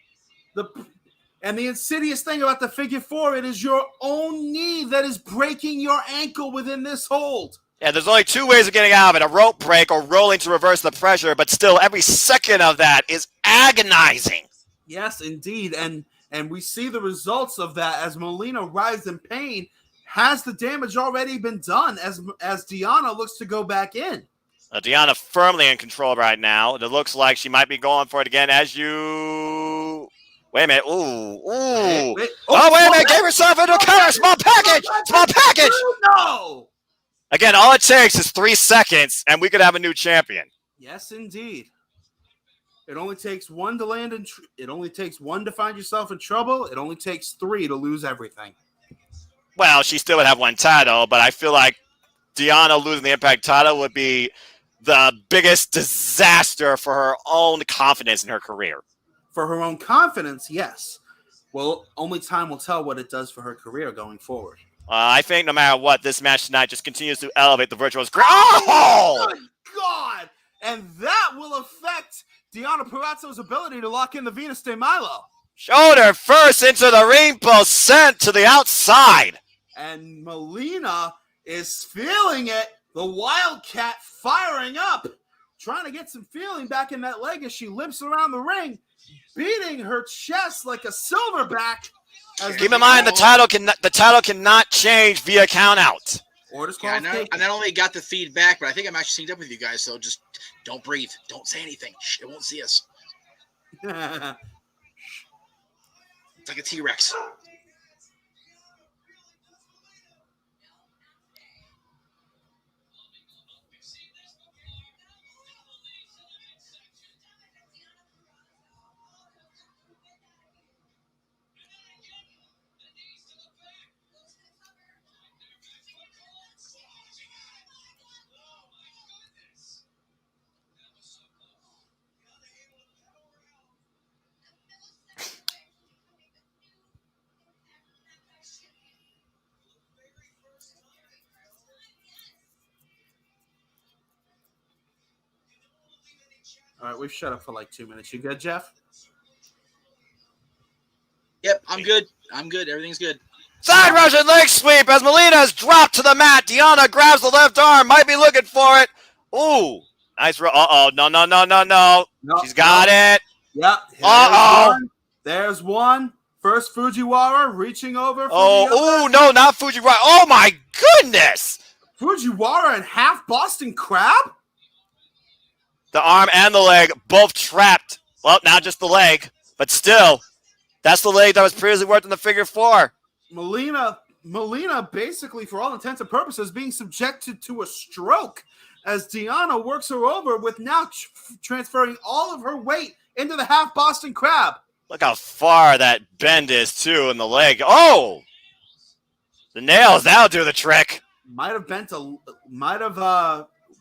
And the insidious thing about the figure 4, it is your own knee that is breaking your ankle within this hold. Yeah, there's only 2 ways of getting out of it, a rope break or rolling to reverse the pressure, but still every second of that is agonizing. Yes, indeed. And we see the results of that as Melina writhes in pain. Has the damage already been done as Deonna looks to go back in? Deonna firmly in control right now. It looks like she might be going for it again as you... Wait a minute. Ooh. Wait a minute. Gave herself into a counter. Small package. No. Again, all it takes is 3 seconds, and we could have a new champion. Yes, indeed. It only takes one to land in. It only takes one to find yourself in trouble. It only takes 3 to lose everything. Well, she still would have 1 title, but I feel like Deonna losing the Impact title would be the biggest disaster for her own confidence in her career. For her own confidence, yes. Well, only time will tell what it does for her career going forward. I think no matter what, this match tonight just continues to elevate the Virtuo's career. Oh! Good God! And that will affect Deonna Purrazzo's ability to lock in the Venus de Milo. Shoulder first into the ring post, sent to the outside. And Melina is feeling it. The Wildcat firing up, trying to get some feeling back in that leg as she limps around the ring, beating her chest like a silverback. Keep in mind, the title cannot change via count out. I not only got the feedback, but I think I'm actually synced up with you guys. So just don't breathe, don't say anything. It won't see us. It's like a T-Rex. All right, we've shut up for like 2 minutes. You good, Jeff? Yep, I'm good. Everything's good. Side Russian leg sweep as Melina is dropped to the mat. Deonna grabs the left arm. Might be looking for it. Ooh. Nice. No. She's got it. Yep. There's one. First Fujiwara reaching over. No, not Fujiwara. Oh, my goodness. Fujiwara and half Boston Crab? The arm and the leg both trapped. Well, not just the leg, but still. That's the leg that was previously worked in the figure 4. Melina basically, for all intents and purposes, being subjected to a stroke as Deonna works her over with now transferring all of her weight into the half Boston Crab. Look how far that bend is, too, in the leg. Oh! The nails, that'll do the trick. Might have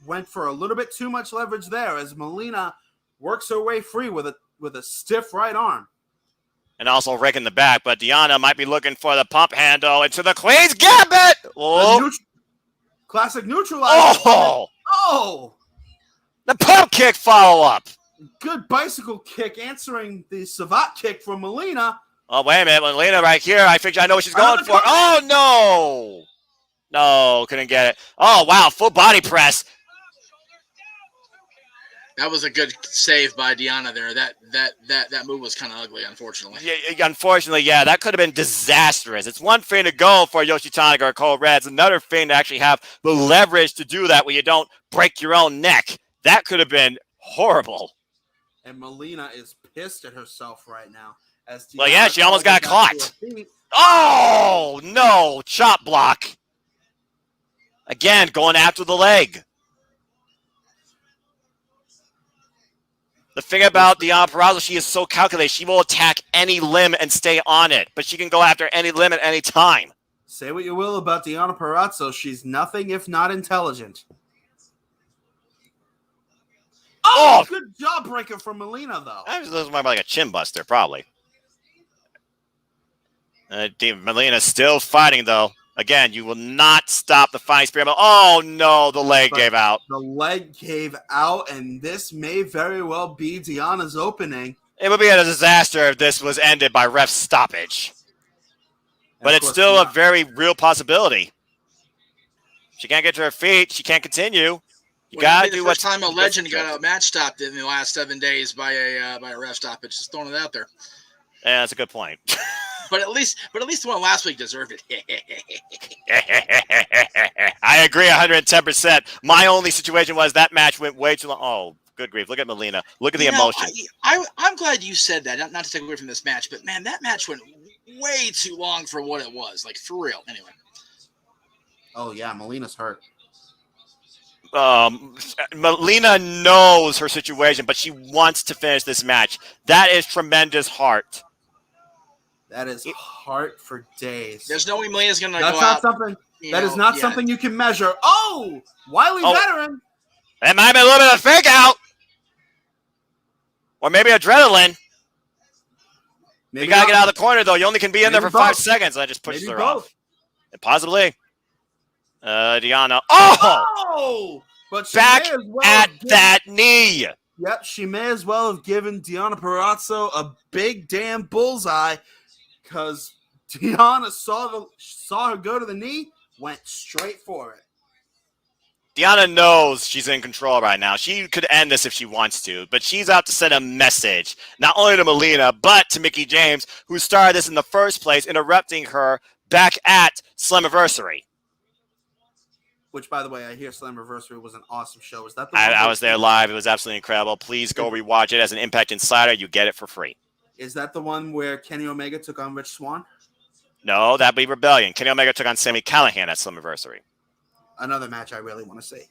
went for a little bit too much leverage there as Melina works her way free with a stiff right arm. And also raking the back, but Deonna might be looking for the pump handle into the Queen's Gambit. Oh! Classic neutralizer. Oh! The pump kick follow-up. Good bicycle kick answering the savate kick from Melina. Oh, wait a minute. Melina right here. I know what she's going for. Oh, no. No, couldn't get it. Oh, wow. Full body press. That was a good save by Deonna there. That move was kind of ugly, unfortunately. Yeah, unfortunately, yeah, that could have been disastrous. It's one thing to go for Yoshitani or Cole Red. It's another thing to actually have the leverage to do that where you don't break your own neck. That could have been horrible. And Melina is pissed at herself right now. Well, yeah, she almost got caught. Oh, no. Chop block. Again, going after the leg. The thing about Deonna Purrazzo, she is so calculated. She will attack any limb and stay on it. But she can go after any limb at any time. Say what you will about Deonna Purrazzo. She's nothing if not intelligent. Oh, good jawbreaker from Melina, though. This was more like a chin buster, probably. Melina's still fighting, though. Again, you will not stop the fighting spirit. Oh, no, the leg gave out. The leg gave out, and this may very well be Deonna's opening. It would be a disaster if this was ended by ref stoppage. But it's still a very real possibility. She can't get to her feet. She can't continue. You gotta do what. First time a legend got a match stopped in the last 7 days by a ref stoppage. Just throwing it out there. Yeah, that's a good point. But at least the one last week deserved it. I agree 110%. My only situation was that match went way too long. Oh, good grief. Look at Melina. Look at the emotion. I'm glad you said that. Not to take away from this match, but man, that match went way too long for what it was. Like, for real. Anyway. Oh, yeah. Melina's hurt. Melina knows her situation, but she wants to finish this match. That is tremendous heart. That is heart for days. There's no way Melina's going to go out. That is not something you can measure. Oh, wily veteran. That might be a little bit of fake out. Or maybe adrenaline. You got to get out of the corner, though. You only can be in there for 5 seconds. I just pushed her off. And possibly. Deonna. Oh! But back at that knee. Yep, she may as well have given Deonna Purrazzo a big damn bullseye because Deonna saw her go to the knee, went straight for it. Deonna knows she's in control right now. She could end this if she wants to, but she's out to send a message, not only to Melina, but to Mickie James, who started this in the first place, interrupting her back at Slammiversary. Which, by the way, I hear Slammiversary was an awesome show. Is that the I was there live. It was absolutely incredible. Please go rewatch it as an Impact Insider. You get it for free. Is that the one where Kenny Omega took on Rich Swann? No, that'd be Rebellion. Kenny Omega took on Sami Callihan at Slammiversary. Another match I really want to see.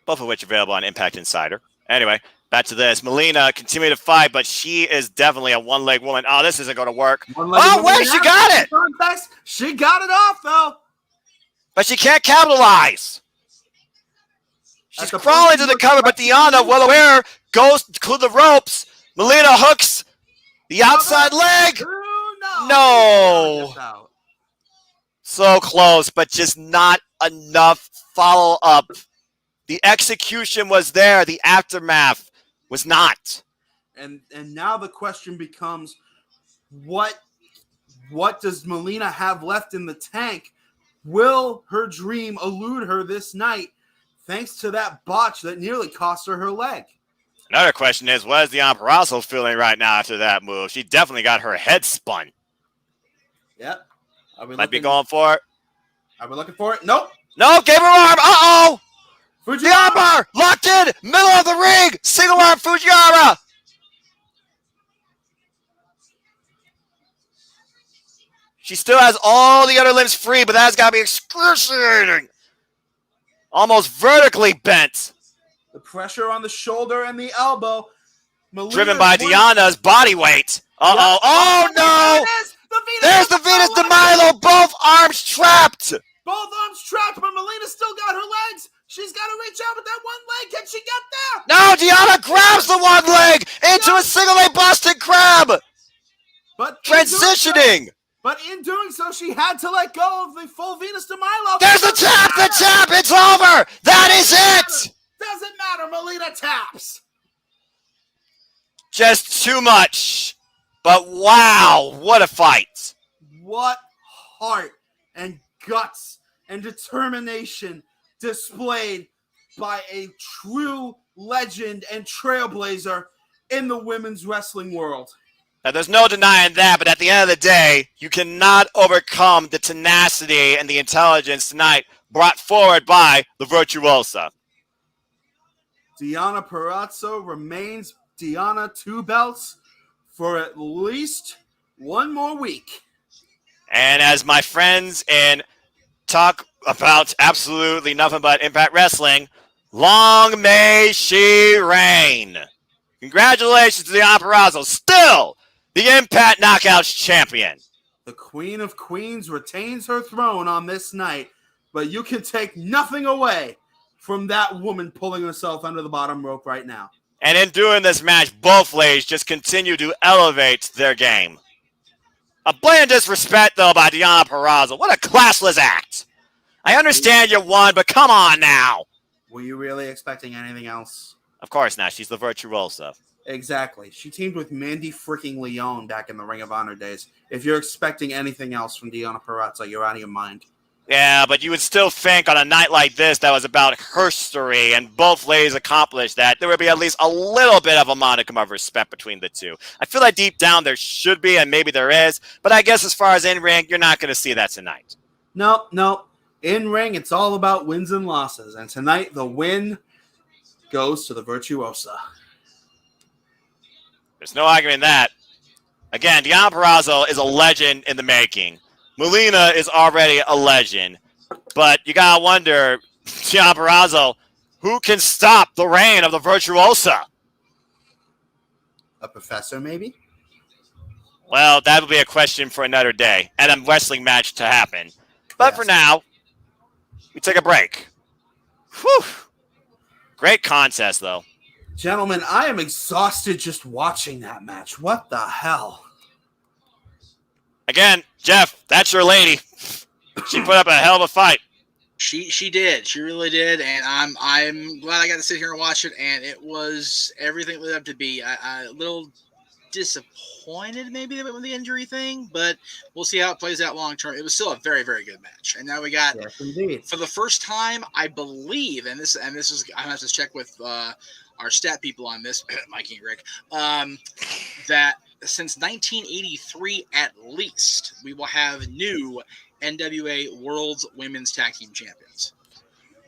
Both of which are available on Impact Insider. Anyway, back to this. Melina continued to fight, but she is definitely a one-leg woman. Oh, this isn't going to work. Oh, wait, she got it! She got it off, though. But she can't capitalize. She's crawling to the cover, but Deonna, well aware, goes to the ropes. Melina hooks the outside leg. No. So close, but just not enough follow-up. The execution was there. The aftermath was not. And now the question becomes, what does Melina have left in the tank? Will her dream elude her this night thanks to that botch that nearly cost her her leg? Another question is, what is Deonna Purrazzo feeling right now after that move? She definitely got her head spun. Yep. Might be going for it. Are we looking for it? Nope. No, gave her arm. Uh-oh. The armbar locked in. Middle of the ring. Single arm Fujiwara. She still has all the other limbs free, but that's got to be excruciating. Almost vertically bent. The pressure on the shoulder and the elbow. driven by Deanna's body weight. Uh-oh. Oh, no! There's the Venus de Milo. Both arms trapped. Both arms trapped, but Melina still got her legs. She's got to reach out with that one leg. Can she get there? No, Deanna grabs the one leg into a single leg Boston Crab. But transitioning. In doing so, she had to let go of the full Venus de Milo. There's the tap, it's over. That is it. Doesn't matter, Melina taps. Just too much. But wow, what a fight. What heart and guts and determination displayed by a true legend and trailblazer in the women's wrestling world. Now, there's no denying that, but at the end of the day, you cannot overcome the tenacity and the intelligence tonight brought forward by the Virtuosa. Deonna Purrazzo remains Deonna Two Belts for at least one more week. And as my friends in talk about absolutely nothing but Impact Wrestling, long may she reign. Congratulations to Deonna Purrazzo, still the Impact Knockouts champion. The Queen of Queens retains her throne on this night, but you can take nothing away from that woman pulling herself under the bottom rope right now. And in doing this match, both ladies just continue to elevate their game. A blatant disrespect, though, by Deonna Purrazzo. What a classless act. I understand you won, but come on now. Were you really expecting anything else? Of course not. She's the Virtuosa. Exactly. She teamed with Mandy freaking Leon back in the Ring of Honor days. If you're expecting anything else from Deonna Purrazzo, you're out of your mind. Yeah, but you would still think on a night like this that was about her story, and both ladies accomplished that, there would be at least a little bit of a modicum of respect between the two. I feel like deep down there should be, and maybe there is, but I guess as far as in-ring, you're not going to see that tonight. No. In-ring, it's all about wins and losses, and tonight the win goes to the Virtuosa. There's no arguing that. Again, Deonna Purrazzo is a legend in the making. Melina is already a legend. But you got to wonder, Deonna Purrazzo, who can stop the reign of the Virtuosa? A professor, maybe? Well, that would be a question for another day and a wrestling match to happen. But for now, we take a break. Whew. Great contest, though. Gentlemen, I am exhausted just watching that match. What the hell? Again, Jeff, that's your lady. She put up a hell of a fight. She did. She really did, and I'm glad I got to sit here and watch it. And it was everything it led up to be. A little disappointed maybe with the injury thing, but we'll see how it plays out long term. It was still a very, very good match. And now we got, for the first time, I believe, and this is I have to check with our stat people on this, Mikey and Rick, that since 1983 at least, we will have new NWA World's Women's Tag Team Champions.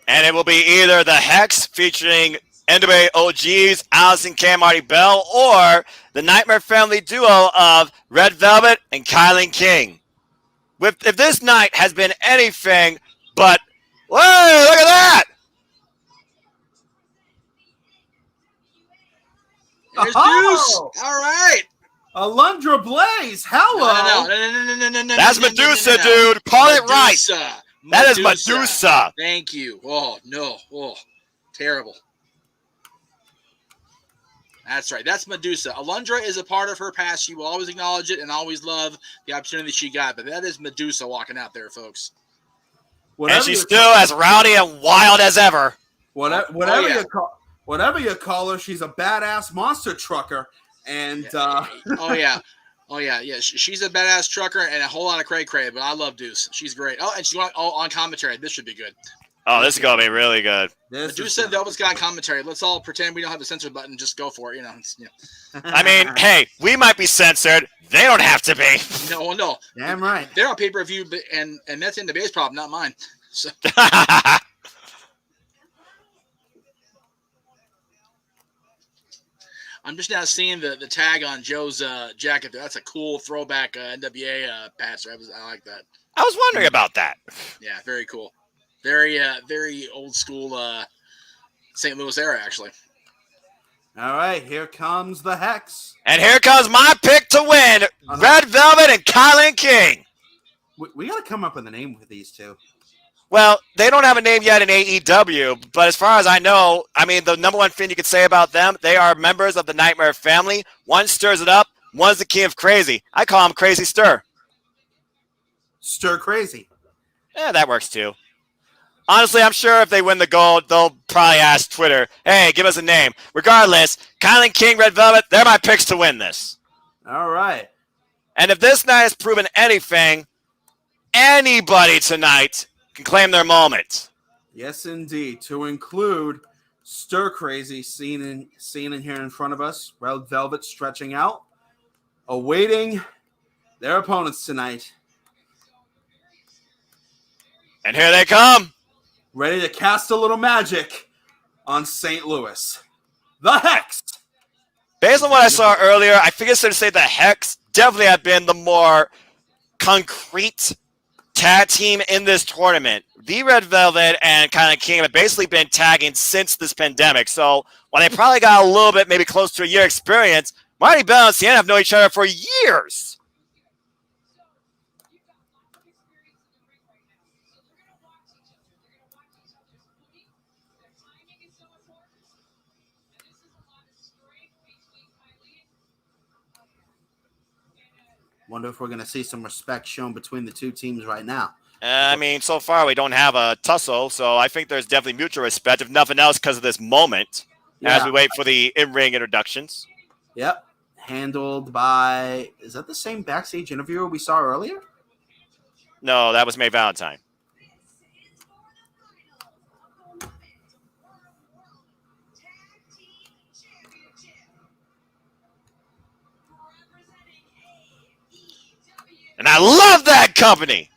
And it will be either the Hex featuring NWA OGs, Allison K. and Marty Bell, or the Nightmare Family duo of Red Velvet and Kylan King. If this night has been anything but, whoa, look at that! There's Deuce. All right. Alundra Blaze. Hello. No. That's Medusa, dude. Call it right. That is Medusa. Thank you. Oh, no. Oh, terrible. That's right. That's Medusa. Alundra is a part of her past. She will always acknowledge it and always love the opportunity she got. But that is Medusa walking out there, folks. And she's still as rowdy and wild as ever. Whatever you call her, she's a badass monster trucker. And oh yeah. She's a badass trucker and a whole lot of cray, but I love Deuce. She's great. Oh, and she's on commentary. This should be good. Oh, this is gonna be really good. Medusa Velvet's got commentary. Let's all pretend we don't have the censor button. Just go for it. I mean, hey, we might be censored. They don't have to be. No. Damn right. They're on pay-per-view, and that's NWA's problem, not mine. So. I'm just now seeing the tag on Joe's jacket there. That's a cool throwback NWA patch. I like that. I was wondering about that. Yeah, very cool. Very old school St. Louis era, actually. All right, here comes the Hex. And here comes my pick to win. Red Velvet and Kylan King. We got to come up with a name for these two. Well, they don't have a name yet in AEW, but as far as I know, I mean, the number one thing you could say about them, they are members of the Nightmare family. One stirs it up, one's the king of crazy. I call him Crazy Stir. Stir Crazy. Yeah, that works too. Honestly, I'm sure if they win the gold, they'll probably ask Twitter, hey, give us a name. Regardless, Kylan King, Red Velvet, they're my picks to win this. All right. And if this night has proven anything, anybody tonight can claim their moment. Yes, indeed. To include Stir Crazy, seen in here in front of us. Red Velvet stretching out, awaiting their opponents tonight. And here they come. Ready to cast a little magic on St. Louis. The Hex. Based on what I saw earlier, I think it's fair to say the Hex definitely have been the more concrete tag team in this tournament. The Red Velvet and Kylan King have basically been tagging since this pandemic. So while they probably got a little bit, maybe close to a year experience, Marty Bell and Sienna have known each other for years. Wonder if we're going to see some respect shown between the two teams right now. I mean, so far we don't have a tussle, so I think there's definitely mutual respect, if nothing else, because of this moment, as we wait for the in-ring introductions. Yep. Handled by, is that the same backstage interviewer we saw earlier? No, that was May Valentine. And I love that company.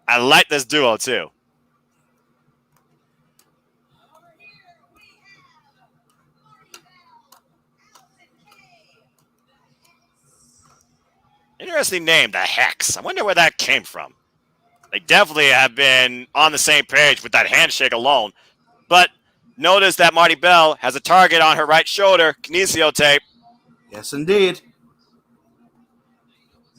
I like this duo, too. Interesting name, the Hex. I wonder where that came from. They definitely have been on the same page with that handshake alone. But notice that Marty Bell has a target on her right shoulder, kinesio tape. Yes, indeed.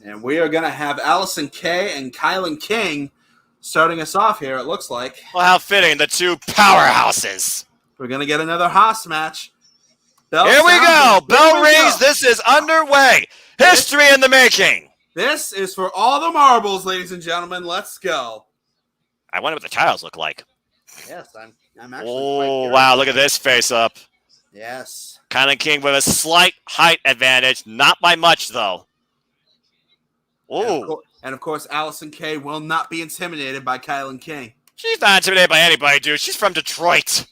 And we are going to have Allison Kay and Kylan King starting us off here, it looks like. Well, how fitting, the two powerhouses. We're going to get another Haas match. Here we go. Bell rings. This is underway. History in the making. This is for all the marbles, ladies and gentlemen. Let's go. I wonder what the titles look like. Yes, I'm actually. Oh, wow. Look at this face up. Yes. Kylan King with a slight height advantage. Not by much, though. Oh. And of course, Allison Kay will not be intimidated by Kylan King. She's not intimidated by anybody, dude. She's from Detroit.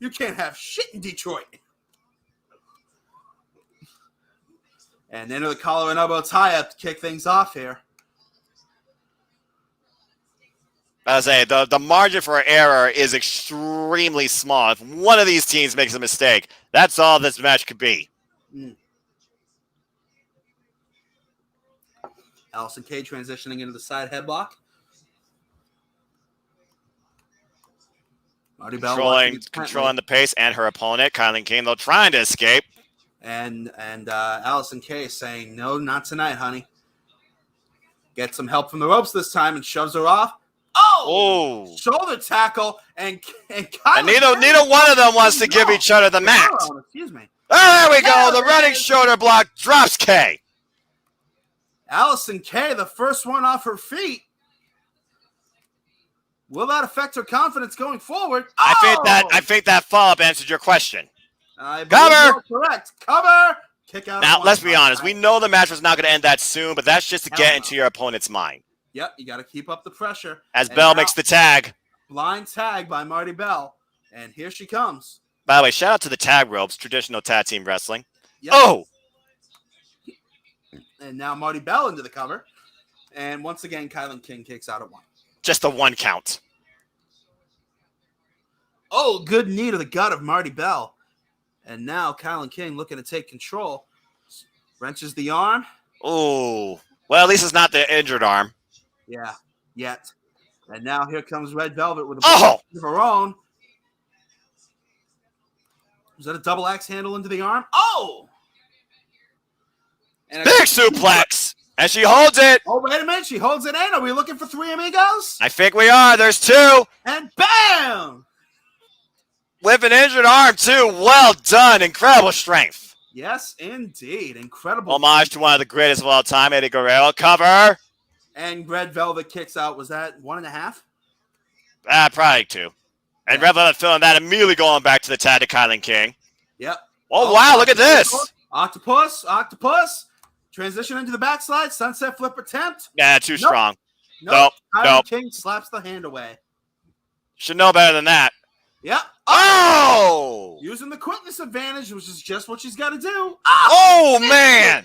You can't have shit in Detroit. And into the collar and elbow tie-up to kick things off here. I say the margin for error is extremely small. If one of these teams makes a mistake, that's all this match could be. Allison Kay transitioning into the side headlock. Marty Bell controlling the pace and her opponent, Kylan King, though trying to escape. And Allison Kay saying, no, not tonight, honey. Gets some help from the ropes this time and shoves her off. Oh! Shoulder tackle and neither one of them wants to give each other the mat. Excuse me. There we go. The running shoulder block drops Kay. Allison Kay, the first one off her feet. Will that affect her confidence going forward? I think that follow-up answered your question. Cover! Correct. Cover! Kick out. Now, let's be honest. We know the match was not going to end that soon, but that's just to get into your opponent's mind. Yep, you got to keep up the pressure. As Bell makes the tag. Blind tag by Marty Bell. And here she comes. By the way, shout out to the tag ropes, traditional tag team wrestling. Yep. Oh! And now Marty Bell into the cover. And once again, Kylan King kicks out at one. Just the one count. Oh, good knee to the gut of Marty Bell. And now Kylan King looking to take control. Wrenches the arm. Oh. Well, at least it's not the injured arm. Yeah, yet. And now here comes Red Velvet with a Oh! of her own. Was that a double axe handle into the arm? Oh! And Big suplex! And she holds it! Oh, wait a minute. She holds it in. Are we looking for three amigos? I think we are. There's two. And bam! With an injured arm, too. Well done. Incredible strength. Yes, indeed. Incredible. Homage to one of the greatest of all time, Eddie Guerrero. Cover. And Red Velvet kicks out. Was that 1.5? Probably 2. And Red Velvet feeling that, immediately going back to the tag to Kylan King. Yep. Oh, wow. Look at this. Octopus. Transition into the backslide. Sunset flip attempt. Yeah, too strong. Nope. Nope. King slaps the hand away. Should know better than that. Yep. Oh! Using the quickness advantage, which is just what she's got to do. Oh, man.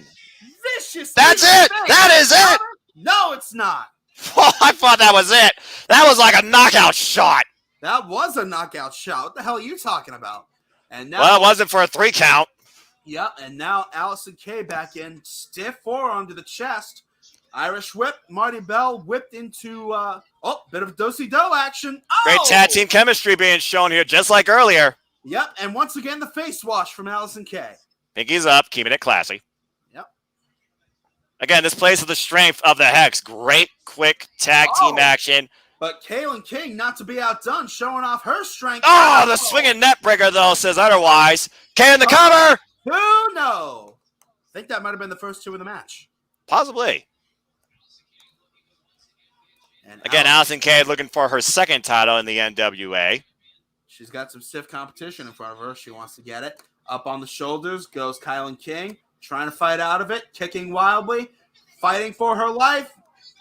Vicious. That's it. That is it. No, it's not. Oh, I thought that was it. That was like a knockout shot. That was a knockout shot. What the hell are you talking about? And now, Well, it wasn't for a 3 count. Yep, and now Allison Kay back in. Stiff forearm to the chest. Irish whip. Marty Bell whipped into, bit of do-si-do action. Oh! Great tag team chemistry being shown here, just like earlier. Yep, and once again, the face wash from Allison Kay. Pinky's up, keeping it classy. Yep. Again, this plays to the strength of the Hex. Great, quick tag team action. But Kaylin King, not to be outdone, showing off her strength. Oh, the swinging net breaker, though, says otherwise. Kay in the cover. Who knows? I think that might have been the first 2 in the match. Possibly. And again, Allison Kay looking for her 2nd title in the NWA. She's got some stiff competition in front of her. She wants to get it. Up on the shoulders goes Kylan King, trying to fight out of it, kicking wildly, fighting for her life.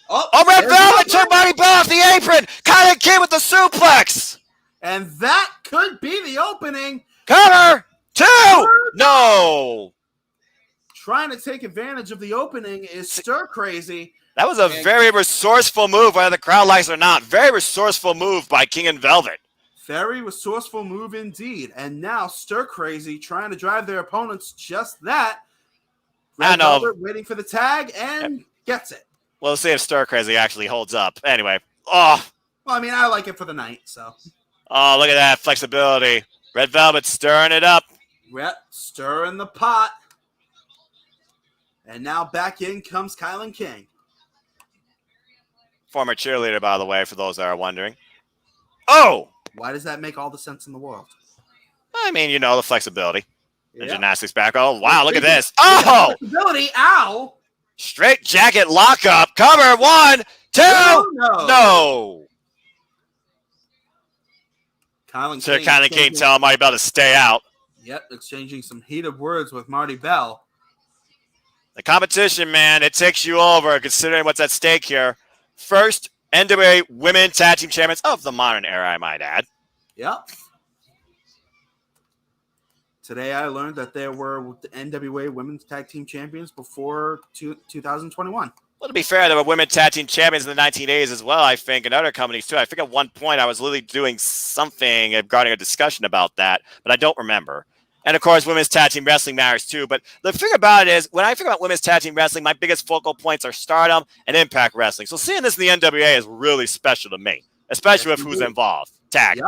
Oh, Red Velvet took Marty Bell off the apron. Kylan King with the suplex. And that could be the opening. Cover. 2. No. Trying to take advantage of the opening is Stir Crazy. That was a very resourceful move, whether the crowd likes it or not. Very resourceful move by King and Velvet. Very resourceful move indeed. And now Stir Crazy trying to drive their opponents just that. Red Velvet waiting for the tag and gets it. We'll see if Stir Crazy actually holds up. Anyway. Oh. Well, I mean, I like it for the night, so. Oh, look at that flexibility. Red Velvet stirring it up. Yep, stirring the pot. And now back in comes Kylan King. Former cheerleader, by the way, for those that are wondering. Oh! Why does that make all the sense in the world? I mean, you know, the flexibility. The Yep. gymnastics back. Oh, wow, look at this. Oh! Flexibility, ow! Straight jacket lockup. Cover. 1, 2. No. Kylan King telling Marty Bell to stay out. Yep, exchanging some heated words with Marty Bell. The competition, man, it takes you over considering what's at stake here. First NWA Women Tag Team Champions of the modern era, I might add. Yep. Today I learned that there were the NWA Women's Tag Team Champions before 2021. Well, to be fair, there were women tag team champions in the 1980s as well, I think, and other companies too. I think at one point I was literally doing something regarding a discussion about that, but I don't remember. And, of course, women's tag team wrestling matters too. But the thing about it is, when I think about women's tag team wrestling, my biggest focal points are Stardom and Impact Wrestling. So seeing this in the NWA is really special to me, especially with who's involved. Tag. Yep.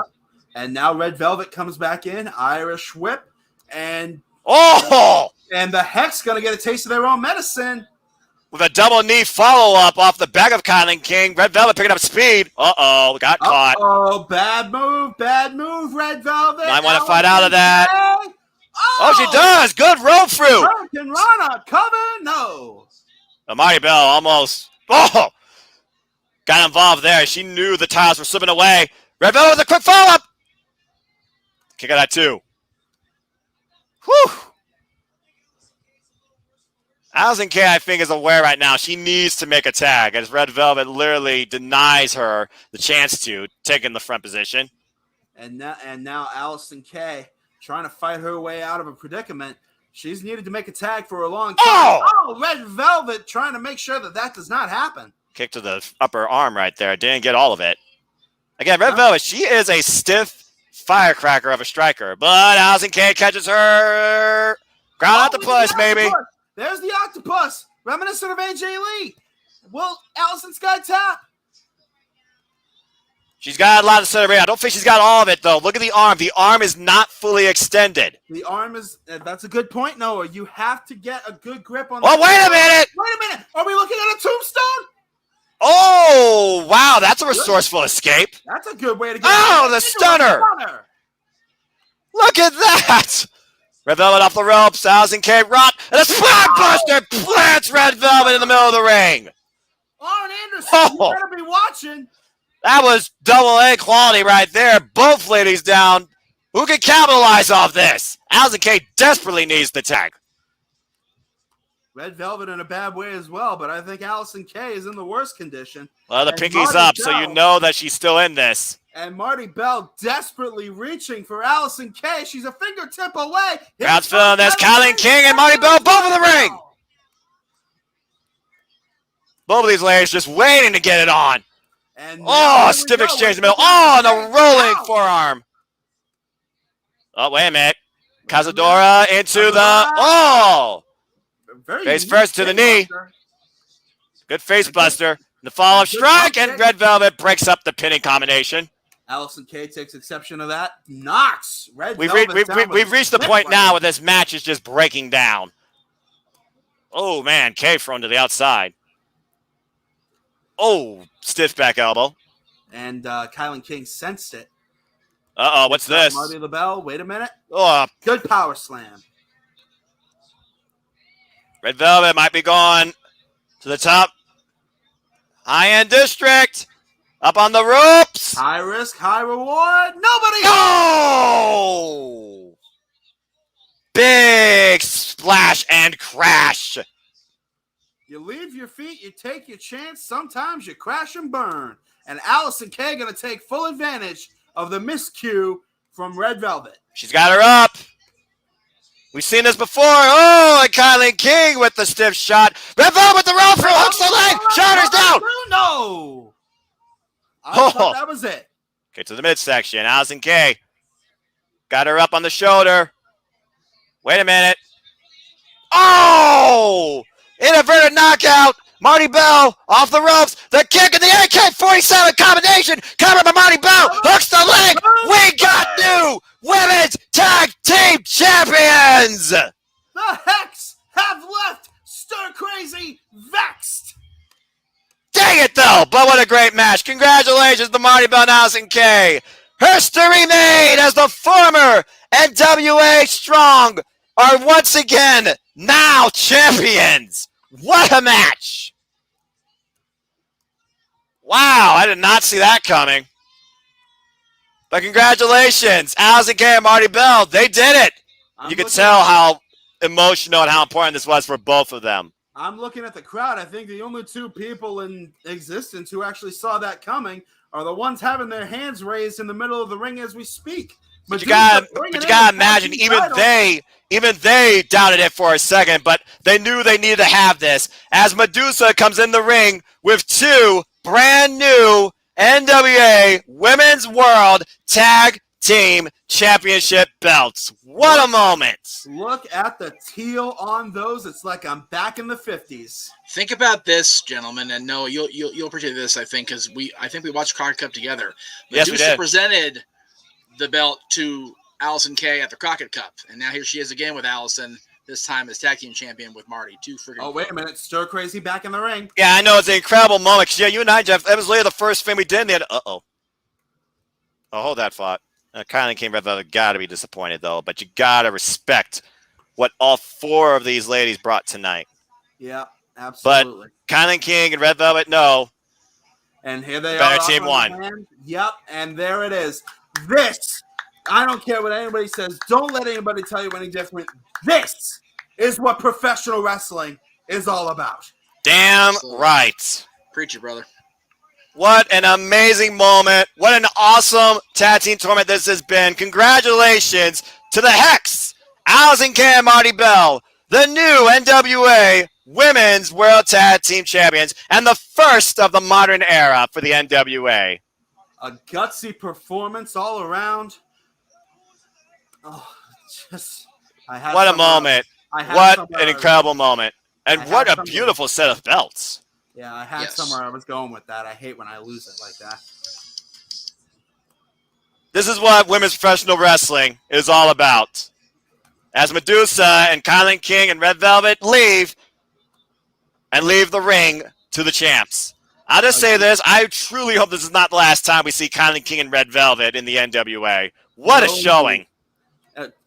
And now Red Velvet comes back in, Irish whip, and the Hex going to get a taste of their own medicine. With a double knee follow-up off the back of Kylan King. Red Velvet picking up speed. Uh-oh, got caught. Oh, bad move, Red Velvet. Might want to fight out of that. Oh, she does. Good roll through. Hurricane Rana, cover, no. Marty Bell almost got involved there. She knew the tiles were slipping away. Red Velvet with a quick follow-up. Kick out that 2. Whew. Allison Kay, I think, is aware right now she needs to make a tag as Red Velvet literally denies her the chance to take in the front position. And now Allison Kay trying to fight her way out of a predicament. She's needed to make a tag for a long time. Oh, Red Velvet trying to make sure that does not happen. Kick to the upper arm right there. Didn't get all of it. Again, Red Velvet, she is a stiff firecracker of a striker. But Allison Kay catches her. Ground out the push, maybe. There's the octopus, reminiscent of AJ Lee. Will Allison Sky tap? She's got a lot of center. I don't think she's got all of it, though. Look at the arm. The arm is not fully extended. The arm is, that's a good point, Noah. You have to get a good grip on Oh, wait a minute. Wait a minute. Are we looking at a tombstone? Oh, wow. That's a resourceful escape. That's a good way to get Oh, the stunner. Look at that. Red Velvet off the ropes. Allison K. Rock. And a spine buster plants Red Velvet in the middle of the ring. Arn Anderson, you better be watching. That was double A quality right there. Both ladies down. Who can capitalize off this? Allison K desperately needs the tag. Red Velvet in a bad way as well, but I think Allison K is in the worst condition. Well, the pinky's up, so you know that she's still in this. And Marty Bell desperately reaching for Allison K. She's a fingertip away. Crowd's filling this. Kylan King and Marty Bell both in the ring. Both of these ladies just waiting to get it on. And stiff exchange in the middle. Oh, and a rolling forearm. Oh, wait a minute. Cazadora into the face first to the knee. Good face buster. The follow-up strike, and Red Velvet breaks up the pinning combination. Allison K takes exception of that. Knocks Red We've Velvet reached the point now where this match is just breaking down. Oh, man. K thrown to the outside. Oh, stiff back elbow. And Kylan King sensed it. Uh-oh, what's this? Marty LaBelle, wait a minute. Oh, good power slam. Red Velvet might be going to the top. High-end district. Up on the ropes. High risk, high reward. Nobody. Oh! Big splash and crash. You leave your feet, you take your chance. Sometimes you crash and burn. And Allison K going to take full advantage of the miscue from Red Velvet. She's got her up. We've seen this before. Oh, and Kylan King with the stiff shot. Red Velvet with the roll through, hooks the leg, shoulders down. No. I thought that was it. Get to the midsection. Allison K got her up on the shoulder. Wait a minute. Oh! Inverted knockout. Marty Bell off the ropes. The kick in the AK-47 combination. Covered by Marty Bell. Hooks the leg. We got new women's tag team champions. The Hex have left Stir Crazy vexed. Dang it, though. But what a great match. Congratulations to Marty Bell and Allison K. History made as the former NWA Strong are once again now champions. What a match. Wow, I did not see that coming. But congratulations, Allison K and Marty Bell. They did it. You could tell how emotional and how important this was for both of them. I'm looking at the crowd. I think the only two people in existence who actually saw that coming are the ones having their hands raised in the middle of the ring as we speak. But you gotta imagine, even they doubted it for a second, but they knew they needed to have this. As Medusa comes in the ring with two brand new NWA Women's World Tag Team Championship belts. What a moment. Look at the teal on those. It's like I'm back in the 50s. Think about this, gentlemen, and no, you'll appreciate this, I think, because I think we watched Crockett Cup together. Yes, we did. Presented the belt to Allison K at the Crockett Cup, and now here she is again with Allison, this time as tag team champion with Marty. Wait a minute. Stir Crazy back in the ring. Yeah, I know. It's an incredible moment. Yeah, you and I, Jeff, that was literally the first thing we did. Uh-oh. Oh, hold that thought. Kylan King, Red Velvet, got to be disappointed, though, but you got to respect what all four of these ladies brought tonight. Yeah, absolutely. But Kylan King and Red Velvet, no. And here they are. Better team won. Yep, and there it is. This, I don't care what anybody says. Don't let anybody tell you any different. This is what professional wrestling is all about. Damn right. Preach it, brother. What an amazing moment. What an awesome tag team tournament this has been. Congratulations to the Hex, Allison K and Marty Bell, the new NWA Women's World Tag Team Champions, and the first of the modern era for the NWA. A gutsy performance all around. Oh, what a moment. What an incredible moment. And what a beautiful set of belts. Yeah, I had somewhere I was going with that. I hate when I lose it like that. This is what women's professional wrestling is all about. As Medusa and Kylan King and Red Velvet leave the ring to the champs. I'll just say this. I truly hope this is not the last time we see Kylan King and Red Velvet in the NWA. What a showing.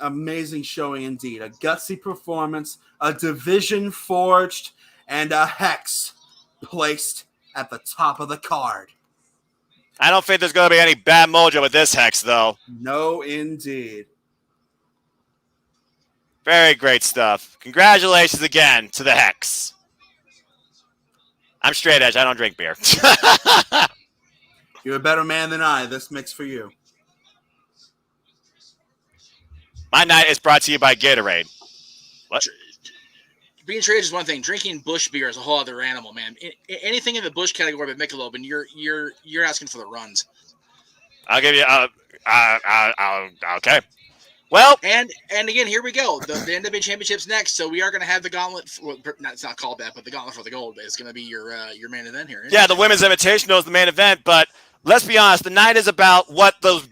Amazing showing indeed. A gutsy performance, a division forged, and a hex placed at the top of the card. I don't think there's going to be any bad mojo with this hex, though. No, indeed. Very great stuff. Congratulations again to the hex. I'm straight edge. I don't drink beer. You're a better man than I. This mix for you. My night is brought to you by Gatorade. What? Being straight edge is one thing. Drinking Bush beer is a whole other animal, man. Anything in the Bush category but Michelob, and you're asking for the runs. I'll give you. Okay. Well, and again, here we go. The NWA Championship's next, so we are going to have the gauntlet. It's not called that, but the gauntlet for the gold is going to be your main event here. Yeah, the women's invitational is the main event, but let's be honest. The night is about what those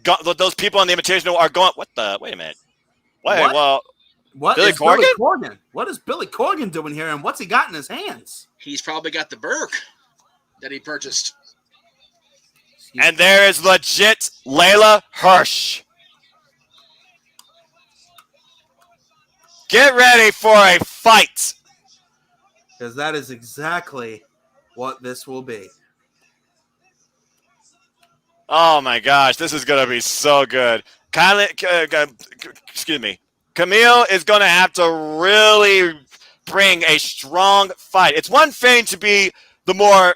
people in the invitational are going. What the? Wait a minute. Wait. What? Well. What Billy is Corgan? Billy Corgan? What is Billy Corgan doing here, and what's he got in his hands? He's probably got the Burke that he purchased. And there is legit Layla Hirsch. Get ready for a fight. Because that is exactly what this will be. Oh my gosh, this is going to be so good. Excuse me. Camille is going to have to really bring a strong fight. It's one thing to be the more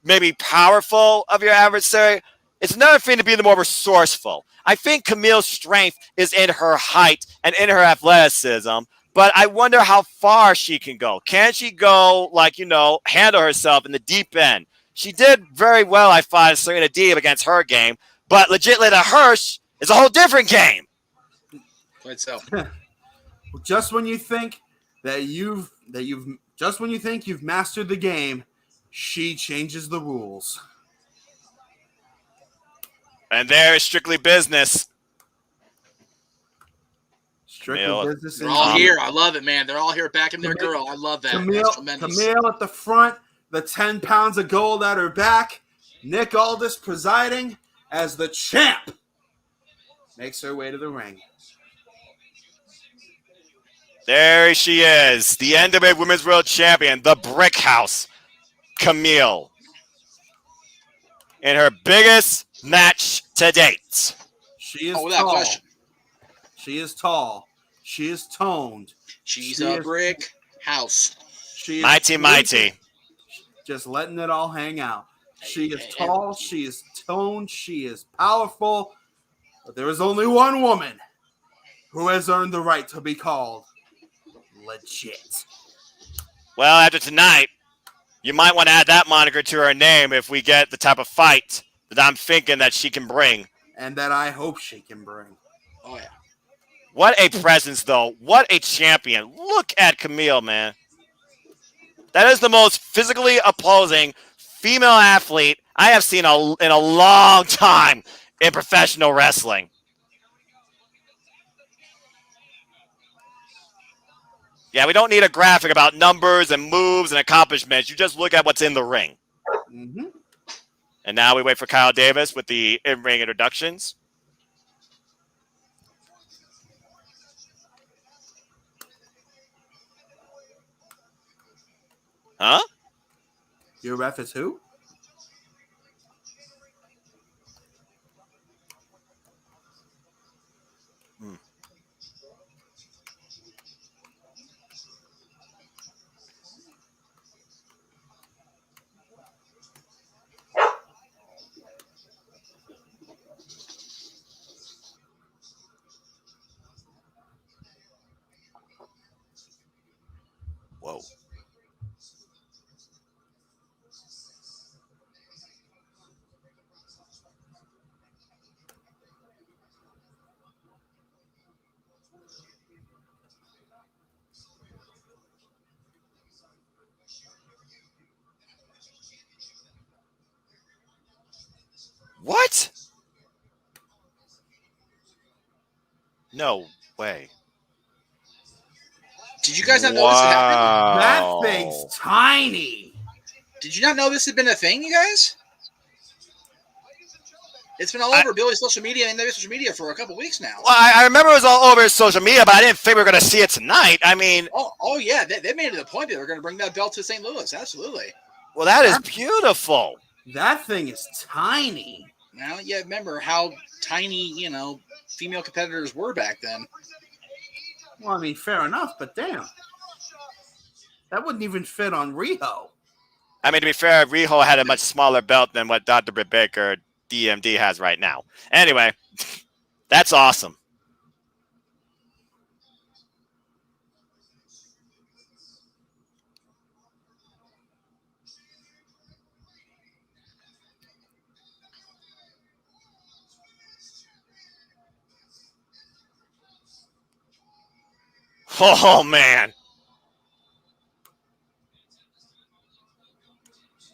maybe powerful of your adversary. It's another thing to be the more resourceful. I think Camille's strength is in her height and in her athleticism, but I wonder how far she can go. Can she go, handle herself in the deep end? She did very well, I find, Serena Deeb against her game, but legitimately the Hirsch is a whole different game. Quite so. Just when you think you've mastered the game, she changes the rules. And there is strictly business. Strictly business. They're all here. I love it, man. They're all here backing their girl. I love that. Camille at the front, the 10 pounds of gold at her back. Nick Aldis presiding as the champ makes her way to the ring. There she is, the NWA Women's World Champion, the Brick House, Camille, in her biggest match to date. She is tall. Question. She is tall. She is toned. She's a brick house. She is mighty. Just letting it all hang out. She is tall. She is toned. She is powerful. But there is only one woman who has earned the right to be called legit. Well, after tonight, you might want to add that moniker to her name if we get the type of fight that I'm thinking that she can bring. And that I hope she can bring. Oh, yeah. What a presence, though. What a champion. Look at Camille, man. That is the most physically opposing female athlete I have seen in a long time in professional wrestling. Yeah, we don't need a graphic about numbers and moves and accomplishments. You just look at what's in the ring. Mm-hmm. And now we wait for Kyle Davis with the in-ring introductions. Huh? Your ref is who? Whoa. What? No way. Did you guys not know this had happened? That thing's tiny. Did you not know this had been a thing, you guys? It's been all over Billy's social media and NWA social media for a couple weeks now. Well, I remember it was all over social media, but I didn't think we were going to see it tonight. I mean... Oh yeah, they made it a point that they're going to bring that belt to St. Louis. Absolutely. Well, that is beautiful. That thing is tiny. Now, yeah, remember how tiny, female competitors were back then. Well, I mean, fair enough, but damn. That wouldn't even fit on Riho. I mean, to be fair, Riho had a much smaller belt than what Dr. Britt Baker DMD has right now. Anyway, that's awesome. Oh, man.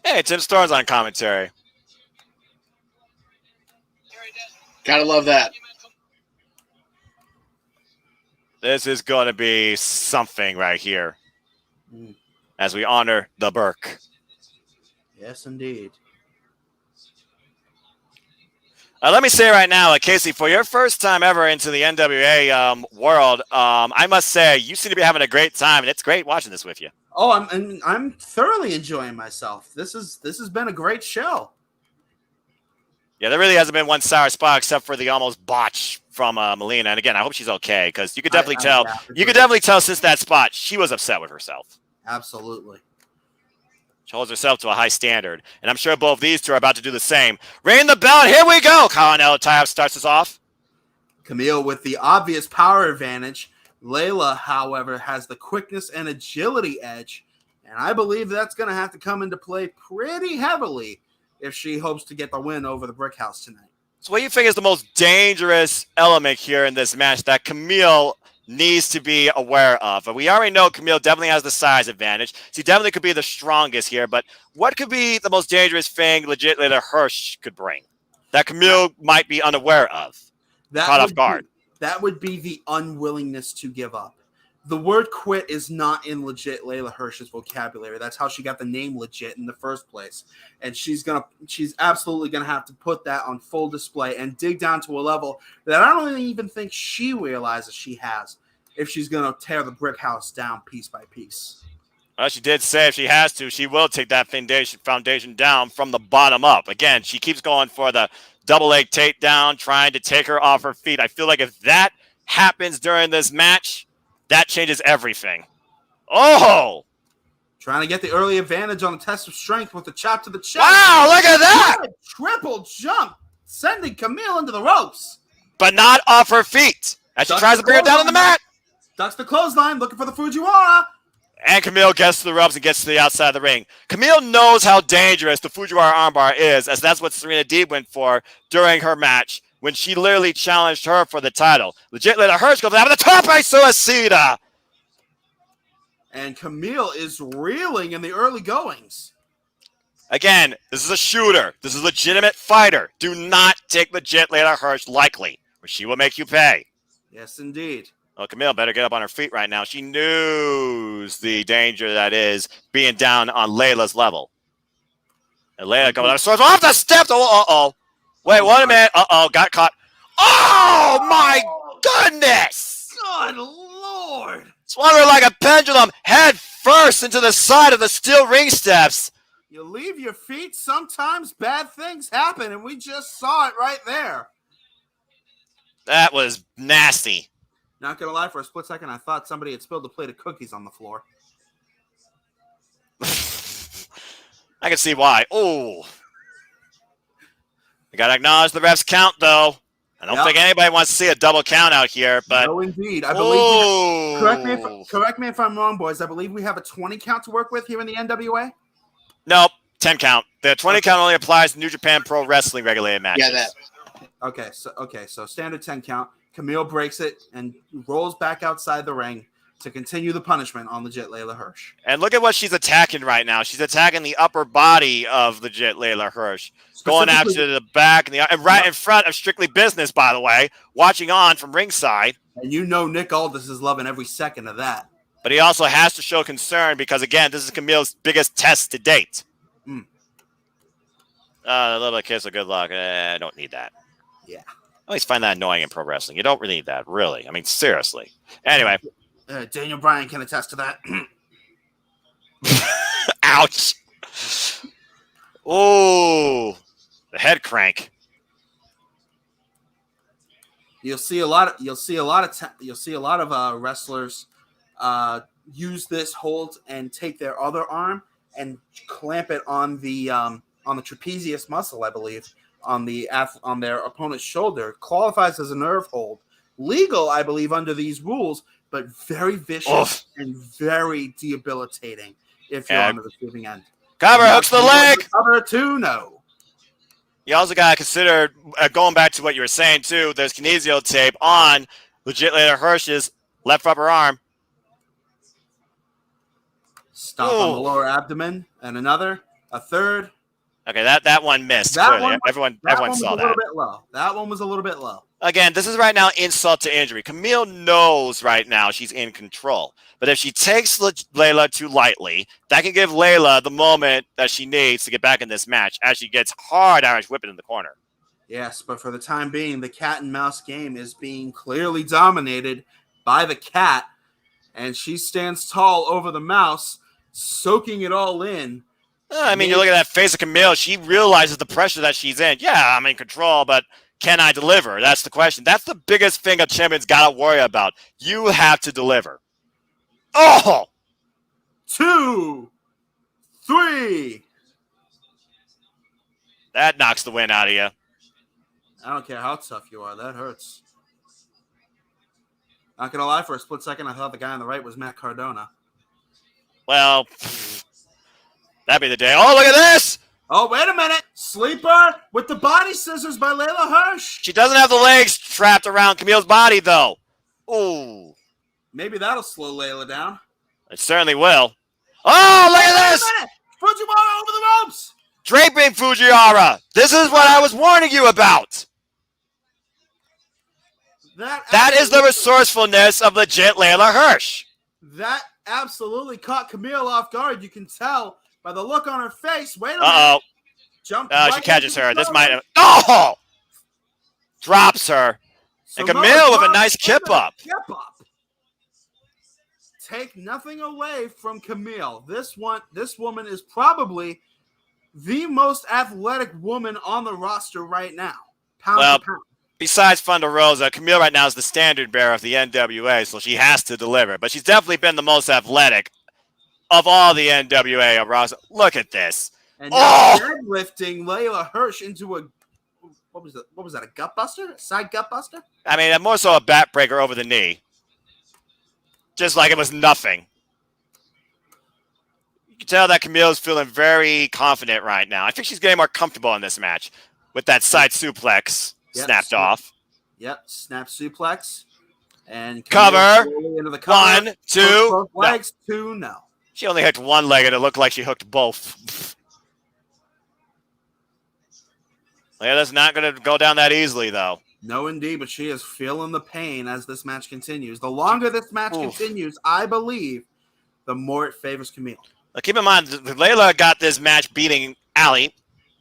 Hey, Tim Storm's on commentary. Gotta love that. This is going to be something right here as we honor the Burke. Yes, indeed. Let me say right now, Casey, for your first time ever into the NWA world, I must say you seem to be having a great time, and it's great watching this with you. Oh, I'm thoroughly enjoying myself. This has been a great show. Yeah, there really hasn't been one sour spot except for the almost botch from Melina. And again, I hope she's okay because you could definitely tell. You could definitely tell since that spot she was upset with herself. Absolutely. She holds herself to a high standard, and I'm sure both these two are about to do the same. Ring the bell. Here we go. Colin tie-up starts us off. Camille with the obvious power advantage. Layla, however, has the quickness and agility edge, and I believe that's going to have to come into play pretty heavily if she hopes to get the win over the Brick House tonight. So what do you think is the most dangerous element here in this match that Camille needs to be aware of? We already know Camille definitely has the size advantage. She definitely could be the strongest here, but what could be the most dangerous thing legitimately that Hirsch could bring that Camille might be unaware of? Caught off guard. That would be the unwillingness to give up. The word quit is not in legit Layla Hirsch's vocabulary. That's how she got the name legit in the first place. And she's absolutely gonna have to put that on full display and dig down to a level that I don't even think she realizes she has if she's gonna tear the Brick House down piece by piece. Well, she did say if she has to, she will take that foundation down from the bottom up. Again, she keeps going for the double leg takedown, trying to take her off her feet. I feel like if that happens during this match, that changes everything. Oh! Trying to get the early advantage on the test of strength with the chop to the chest. Wow, look at that! Good triple jump, sending Camille into the ropes. But not off her feet. As she tries to bring her down on the mat. Ducks the clothesline, looking for the Fujiwara. And Camille gets to the ropes and gets to the outside of the ring. Camille knows how dangerous the Fujiwara armbar is, as that's what Serena Deeb went for during her match when she literally challenged her for the title. Legit Layla Hirsch goes out of the top by Suicida. And Camille is reeling in the early goings. Again, this is a shooter. This is a legitimate fighter. Do not take legit Layla Hirsch lightly, or she will make you pay. Yes, indeed. Well, Camille better get up on her feet right now. She knows the danger that is being down on Layla's level. And Layla coming up, swords off the steps. Oh, wait, wait a minute. Got caught. Oh, my goodness. Good Lord. Swung her like a pendulum, head first into the side of the steel ring steps. You leave your feet, sometimes bad things happen, and we just saw it right there. That was nasty. Not gonna lie, for a split second, I thought somebody had spilled a plate of cookies on the floor. I can see why. Oh. You gotta acknowledge the ref's count, though. I don't think anybody wants to see a double count out here, but no, indeed. I believe. Correct me if I'm wrong, boys. I believe we have a 20 count to work with here in the NWA. Nope, 10 count. The 20 count only applies to New Japan Pro Wrestling regulated matches. Yeah, that. Okay, so standard 10 count. Camille breaks it and rolls back outside the ring. to continue the punishment on legit Layla Hirsch. And look at what she's attacking right now. She's attacking the upper body of legit Layla Hirsch. Going after the back and right in front of Strictly Business, by the way, watching on from ringside. And you know Nick Aldis is loving every second of that. But he also has to show concern because, again, this is Camille's biggest test to date. A little kiss of good luck. I don't need that. Yeah. I always find that annoying in pro wrestling. You don't really need that, really. I mean, seriously. Anyway. Daniel Bryan can attest to that. Ouch. Oh, the head crank. You'll see a lot of wrestlers use this hold and take their other arm and clamp it on the trapezius muscle, I believe, on their opponent's shoulder. Qualifies as a nerve hold. Legal, I believe, under these rules, but very vicious and very debilitating if you're on the receiving end. Cover, hooks the leg. Cover 2, no. You also got to consider, going back to what you were saying, too, there's kinesio tape on legit Layla Hirsch's left upper arm. Stop on the lower abdomen, and a third. Okay, that one missed. Everyone saw that. That one was a little bit low. Again, this is right now insult to injury. Camille knows right now she's in control. But if she takes Layla too lightly, that can give Layla the moment that she needs to get back in this match as she gets hard Irish whipping in the corner. Yes, but for the time being, the cat and mouse game is being clearly dominated by the cat, and she stands tall over the mouse, soaking it all in. I mean, you look at that face of Camille. She realizes the pressure that she's in. Yeah, I'm in control, but can I deliver? That's the question. That's the biggest thing a champion's got to worry about. You have to deliver. Oh! 2, 3. That knocks the wind out of you. I don't care how tough you are. That hurts. Not going to lie, for a split second, I thought the guy on the right was Matt Cardona. Well, that'd be the day. Oh, look at this! Oh, wait a minute. Sleeper with the body scissors by Layla Hirsch. She doesn't have the legs trapped around Camille's body, though. Ooh. Maybe that'll slow Layla down. It certainly will. Oh, look at this! Fujiwara over the ropes! Draping Fujiwara! This is what I was warning you about! That is the resourcefulness of legit Layla Hirsch. That absolutely caught Camille off guard. You can tell by the look on her face. Wait a minute. Jumped she catches her. This might have... Oh! Drops her. And Camille with a nice kip up. Take nothing away from Camille. This woman is probably the most athletic woman on the roster right now. Pound to pound. Besides Thunder Rosa, Camille right now is the standard bearer of the NWA, so she has to deliver. But she's definitely been the most athletic of all the NWA roster. Look at this. And now deadlifting Layla Hirsch into a what was that? A gut buster? A side gut buster? I mean, more so a backbreaker over the knee. Just like it was nothing. You can tell that Camille is feeling very confident right now. I think she's getting more comfortable in this match with that side suplex snapped off. Yep, snap suplex. And cover. Into the cover. 1, 2. Both legs. 2, no. She only hooked one leg and it looked like she hooked both. Yeah, that's not going to go down that easily, though. No, indeed, but she is feeling the pain as this match continues. The longer this match continues, I believe, the more it favors Camille. Now, keep in mind, Layla got this match beating Allie,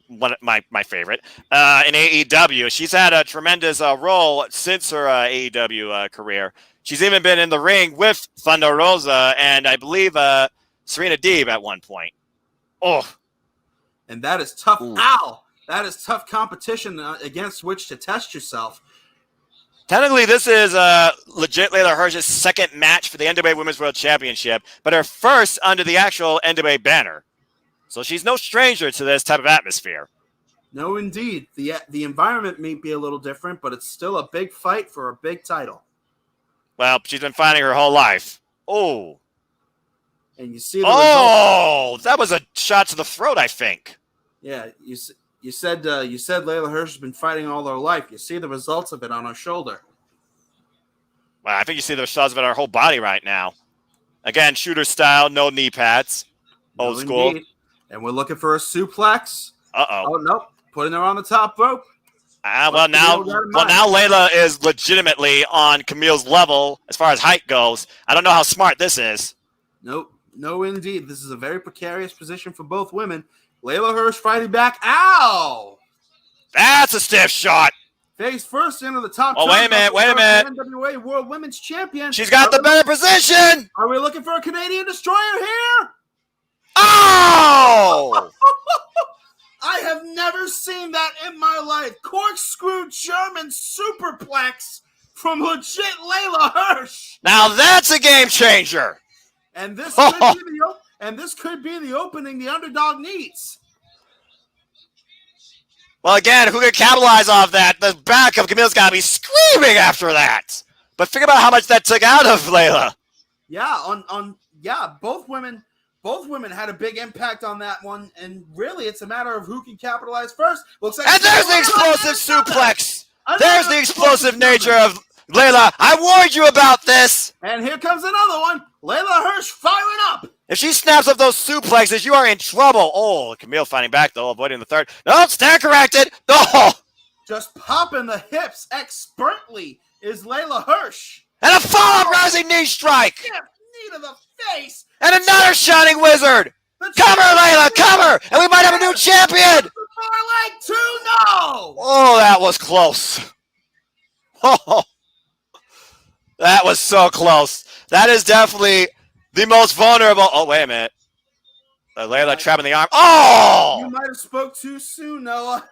one of my favorite, in AEW. She's had a tremendous role since her AEW career. She's even been in the ring with Thunder Rosa and I believe Serena Deeb at one point. Oh. And that is tough. Ow! That is tough competition against which to test yourself. Technically, this is legit Layla Hirsch's second match for the NWA Women's World Championship, but her first under the actual NWA banner. So she's no stranger to this type of atmosphere. No, indeed. The environment may be a little different, but it's still a big fight for a big title. Well, she's been fighting her whole life. Oh. And you see the results. That was a shot to the throat, I think. Yeah, you said Layla Hirsch has been fighting all her life. You see the results of it on her shoulder. Well, I think you see the results of it on her whole body right now. Again, shooter style, no knee pads. Old No, school. indeed. And we're looking for a suplex. Uh-oh. Oh, nope. Putting her on the top rope. Well, now Layla is legitimately on Camille's level as far as height goes. I don't know how smart this is. Nope. No, indeed. This is a very precarious position for both women. Layla Hirsch fighting back. Ow! That's a stiff shot. Face first into the top. Oh, wait a minute. Wait a minute. NWA World Women's Champion. She's got the better position. Are we looking for a Canadian Destroyer here? Oh! I have never seen that in my life. Corkscrew German superplex from legit Layla Hirsch. Now that's a game changer. And this could be the opening the underdog needs. Well, again, who can capitalize off that? The back of Camille's got to be screaming after that. But think about how much that took out of Layla. Yeah, both women had a big impact on that one, and really it's a matter of who can capitalize first. Looks like And there's the explosive suplex. There's the explosive nature of Layla. I warned you about this. And here comes another one. Layla Hirsch firing up. If she snaps up those suplexes, you are in trouble. Oh, Camille fighting back, though, avoiding the third. No, stand corrected. No. Just popping the hips expertly is Layla Hirsch. And a follow-up rising knee strike. Knee to the face. And another shining wizard. Cover, Layla, cover. And we might have a new champion. Far leg 2, no. Oh, that was close. Oh, that was so close. That is definitely the most vulnerable. Oh, wait a minute. Layla trapping the arm. Oh! You might have spoke too soon, Noah.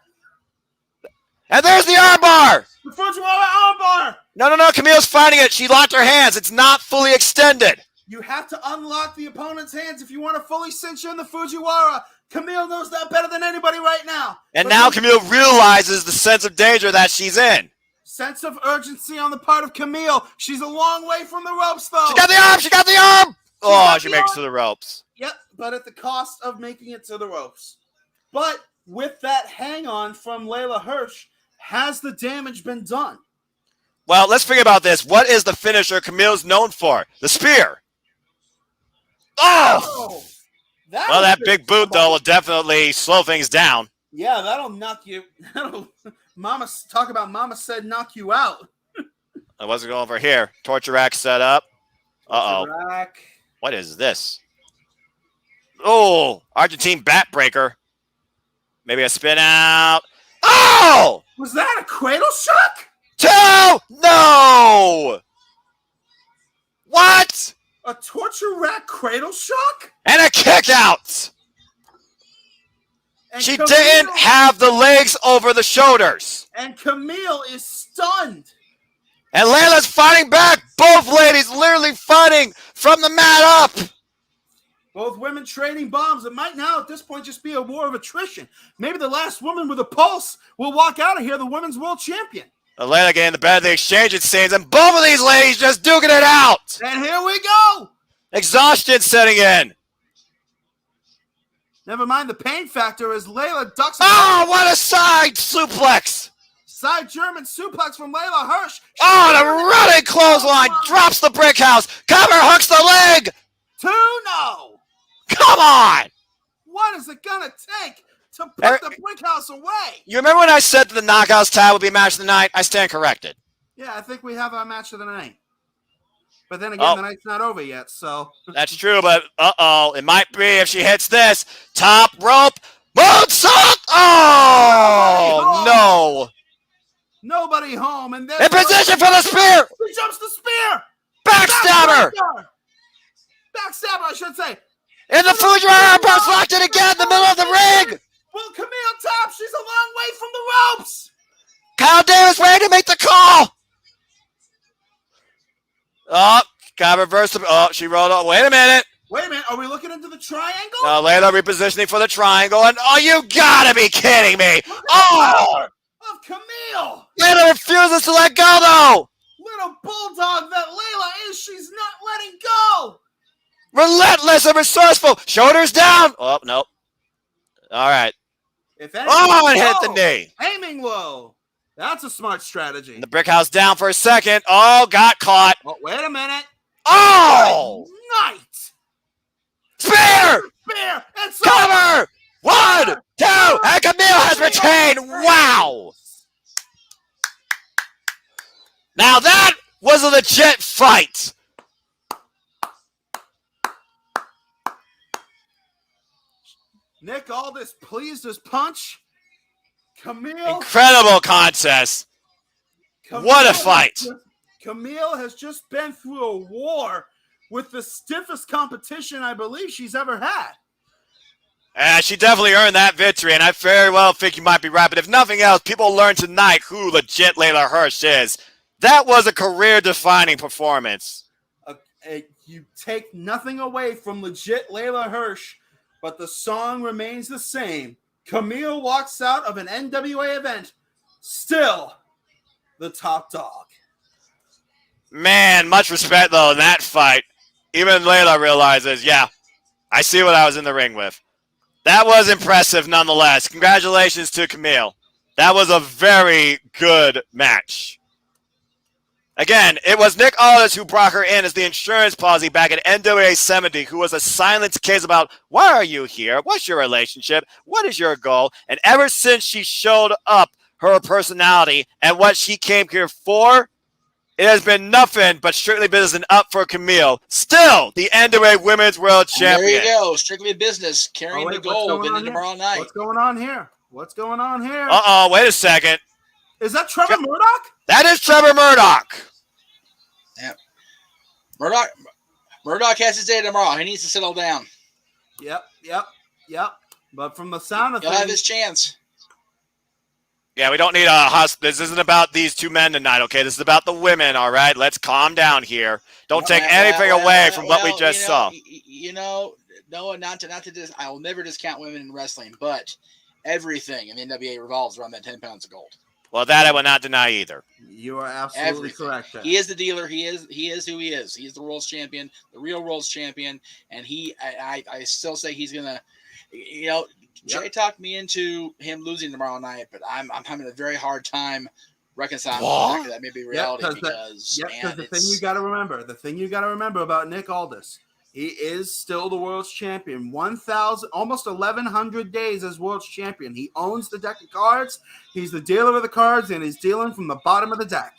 And there's the arm bar. The Fujiwara arm bar. No. Camille's fighting it. She locked her hands. It's not fully extended. You have to unlock the opponent's hands if you want to fully cinch in the Fujiwara. Camille knows that better than anybody right now. And now Camille realizes the sense of danger that she's in. Sense of urgency on the part of Camille. She's a long way from the ropes, though. She got the arm. She got the arm. Oh, she makes it to the ropes. Yep, but at the cost of making it to the ropes. But with that hang-on from Layla Hirsch, has the damage been done? Well, let's think about this. What is the finisher Camille's known for? The spear. Oh! Well, that big boot, though, will definitely slow things down. Yeah, that'll knock you. Talk about Mama said knock you out. What's going over here? Torture rack set up. Uh-oh. Rack. What is this? Oh, Argentine bat breaker. Maybe a spin out. Oh! Was that a cradle shock? 2! No! What? A torture rack cradle shock? And a kick out. And she didn't have the legs over the shoulders. And Camille is stunned. And Layla's fighting back. Both ladies literally fighting from the mat up. Both women trading bombs. It might now at this point just be a war of attrition. Maybe the last woman with a pulse will walk out of here the women's world champion. Layla getting the better of the exchange, it seems, and both of these ladies just duking it out. And here we go. Exhaustion setting in. Never mind the pain factor as Layla ducks. Oh, what a side suplex. Side German suplex from Layla Hirsch. Oh, and a running clothesline. Drops the brick house. Cover, hooks the leg. 2-0. Come on. What is it going to take to put the brick house away? You remember when I said that the Knockouts tag would be match of the night? I stand corrected. Yeah, I think we have our match of the night. But then again, the night's not over yet, so. That's true, but uh-oh. It might be if she hits this. Top rope. Moonsault. Oh, no. Nobody home. And then in position for the spear. He jumps the spear. Backstabber. Backstabber, I should say. In the Fujiwara armbar, locked it again in the middle of the ring. Will Camille top? She's a long way from the ropes. Kyle Davis ready to make the call. Oh, got reversed. Oh, she rolled up. Wait a minute. Are we looking into the triangle? Layla repositioning for the triangle. And oh, you gotta be kidding me. Oh! Of Camille. Layla refuses to let go, though. Little bulldog that Layla is, she's not letting go. Relentless and resourceful. Shoulders down. Oh, nope. All right. If anything, and hit the knee. Aiming low. That's a smart strategy. And the brick house down for a second. Oh, got caught. Oh, wait a minute. Oh! night. Spear! Spear! It's Cover! 1, 2, and Camille has retained. Wow! Now that was a legit fight. Nick Aldis pleased his punch. Camille. Incredible contest. What a fight. Camille has just been through a war with the stiffest competition I believe she's ever had. She definitely earned that victory, and I very well think you might be right. But if nothing else, people learn tonight who legit Layla Hirsch is. That was a career-defining performance. You take nothing away from legit Layla Hirsch, but the song remains the same. Camille walks out of an NWA event, still the top dog. Man, much respect, though, in that fight. Even Layla realizes, yeah, I see what I was in the ring with. That was impressive nonetheless. Congratulations to Camille. That was a very good match. Again, it was Nick Aldis who brought her in as the insurance policy back at NWA 70, who was a silent case about, why are you here? What's your relationship? What is your goal? And ever since she showed up, her personality and what she came here for, it has been nothing but strictly business and up for Camille. Still, the NWA Women's World Champion. There you go. Strictly business. Carrying the gold into tomorrow night. What's going on here? What's going on here? Uh-oh, wait a second. Is that Trevor Murdoch? That is Trevor Murdoch. Yep. Murdoch has his day tomorrow. He needs to settle down. Yep. But from the sound of He'll things, have his chance. Yeah, we don't need a this isn't about these two men tonight, okay? This is about the women, all right? Let's calm down here. Don't take anything away from what we just saw. No, not to I will never discount women in wrestling, but everything in the NWA revolves around that 10 pounds of gold. Well, that I will not deny either. You are absolutely correct. There. He is the dealer. He is who he is. He is the world's champion, the real world's champion, and I still say he's gonna, Jay talked me into him losing tomorrow night, but I'm having a very hard time reconciling the fact that may be reality because the thing you got to remember about Nick Aldis, he is still the world's champion. 1,000, almost 1,100 days as world's champion. He owns the deck of cards. He's the dealer of the cards, and he's dealing from the bottom of the deck.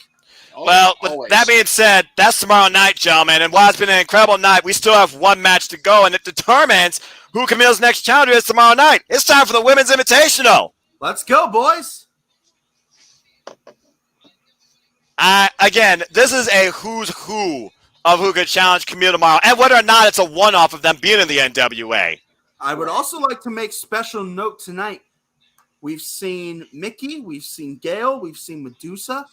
Well, with that being said, that's tomorrow night, gentlemen. And while it's been an incredible night, we still have one match to go, and it determines who Camille's next challenger is tomorrow night. It's time for the Women's Invitational. Let's go, boys. Again, this is a who's who of who could challenge Camille tomorrow, and whether or not it's a one-off of them being in the NWA. I would also like to make special note tonight. We've seen Mickey, we've seen Gail, we've seen Medusa.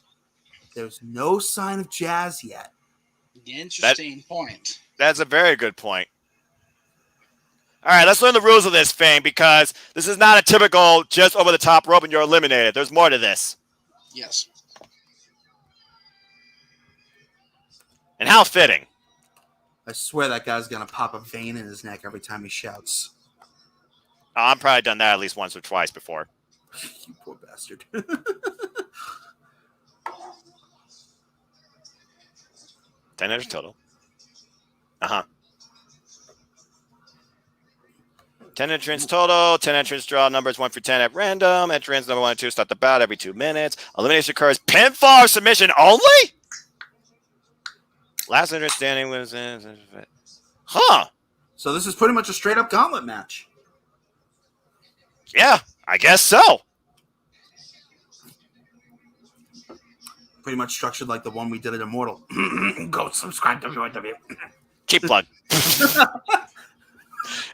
There's no sign of Jazz yet. Interesting point. That's a very good point. All right, let's learn the rules of this thing because this is not a typical just over the top rope and you're eliminated. There's more to this. Yes. And how fitting. I swear that guy's going to pop a vein in his neck every time he shouts. Oh, I've probably done that at least once or twice before. You poor bastard. 10 entries total. 10 entrants total. 10 entrants draw numbers 1 through 10 at random. Entrants number 1 and 2 start the bout every 2 minutes. Elimination occurs pinfall or submission only? Last entrant standing wins. Huh. So this is pretty much a straight up gauntlet match. Yeah, I guess so. Pretty much structured like the one we did at Immortal. Go subscribe to WIW. Cheap plug.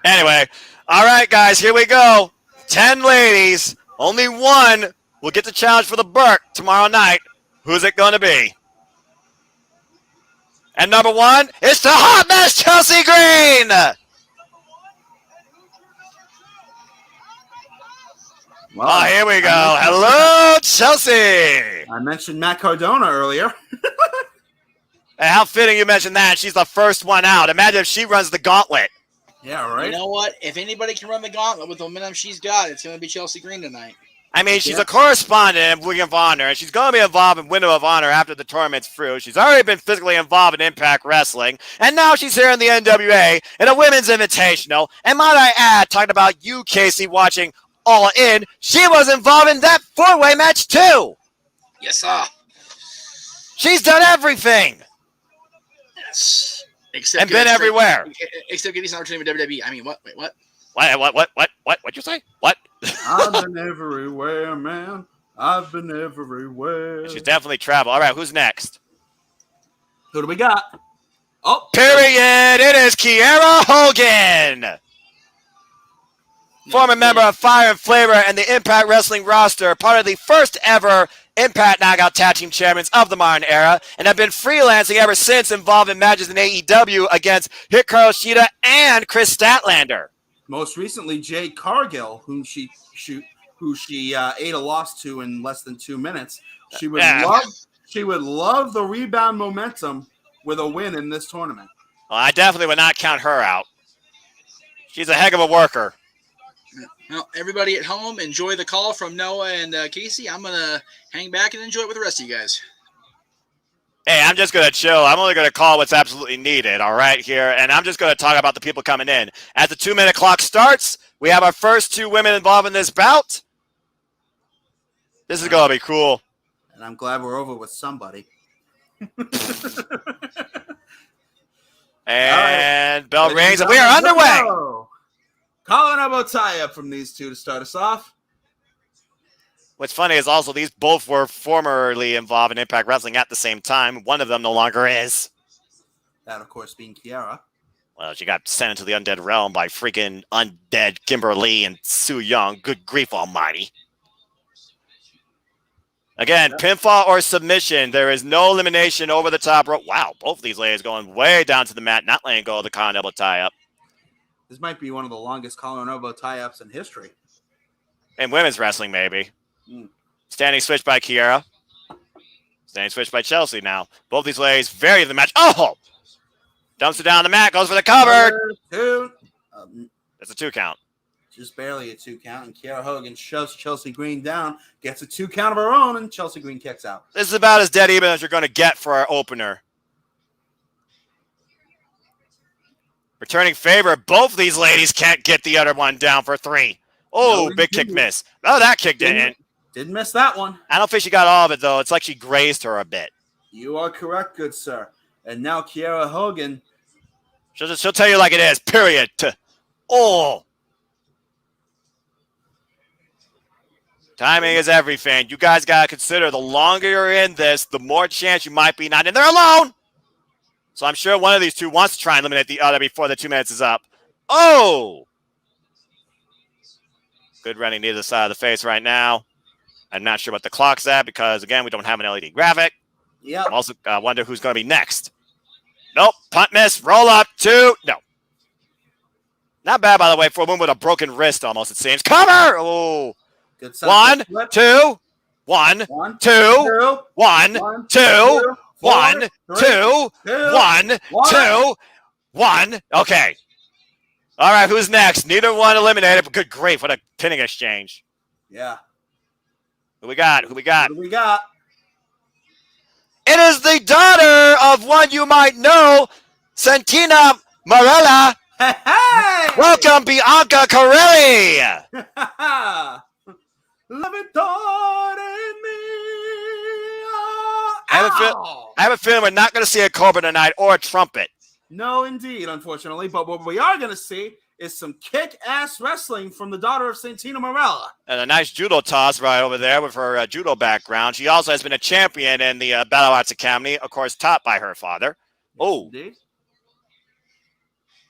Anyway, all right, guys, here we go. 10 ladies. Only one will get the challenge for the Burke tomorrow night. Who's it going to be? And number 1 is the hot mess, Chelsea Green. Well, Oh, here we go. Hello, Chelsea. I mentioned Matt Cardona earlier. And how fitting you mentioned that. She's the first one out. Imagine if she runs the gauntlet. Yeah, right. You know what? If anybody can run the gauntlet with the momentum she's got, it's going to be Chelsea Green tonight. I mean, she's a correspondent in Ring of Honor, and she's going to be involved in Window of Honor after the tournament's through. She's already been physically involved in Impact Wrestling, and now she's here in the NWA in a Women's Invitational. And might I add, talking about you, Casey, watching All In, she was involved in that four-way match too. Yes, sir. She's done everything. Yes. And been everywhere. Except getting some opportunity with WWE. I mean, what? Wait, what? What'd you say? What? I've been everywhere, man. I've been everywhere. She's definitely traveled. All right, who's next? Who do we got? Oh, period. It is Kiera Hogan. Former member of Fire and Flavor and the Impact Wrestling roster, part of the first ever Impact Knockout Tag Team Champions of the modern era, and have been freelancing ever since, involved in matches in AEW against Hikaru Shida and Chris Statlander. Most recently, Jade Cargill, who she ate a loss to in less than 2 minutes. She would love the rebound momentum with a win in this tournament. Well, I definitely would not count her out. She's a heck of a worker. Well, everybody at home, enjoy the call from Noah and Casey. I'm going to hang back and enjoy it with the rest of you guys. Hey, I'm just going to chill. I'm only going to call what's absolutely needed, all right, here. And I'm just going to talk about the people coming in. As the 2-minute clock starts, we have our first 2 women involved in this bout. This is going to be cool. And I'm glad we're over with somebody. And bell rings, and we are underway. Collar and elbow tie-up from these two to start us off. What's funny is also these both were formerly involved in Impact Wrestling at the same time. One of them no longer is. That, of course, being Kiera. Well, she got sent into the undead realm by freaking undead Kimberly and Sue Young. Good grief almighty. Again, pinfall or submission. There is no elimination over the top rope. Wow, both of these ladies going way down to the mat, not letting go of the collar and elbow tie-up. This might be one of the longest collar and elbow tie-ups in history. In women's wrestling, maybe. Standing switch by Kiera. Standing switch by Chelsea now. Both these ladies very in the match. Oh! Dumps it down the mat, goes for the cover. That's a 2 count. Just barely a 2 count. And Kiera Hogan shoves Chelsea Green down, gets a 2 count of her own, and Chelsea Green kicks out. This is about as dead even as you're going to get for our opener. Returning favor. Both of these ladies can't get the other one down for 3. Oh, no, big kick miss. Oh, that kick didn't. Didn't miss that one. I don't think she got all of it, though. It's like she grazed her a bit. You are correct, good sir. And now Kiera Hogan. She'll tell you like it is, period. Oh. Timing is everything. You guys got to consider the longer you're in this, the more chance you might be not in there alone. So I'm sure one of these two wants to try and eliminate the other before the 2 minutes is up. Oh. Good running near the side of the face right now. I'm not sure what the clock's at because, again, we don't have an LED graphic. Yeah. I'm also wonder who's going to be next. Nope. Punt miss. Roll up. 2. No. Not bad, by the way, for a woman with a broken wrist almost, it seems. Cover! Oh. Good 1, 2. 1, 2. 1, 2. 1, 2. 1, 2. 1. Okay. All right, who's next? Neither one eliminated, but good grief, what a pinning exchange. Yeah. Who we got? Who we got? It is the daughter of one you might know, Santina Marella. Hey! Welcome, Bianca Corelli. Love it, daughter in me. I have a feeling we're not going to see a cobra tonight or a trumpet. No, indeed, unfortunately. But what we are going to see is some kick-ass wrestling from the daughter of Santina Marella. And a nice judo toss right over there with her judo background. She also has been a champion in the Battle Arts Academy, of course, taught by her father. Oh. Indeed.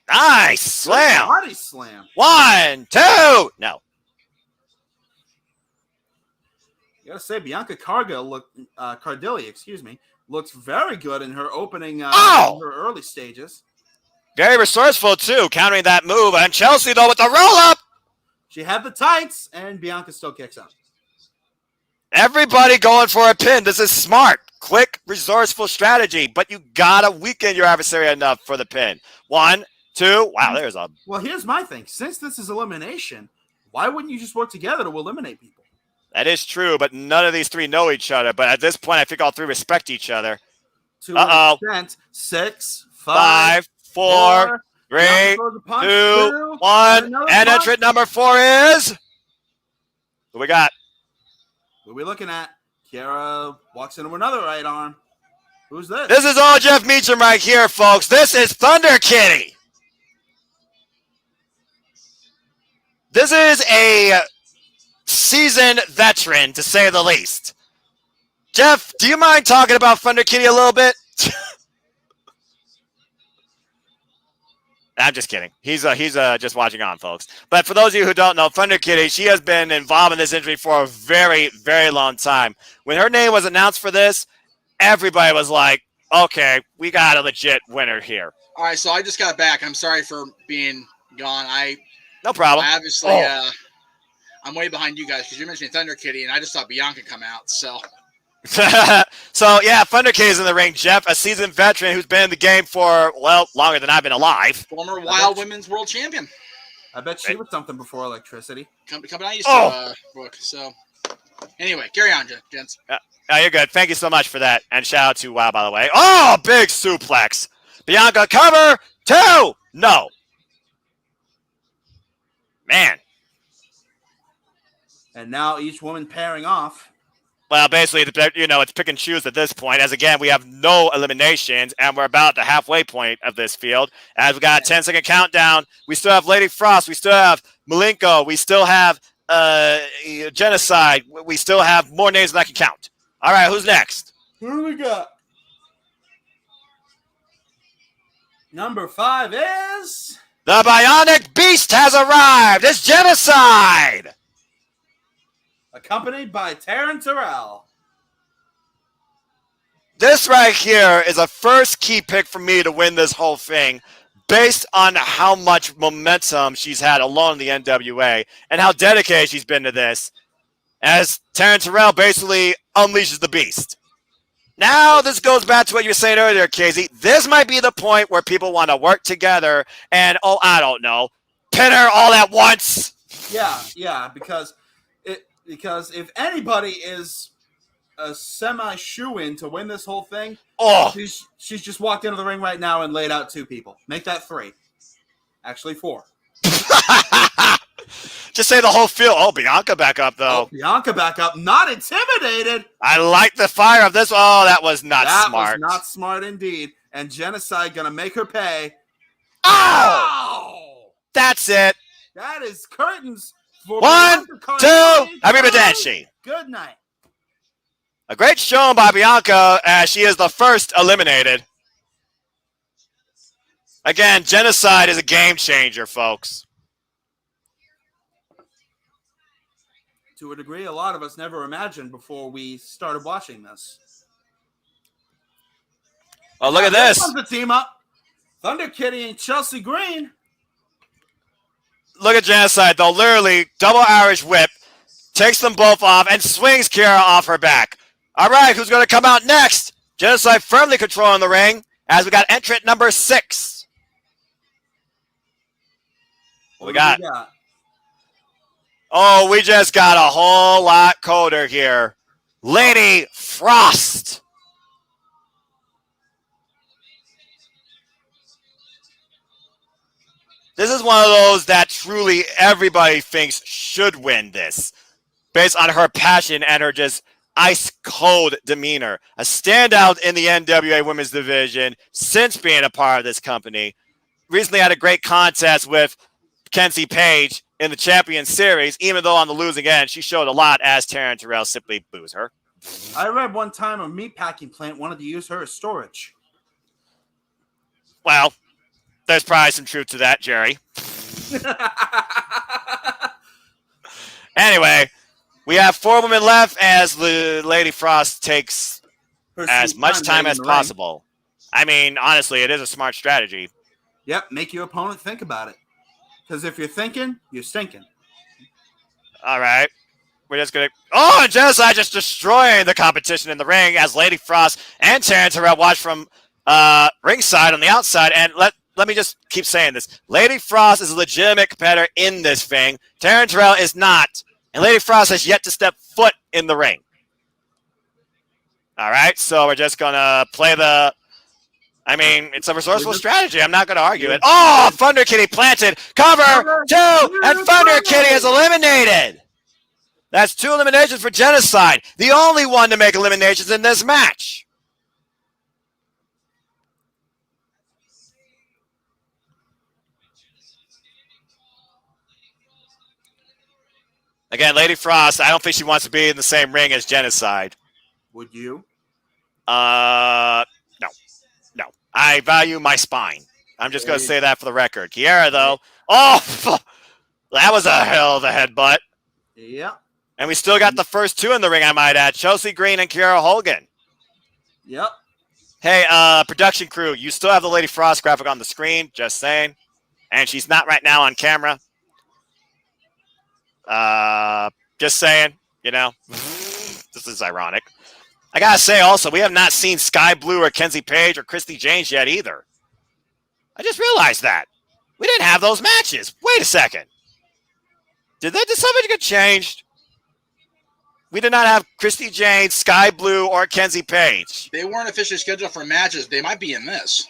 Nice slam. Body slam. 1, 2. No. You gotta say, Bianca Cardilli, looks very good in her opening, in her early stages. Very resourceful, too, countering that move. And Chelsea, though, with the roll-up. She had the tights, and Bianca still kicks out. Everybody going for a pin. This is smart, quick, resourceful strategy. But you gotta weaken your adversary enough for the pin. 1, 2. Wow, there's a... Well, here's my thing. Since this is elimination, why wouldn't you just work together to eliminate people? That is true, but none of these three know each other. But at this point, I think all three respect each other. To an extent, 6, 5, 5, 4, 3, 2, 1. And entrant number 4 is... Who we got? Who are we looking at? Kiera walks into another right arm. Who's this? This is all Jeff Meacham right here, folks. This is Thunder Kitty. This is a seasoned veteran, to say the least. Jeff, do you mind talking about Thunder Kitty a little bit? I'm just kidding. He's just watching on, folks. But for those of you who don't know, Thunder Kitty, she has been involved in this injury for a very, very long time. When her name was announced for this, everybody was like, okay, we got a legit winner here. All right, so I just got back. I'm sorry for being gone. No problem. I obviously, I'm way behind you guys because you're mentioning Thunder Kitty, and I just saw Bianca come out. So, yeah, Thunder Kitty's in the ring. Jeff, a seasoned veteran who's been in the game for, well, longer than I've been alive. Former Wild Women's World Champion. I bet she was something before electricity. Company I used to book. So, anyway, carry on, gents. Oh, you're good. Thank you so much for that. And shout out to WoW, by the way. Oh, big suplex. Bianca, cover 2. No. Man. And now each woman pairing off. Well, basically, it's pick and choose at this point. As again, we have no eliminations, and we're about the halfway point of this field. As we got a 10-second countdown, we still have Lady Frost, we still have Malenko, we still have Genocide, we still have more names than I can count. All right, who's next? Who do we got? Number 5 is... The Bionic Beast has arrived. It's Genocide. Accompanied by Taryn Terrell. This right here is a first key pick for me to win this whole thing based on how much momentum she's had along the NWA and how dedicated she's been to this, as Taryn Terrell basically unleashes the beast. Now this goes back to what you were saying earlier, Casey. This might be the point where people want to work together and, I don't know, pin her all at once. Yeah, because if anybody is a semi-shoo-in to win this whole thing, she's just walked into the ring right now and laid out 2 people. Make that 3. Actually 4. Just say the whole field. Oh, Bianca back up, though. Bianca back up. Not intimidated. I like the fire of this. Oh, that was not smart. That was not smart indeed. And Genocide going to make her pay. Oh! That's it. That is curtains for 1, 2, arrivederci. Good night. A great showing by Bianca as she is the first eliminated. Again, Genocide is a game changer, folks. To a degree, a lot of us never imagined before we started watching this. Oh, look at this. Here comes the team up. Thunder Kitty and Chelsea Green. Look at Genocide, though. Literally, double Irish whip. Takes them both off and swings Kiera off her back. All right, who's going to come out next? Genocide firmly controlling the ring as we got entrant number 6. What we got? Oh, we just got a whole lot colder here. Lady Frost. This is one of those that truly everybody thinks should win this, based on her passion and her just ice-cold demeanor. A standout in the NWA Women's Division since being a part of this company. Recently had a great contest with Kenzie Page in the Champion Series, even though on the losing end, she showed a lot as Taryn Terrell simply boos her. I read one time a meatpacking plant wanted to use her as storage. Well, there's probably some truth to that, Jerry. Anyway, we have 4 women left as the Lady Frost takes as much time as possible. I mean, honestly, it is a smart strategy. Yep, make your opponent think about it. Because if you're thinking, you're stinking. All right. We're just going to... Oh, and Genocide just destroying the competition in the ring as Lady Frost and Taryn Terrell watch from ringside on the outside. And let me just keep saying this. Lady Frost is a legitimate competitor in this thing. Taryn Terrell is not. And Lady Frost has yet to step foot in the ring. All right, so we're just going to play the... I mean, it's a resourceful strategy. I'm not going to argue it. Oh, Thunder Kitty planted. Cover 2, and Thunder Kitty is eliminated. That's 2 eliminations for Genocide. The only one to make eliminations in this match. Again, Lady Frost, I don't think she wants to be in the same ring as Genocide. Would you? No. I value my spine. I'm just going to say that for the record. Kiera, though. Oh, that was a hell of a headbutt. Yeah. And we still got the first 2 in the ring, I might add. Chelsea Green and Kiera Hogan. Yep. Hey, production crew, you still have the Lady Frost graphic on the screen. Just saying. And she's not right now on camera. Just saying, you know. This is ironic. I gotta say also, we have not seen Sky Blue or Kenzie Page or Christy James yet either. I just realized that. We didn't have those matches. Wait a second. Did something get changed? We did not have Christy James, Sky Blue, or Kenzie Page. They weren't officially scheduled for matches. They might be in this.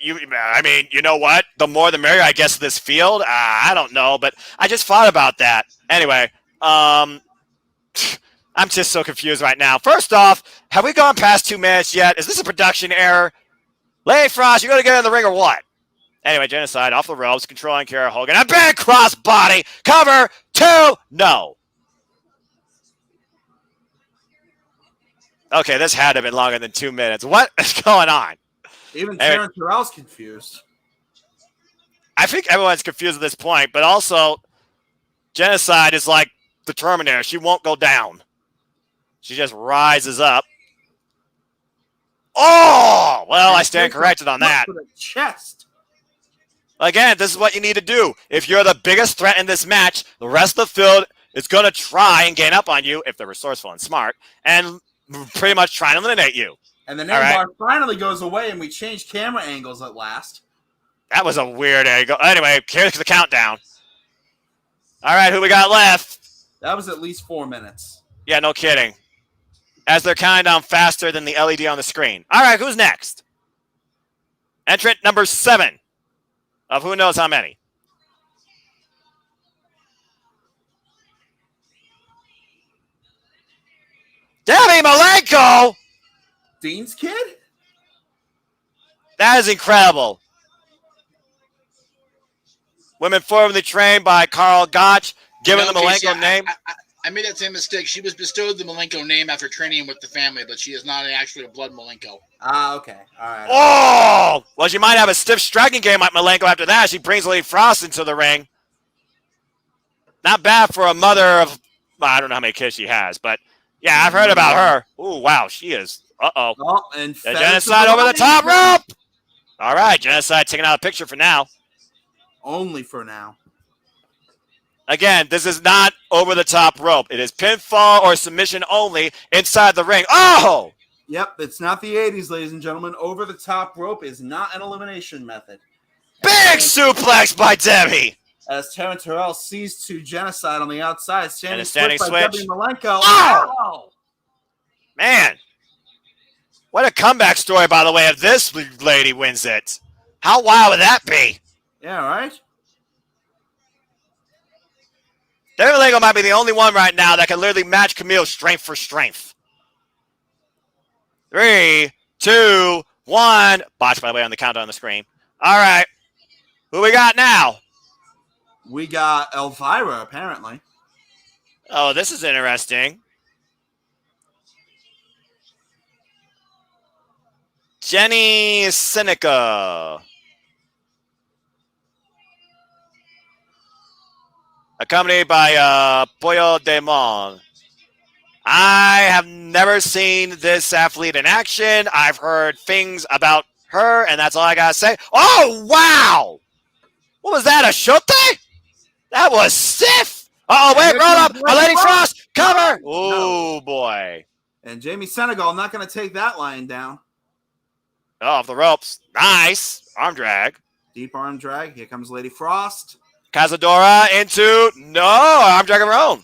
I mean, you know what? The more the merrier, I guess, this field. I don't know, but I just thought about that. Anyway, I'm just so confused right now. First off, have we gone past 2 minutes yet? Is this a production error? Lady Frost, you going to get in the ring or what? Anyway, Genocide off the ropes, controlling Kiera Hogan. A big cross body. Cover 2. No. Okay, this had to have been longer than 2 minutes. What is going on? Even Terrence Terrell's confused. I think everyone's confused at this point, but also Genocide is like the Terminator. She won't go down. She just rises up. Oh! Well, I stand corrected on that. To the chest. Again, this is what you need to do. If you're the biggest threat in this match, the rest of the field is going to try and gain up on you, if they're resourceful and smart, and pretty much try and eliminate you. And the name bar finally goes away, and we change camera angles at last. That was a weird angle. Anyway, here's the countdown. All right, who we got left? That was at least 4 minutes. Yeah, no kidding. As they're counting down faster than the LED on the screen. All right, who's next? Entrant number 7 of who knows how many. Debbie Malenko! Dean's kid? That is incredible. Women formerly trained by Carl Gotch, given the Malenko name. I made that same mistake. She was bestowed the Malenko name after training with the family, but she is not actually a blood Malenko. Ah, okay. All right. Oh! Well, she might have a stiff striking game like Malenko after that. She brings Lady Frost into the ring. Not bad for a mother of, well, I don't know how many kids she has, but yeah, I've heard about her. Ooh, wow, she is. Uh-oh. Oh, and Genocide over the top rope. All right, Genocide taking out a picture for now. Only for now. Again, this is not over the top rope. It is pinfall or submission only inside the ring. Oh! Yep, it's not the 80s, ladies and gentlemen. Over the top rope is not an elimination method. Big suplex by Debbie. As Terrence Terrell sees to Genocide on the outside. And a standing switch. By Debbie Malenko. Oh! Wow. Man. What a comeback story, by the way, if this lady wins it. How wild would that be? Yeah, right? Debbie Malenko might be the only one right now that can literally match Camille strength for strength. 3, 2, 1. Botch, by the way, on the countdown on the screen. All right. Who we got now? We got Elvira, apparently. Oh, this is interesting. Jenny Seneca. Accompanied by Pollo Demon. I have never seen this athlete in action. I've heard things about her, and that's all I got to say. Oh, wow! What was that, a shote? That was stiff! Uh-oh, wait, roll up! A Lady Frost! Cover! Oh, boy. And Jamie Senegal not going to take that lying down. Oh, off the ropes. Nice. Arm drag. Deep arm drag. Here comes Lady Frost. Cazadora into, no, arm drag of her own.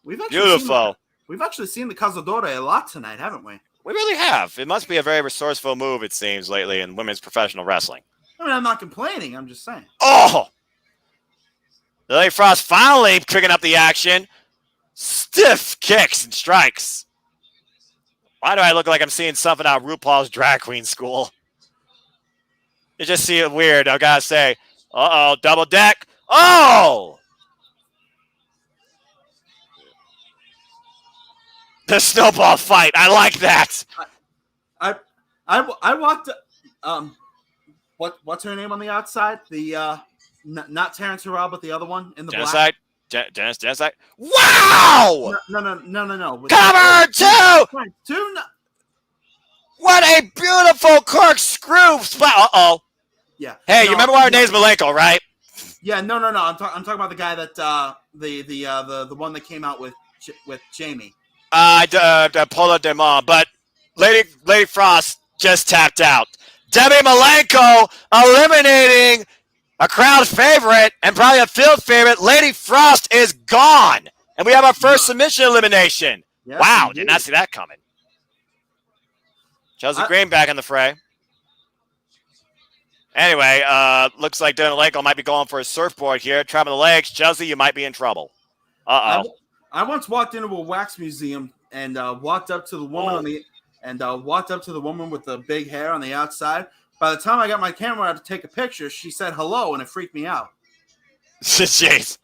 We've actually Beautiful. We've actually seen the Cazadora a lot tonight, haven't we? We really have. It must be a very resourceful move, it seems, lately in women's professional wrestling. I mean, I'm not complaining. I'm just saying. Oh! Lily Frost finally picking up the action. Stiff kicks and strikes. Why do I look like I'm seeing something out of RuPaul's Drag Queen School? You just see it weird, I gotta say. Uh-oh, double deck. Oh! The snowball fight. I like that. I walked. What's her name on the outside? The not Terrence Harrell, but the other one in the Genocide. Genocide. Wow! No. Cover two. What a beautiful corkscrew spot. Uh-oh. Yeah. Hey, you remember why her name's Malenko, right? Yeah. No. I'm talking about the guy that the one that came out with Jamie. Polo de Mon, but Lady Frost just tapped out. Debbie Malenko eliminating a crowd favorite and probably a field favorite. Lady Frost is gone, and we have our first submission elimination. Yes, wow, did not see that coming. Chelsea Green back in the fray. Anyway, looks like Debbie Malenko might be going for a surfboard here. Trapping the legs. Chelsea, you might be in trouble. Uh-oh. I once walked into a wax museum and walked up to the woman walked up to the woman with the big hair on the outside. By the time I got my camera out to take a picture, she said hello, and it freaked me out. Jeez.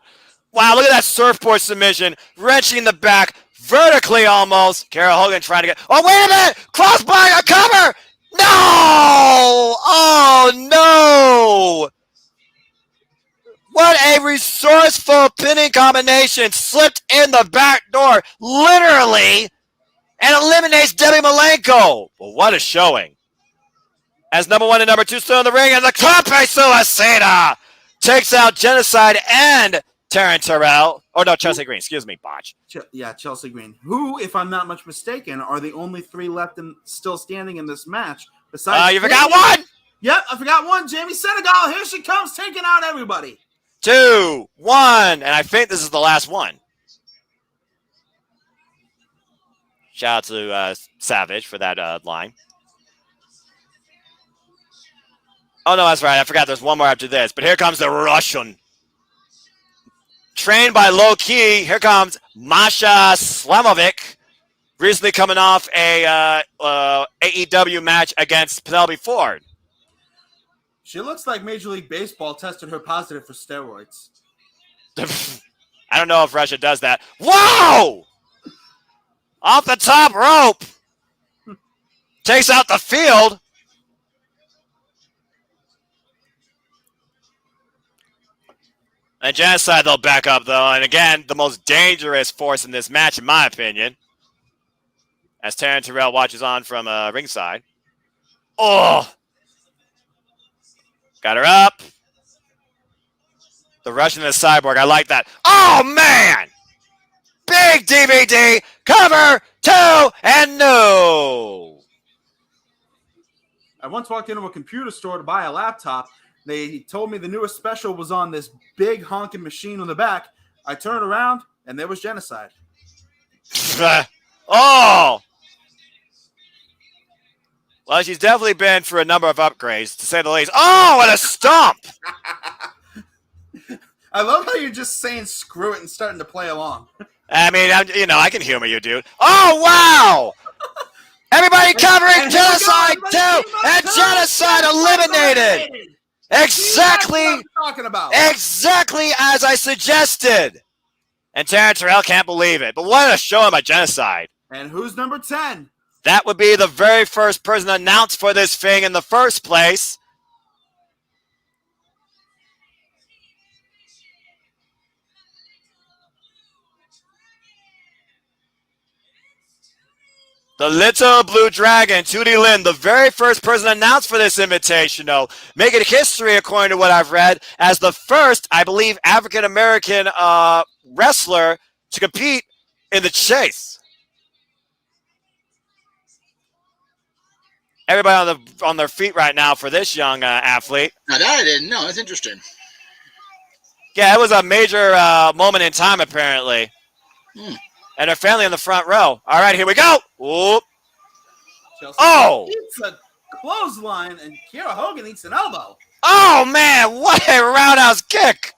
Wow, look at that surfboard submission. Wrenching the back vertically almost. Carol Hogan trying to get... Oh, wait a minute! Crossbody, a cover! No! Oh, no! What a resourceful pinning combination. Slipped in the back door, literally, and eliminates Debbie Malenko. Well, what a showing. As number 1 and number 2 still in the ring, and the Tope Suicida takes out Genocide and Terrence Harrell. Oh, no, Chelsea Green. Excuse me, botch. Chelsea Green. Who, if I'm not much mistaken, are the only 3 left and still standing in this match. Besides, you forgot one? Yep, I forgot one. Jamie Senegal. Here she comes, taking out everybody. 2, 1, and I think this is the last one. Shout out to Savage for that line. Oh, no, that's right. I forgot there's one more after this. But here comes the Russian. Trained by Low Key, here comes Masha Slamovic. Recently coming off a AEW match against Penelope Ford. She looks like Major League Baseball tested her positive for steroids. I don't know if Russia does that. Whoa! Off the top rope. Takes out the field. And Genocide, they'll back up, though. And again, the most dangerous force in this match, in my opinion. As Terrence Harrell watches on from ringside. Oh! Got her up. The Russian and the Cyborg. I like that. Oh, man! Big DVD. Cover 2 and no. I once walked into a computer store to buy a laptop. They told me the newest special was on this big honking machine on the back. I turned around, and there was Genocide. Oh! Well, she's definitely been for a number of upgrades, to say the least. Oh, what a stomp! I love how you're just saying screw it and starting to play along. I mean, I can humor you, dude. Oh, wow! Everybody covering Genocide 2, and Genocide eliminated! Exactly as I suggested. And Terrence Harrell can't believe it. But what a showing by Genocide. And who's number 10? That would be the very first person announced for this thing in the first place. The Little Blue Dragon, Tootie Lynn, the very first person announced for this invitational, making history, according to what I've read, as the first, I believe, African-American wrestler to compete in the chase. Everybody on their feet right now for this young athlete. Now that I didn't know. That's interesting. Yeah, it was a major moment in time, apparently. and her family in the front row. All right, here we go. Whoop. Chelsea Oh! eats a clothesline, and Kiera Hogan eats an elbow. Oh, man, what a roundhouse kick.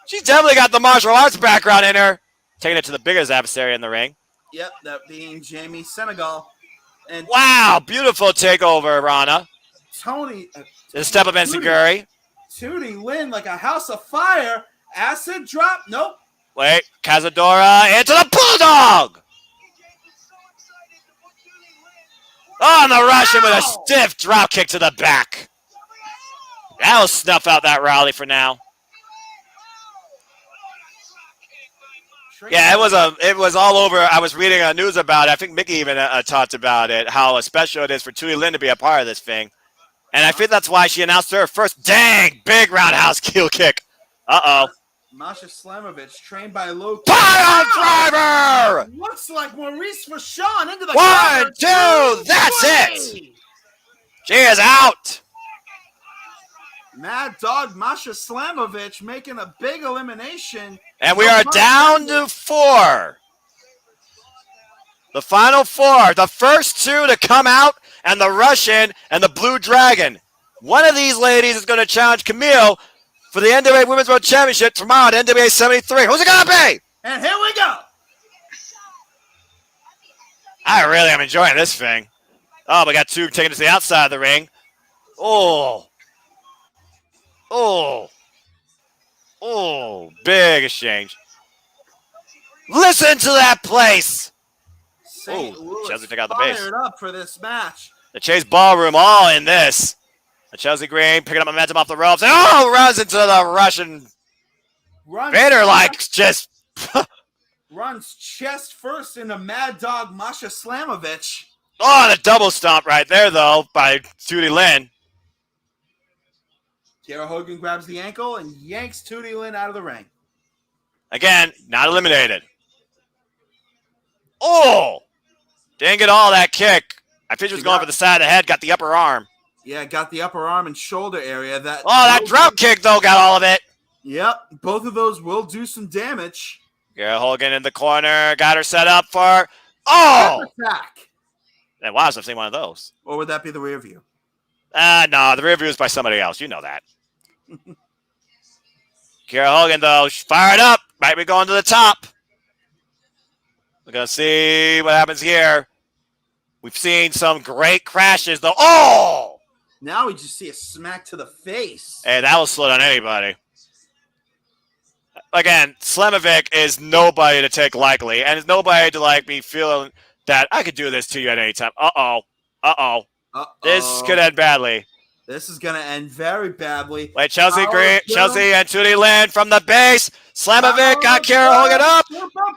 She's definitely got the martial arts background in her. Taking it to the biggest adversary in the ring. Yep, that being Jamie Senegal. And Wow, beautiful takeover, Rana. Tony. The step of Enziguri. Tootie Lynn like a house of fire. Acid drop. Nope. Wait, Cazadora into the Bulldog. Oh, and the Russian with a stiff drop kick to the back. That'll snuff out that rally for now. Yeah, it was all over. I was reading news about it. I think Mickey even talked about it, how special it is for Tootie Lynn to be a part of this thing. And I think that's why she announced her first dang big roundhouse heel kick. Uh-oh. Masha Slamovich, trained by Low. Pile driver! Looks like Maurice Vachon into the 1, 2, that's it! She is out! Mad Dog Masha Slamovich making a big elimination. And we are down to 4. The final 4. The first 2 to come out, and the Russian and the Blue Dragon. One of these ladies is going to challenge Camille for the NWA Women's World Championship tomorrow at NWA 73. Who's it going to be? And here we go. I really am enjoying this thing. Oh, we got 2 taking it to the outside of the ring. Oh. Oh. Oh, big exchange. Listen to that place. St. Louis Chelsea took out the base. fired up for this match. The Chase Ballroom all in this. The Chelsea Green picking up momentum off the ropes. And runs into the Russian. Vader just. Runs chest first into Mad Dog Masha Slamovich. Oh, the double stomp right there, though, by Tootie Lynn. Kiera Hogan grabs the ankle and yanks Tootie Lynn out of the ring. Again, not eliminated. Oh! Didn't get all that kick. I think she was going for the side of the head, got the upper arm. Yeah, got the upper arm and shoulder area. That drop kick, though, got all of it. Yep, both of those will do some damage. Kiera Hogan in the corner, got her set up for... Oh! Attack. And wow, I've seen one of those. Or would that be the rear view? No, the rear view is by somebody else. You know that. Kiera Hogan, though, fired up. Might be going to the top. We're going to see what happens here. We've seen some great crashes, though. Oh! Now we just see a smack to the face. Hey, that will slow down anybody. Again, Slamovic is nobody to take lightly, and is nobody to, be feeling that I could do this to you at any time. Uh-oh. Uh-oh. This could end badly. This is going to end very badly. Wait, Chelsea and Tootie Lynn from the base. Slamovic got Kiera Hogan up.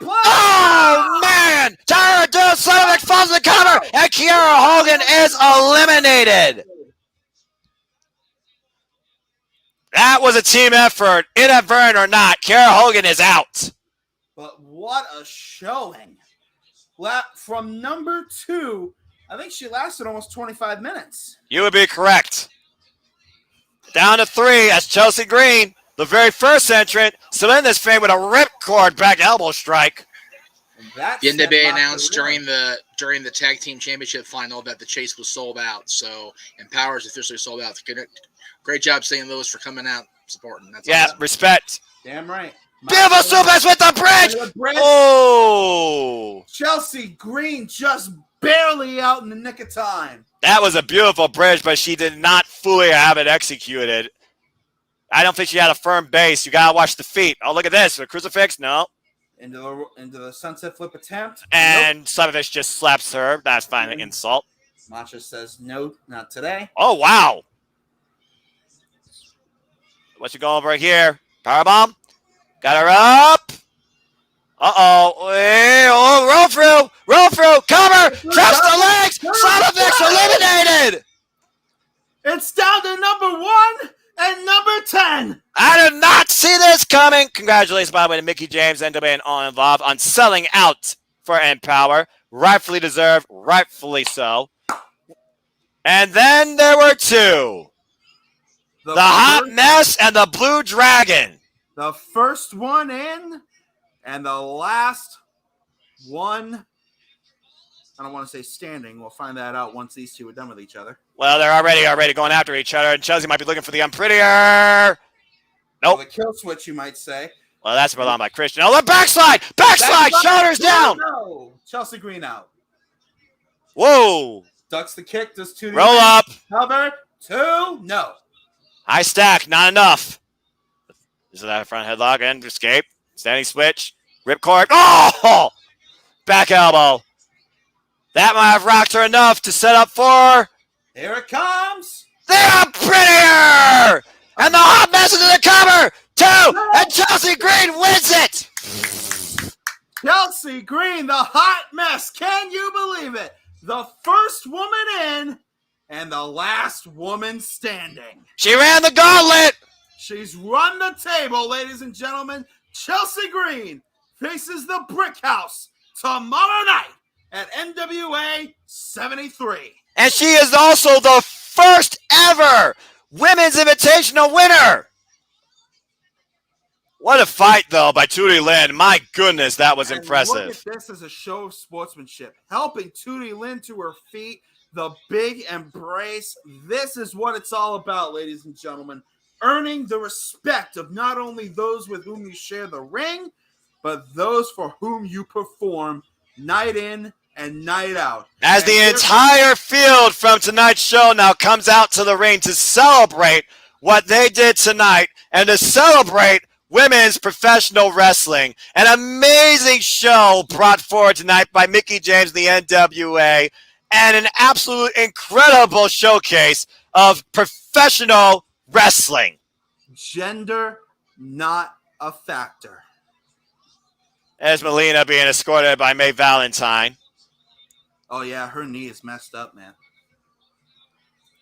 Oh, man! Tyra Doe, Slamovic falls in the cover, and Kiera Hogan is eliminated. That was a team effort. Inadvertent or not, Kiera Hogan is out. But what a showing. From number 2, I think she lasted almost 25 minutes. You would be correct. Down to 3 as Chelsea Green, the very first entrant, still in this thing with a ripcord back elbow strike. The NWA announced during the tag team championship final that the chase was sold out. So Empowerrr is officially sold out. Great job, St. Louis, for coming out supporting. That's awesome. Respect. Damn right. Beautiful suplex with the bridge. Oh. Chelsea Green just barely out in the nick of time. That was a beautiful bridge, but she did not fully have it executed. I don't think she had a firm base. You got to watch the feet. Oh, look at this. The crucifix? No. Into the sunset flip attempt. And Slamovich just slaps her. That's fine. An insult. Masha says, no, not today. Oh, wow. What's she going over here? Powerbomb. Got her up. Uh-oh. Hey, roll through. Cover. Drops the legs. Slamovich eliminated. It's down to number 1 and number 10. I did not see this coming. Congratulations, by the way, to Mickey James, NWA, and all involved on selling out for Empowerrr. Rightfully deserved. Rightfully so. And then there were 2. The Hot Mess and the Blue Dragon. The first one in and the last one. I don't want to say standing. We'll find that out once these two are done with each other. Well, they're already going after each other, and Chelsea might be looking for the unprettier. Nope. Well, the kill switch, you might say. Well, that's brought on by Christian. Oh, the backslide! Shoulders down! No. Chelsea Green out. Whoa. Ducks the kick, does 2. Roll up. Cover, 2, no. High stack, not enough. This is that front headlock and escape. Standing switch. Ripcord. Oh! Back elbow. That might have rocked her enough to set up for... Here it comes. The prettier! And the hot mess into the cover! 2! And Chelsea Green wins it! Chelsea Green, the hot mess. Can you believe it? The first woman in and the last woman standing. She ran the gauntlet! She's run the table, ladies and gentlemen. Chelsea Green faces the Brick House tomorrow night at NWA 73. And she is also the first ever Women's Invitational winner. What a fight, though, by Tootie Lynn. My goodness, that was impressive. Look at this as a show of sportsmanship. Helping Tootie Lynn to her feet, the big embrace. This is what it's all about, ladies and gentlemen. Earning the respect of not only those with whom you share the ring, but those for whom you perform night in and night out. As the entire field from tonight's show now comes out to the ring to celebrate what they did tonight and to celebrate women's professional wrestling. An amazing show brought forward tonight by Mickie James, the NWA, and an absolute incredible showcase of professional wrestling. Gender not a factor. As Melina being escorted by Mae Valentine. Oh, yeah, her knee is messed up, man.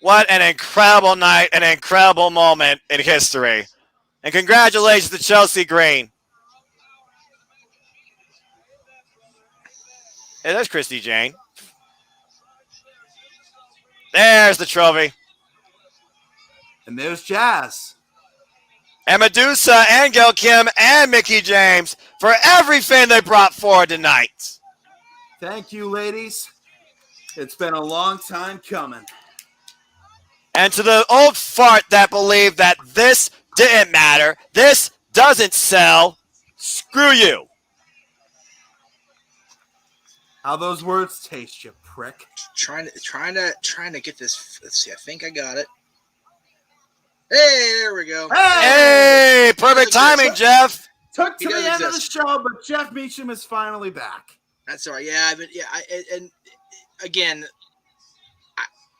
What an incredible night, an incredible moment in history. And congratulations to Chelsea Green. Hey, there's Christy Jane. There's the trophy. And there's Jazz. And Medusa and Gail Kim and Mickie James for everything they brought forward tonight. Thank you, ladies. It's been a long time coming. And to the old fart that believed that this didn't matter, this doesn't sell, screw you. How those words taste, you prick. Trying to get this. Let's see. I think I got it. Hey, there we go. Hey, perfect timing, Jeff. Took to the end of the show, but Jeff Meacham is finally back. That's all right. Yeah, and again,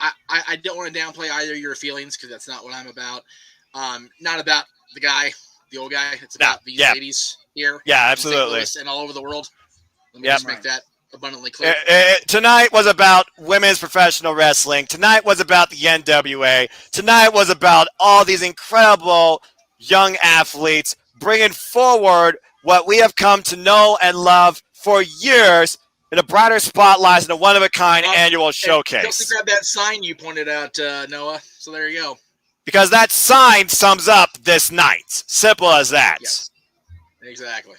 I don't want to downplay either of your feelings because that's not what I'm about. Not about the guy, the old guy. It's about these ladies here. Yeah, absolutely. And all over the world. Let me just make that abundantly clear. Tonight was about women's professional wrestling. Tonight was about the NWA. Tonight was about all these incredible young athletes bringing forward what we have come to know and love for years in a brighter spotlight and a one-of-a-kind annual showcase. Just to grab that sign you pointed out, Noah. So there you go. Because that sign sums up this night. Simple as that. Yes, exactly.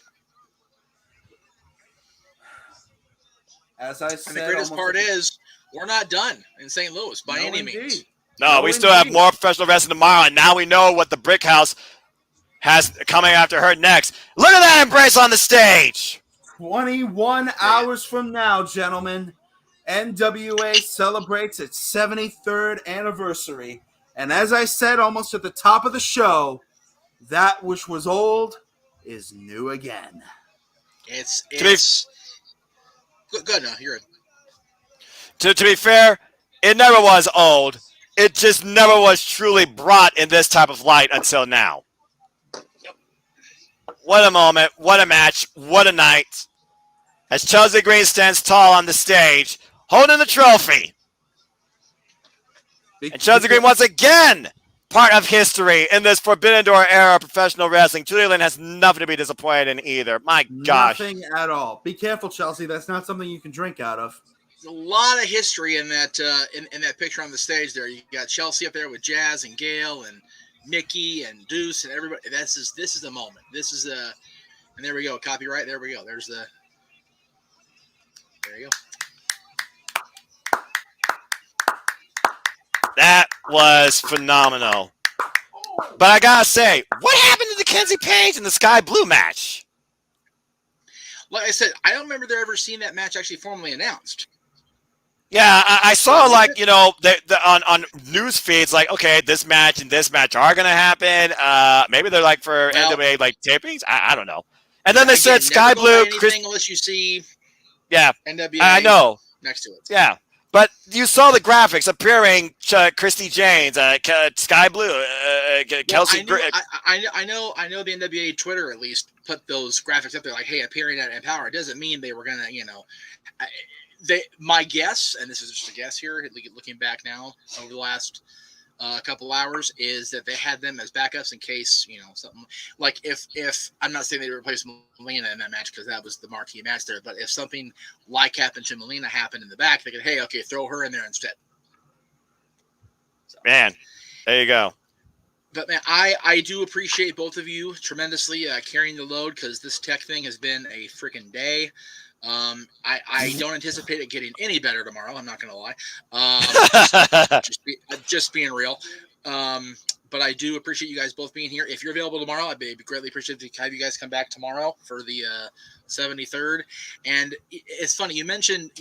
As I said, and the greatest part is we're not done in St. Louis by any means. No, we still have more professional wrestling tomorrow, and now we know what the Brick House has coming after her next. Look at that embrace on the stage. 21 hours from now, gentlemen, NWA celebrates its 73rd anniversary. And as I said almost at the top of the show, that which was old is new again. It's good. No, you're to be fair, it never was old. It just never was truly brought in this type of light until now. What a moment, what a match, what a night. As Chelsea Green stands tall on the stage, holding the trophy. And Chelsea Green once again, part of history in this Forbidden Door era of professional wrestling. Tootie Lynn has nothing to be disappointed in either. My gosh. Nothing at all. Be careful, Chelsea. That's not something you can drink out of. There's a lot of history in that in that picture on the stage there. You got Chelsea up there with Jazz and Gail and Mickie and Deuce and everybody. This is the moment. This is and there we go. Copyright. There we go. There's the There you go. That was phenomenal. But I gotta say, what happened to the Kenzie Page and the Sky Blue match? Like I said, I don't remember there ever seeing that match actually formally announced. Yeah, I saw like, you know, on news feeds, like, okay, this match and this match are gonna happen. Maybe they're like for NWA like tapings. I don't know. And then they said Sky Blue, anything unless you see NWA. I know next to it. Yeah, but you saw the graphics appearing. Christy James, Sky Blue, Kelsey. I know the NWA Twitter at least put those graphics up there, like, hey, appearing at Empowerrr. It doesn't mean they were gonna, you know. My guess, and this is just a guess here, looking back now over the last couple hours, is that they had them as backups in case, you know, something like if I'm not saying they replaced Melina in that match because that was the marquee match there, but if something like happened to Melina happened in the back, they could, hey, okay, throw her in there instead. So, man, there you go. But man, I do appreciate both of you tremendously carrying the load, because this tech thing has been a freaking day. I don't anticipate it getting any better tomorrow. I'm not going to lie. Just being real. But I do appreciate you guys both being here. If you're available tomorrow, I'd be greatly appreciative to have you guys come back tomorrow for the 73rd. And it's funny, you mentioned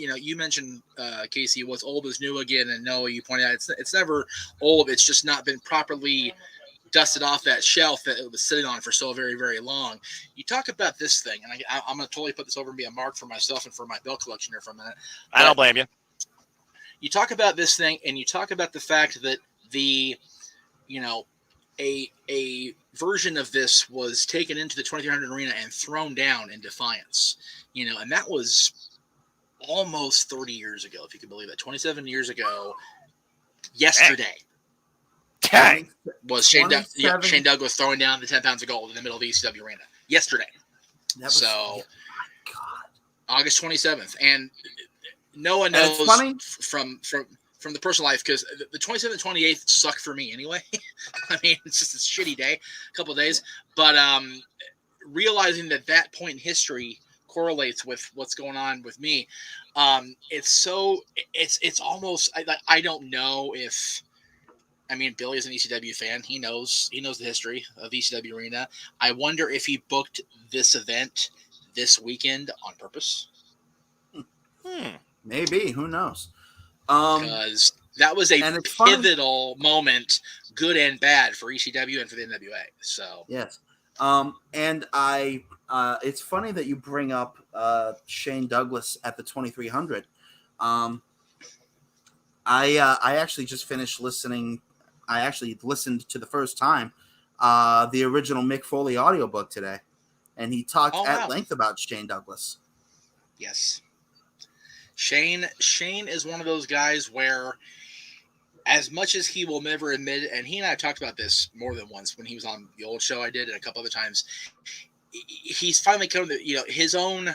Casey, what's old is new again, and Noah, you pointed out it's never old. It's just not been properly dusted off that shelf that it was sitting on for so very, very long. You talk about this thing, and I'm going to totally put this over and be a mark for myself and for my bill collection here for a minute. I don't blame you. You talk about this thing, and you talk about the fact that a version of this was taken into the 2300 arena and thrown down in defiance, and that was almost 30 years ago, if you can believe it. 27 years ago, yesterday. Dang. Was Shane Douglas throwing down the 10 pounds of gold in the middle of the ECW arena yesterday. God. August 27th. And no one knows from the personal life, because the 27th and 28th suck for me anyway. I mean, it's just a shitty day, a couple of days. But realizing that point in history correlates with what's going on with me, it's almost, I don't know if, I mean, Billy is an ECW fan. He knows the history of ECW arena. I wonder if he booked this event this weekend on purpose. Maybe. Who knows? Because that was a pivotal moment, good and bad, for ECW and for the NWA. So yes, and it's funny that you bring up Shane Douglas at the 2300. I actually just finished listening. I actually listened to the first time the original Mick Foley audiobook today, and he talked at length about Shane Douglas. Yes. Shane is one of those guys where, as much as he will never admit it, and he and I have talked about this more than once when he was on the old show I did and a couple other times, he's finally come to, his own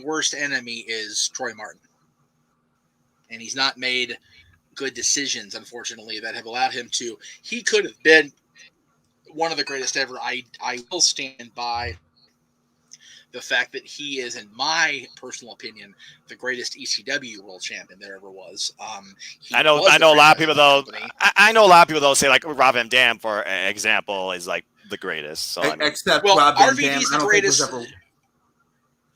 worst enemy is Troy Martin. And he's not made good decisions, unfortunately, that have allowed him to. He could have been one of the greatest ever. I will stand by the fact that he is, in my personal opinion, the greatest ECW world champion there ever was. I know a lot of people though. I know a lot of people though say, like, Rob Van Dam, for example, is like the greatest. So except Rob Van Dam, RVD's the greatest.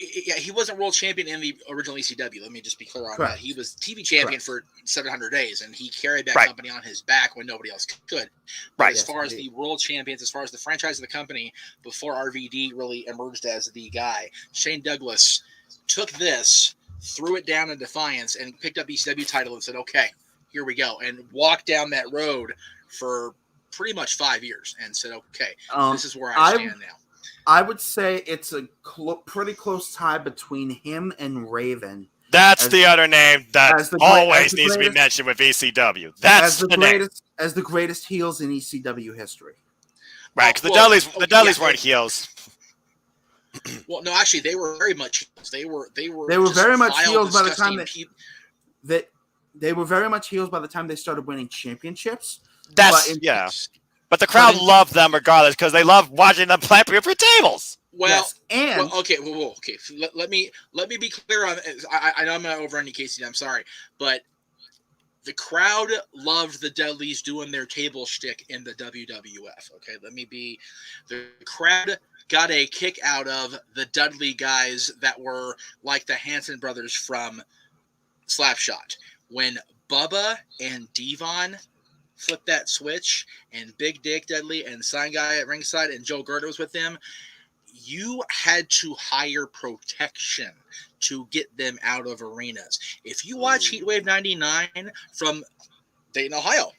Yeah, he wasn't world champion in the original ECW. Let me just be clear on that. He was TV champion for 700 days, and he carried that company on his back when nobody else could. But as far as the world champions, as far as the franchise of the company, before RVD really emerged as the guy, Shane Douglas took this, threw it down in defiance, and picked up the ECW title and said, okay, here we go, and walked down that road for pretty much 5 years and said, okay, this is where I stand now. I would say it's a pretty close tie between him and Raven. That's the other name that always needs to be mentioned with ECW. That's as the greatest heels in ECW history. Right, because the Dudleys weren't heels. Well, no, actually, they were very much heels. They were very much heels by the time they were very much heels by the time they started winning championships. But the crowd loved them regardless, because they loved watching them play for tables. Well, Yes, and okay. Okay. Let me be clear on. I know I'm not over on you, Casey. I'm sorry, but the crowd loved the Dudleys doing their table shtick in the WWF. Okay, the crowd got a kick out of the Dudley guys that were like the Hanson brothers from Slapshot. When Bubba and Devon flipped that switch, and Big Dick Dudley and Sign Guy at ringside, and Joe Gerda was with them, you had to hire protection to get them out of arenas. If you watch Heatwave 99 from Dayton, Ohio,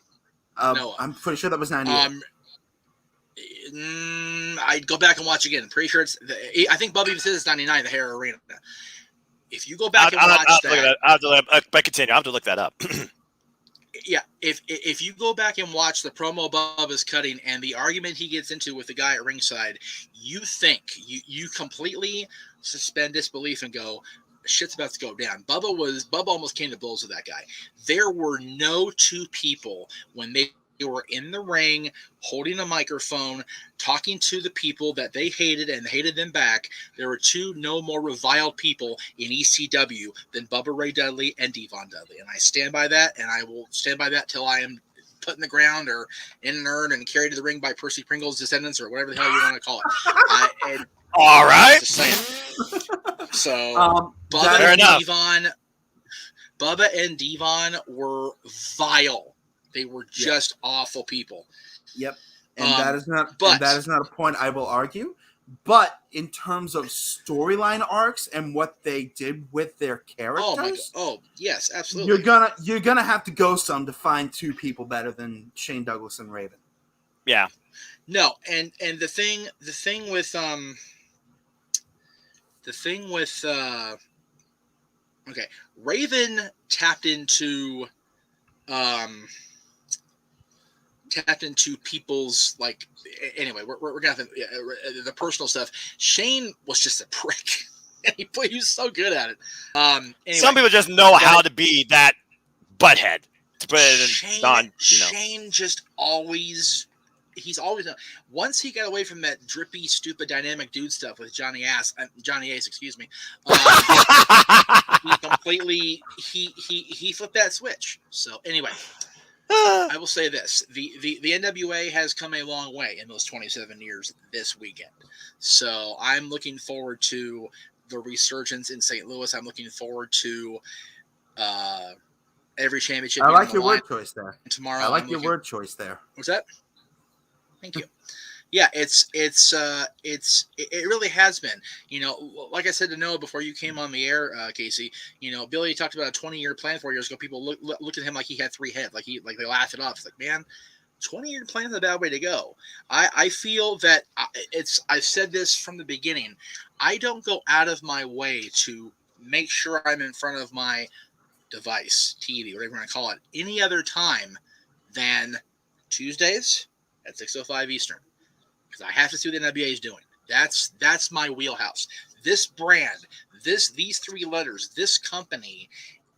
Noah, I'm pretty sure that was 98. I'd go back and watch again. I'm pretty sure I think Bubby even says it's 99, the Hair Arena. If you go back and watch that. But continue. I have to look that up. Yeah, if you go back and watch the promo Bubba's cutting and the argument he gets into with the guy at ringside, you think you completely suspend disbelief and go, shit's about to go down. Bubba almost came to blows with that guy. There were no two people when they were in the ring holding a microphone talking to the people that they hated and hated them back. There were two no more reviled people in ECW than Bubba Ray Dudley and Devon Dudley, and I stand by that, and I will stand by that till I am put in the ground or in an urn and carried to the ring by Percy Pringle's descendants or whatever the hell you want to call it. All right. So Bubba and Devon were vile. They were just awful people. Yep. And that is not a point I will argue. But in terms of storyline arcs and what they did with their characters, yes, absolutely. You're gonna have to go some to find two people better than Shane Douglas and Raven. Yeah. No, and the thing with Raven tapped into people's, like, anyway, we're gonna have the personal stuff. Shane was just a prick. He was so good at it. Anyway, some people just know how to be that butthead. To put it Shane just always. He's always once he got away from that drippy, stupid, dynamic dude stuff with Johnny Ace, excuse me. He completely he flipped that switch. So anyway. I will say this: the NWA has come a long way in those 27 years this weekend. So I'm looking forward to the resurgence in St. Louis. I'm looking forward to every championship. I like your word choice there. Tomorrow, I like your word choice there. What's that? Thank you. Yeah, it really has been. You know, like I said to Noah before you came on the air, Casey. You know, Billy talked about a 20-year plan 4 years ago. People look at him like he had three heads, like they laughed it off. It's like, man, 20-year plan is a bad way to go. I feel that I've said this from the beginning. I don't go out of my way to make sure I'm in front of my device, TV, whatever you want to call it, any other time than Tuesdays at 6:05 Eastern. Because I have to see what the NWA is doing. That's my wheelhouse. This brand, these three letters, this company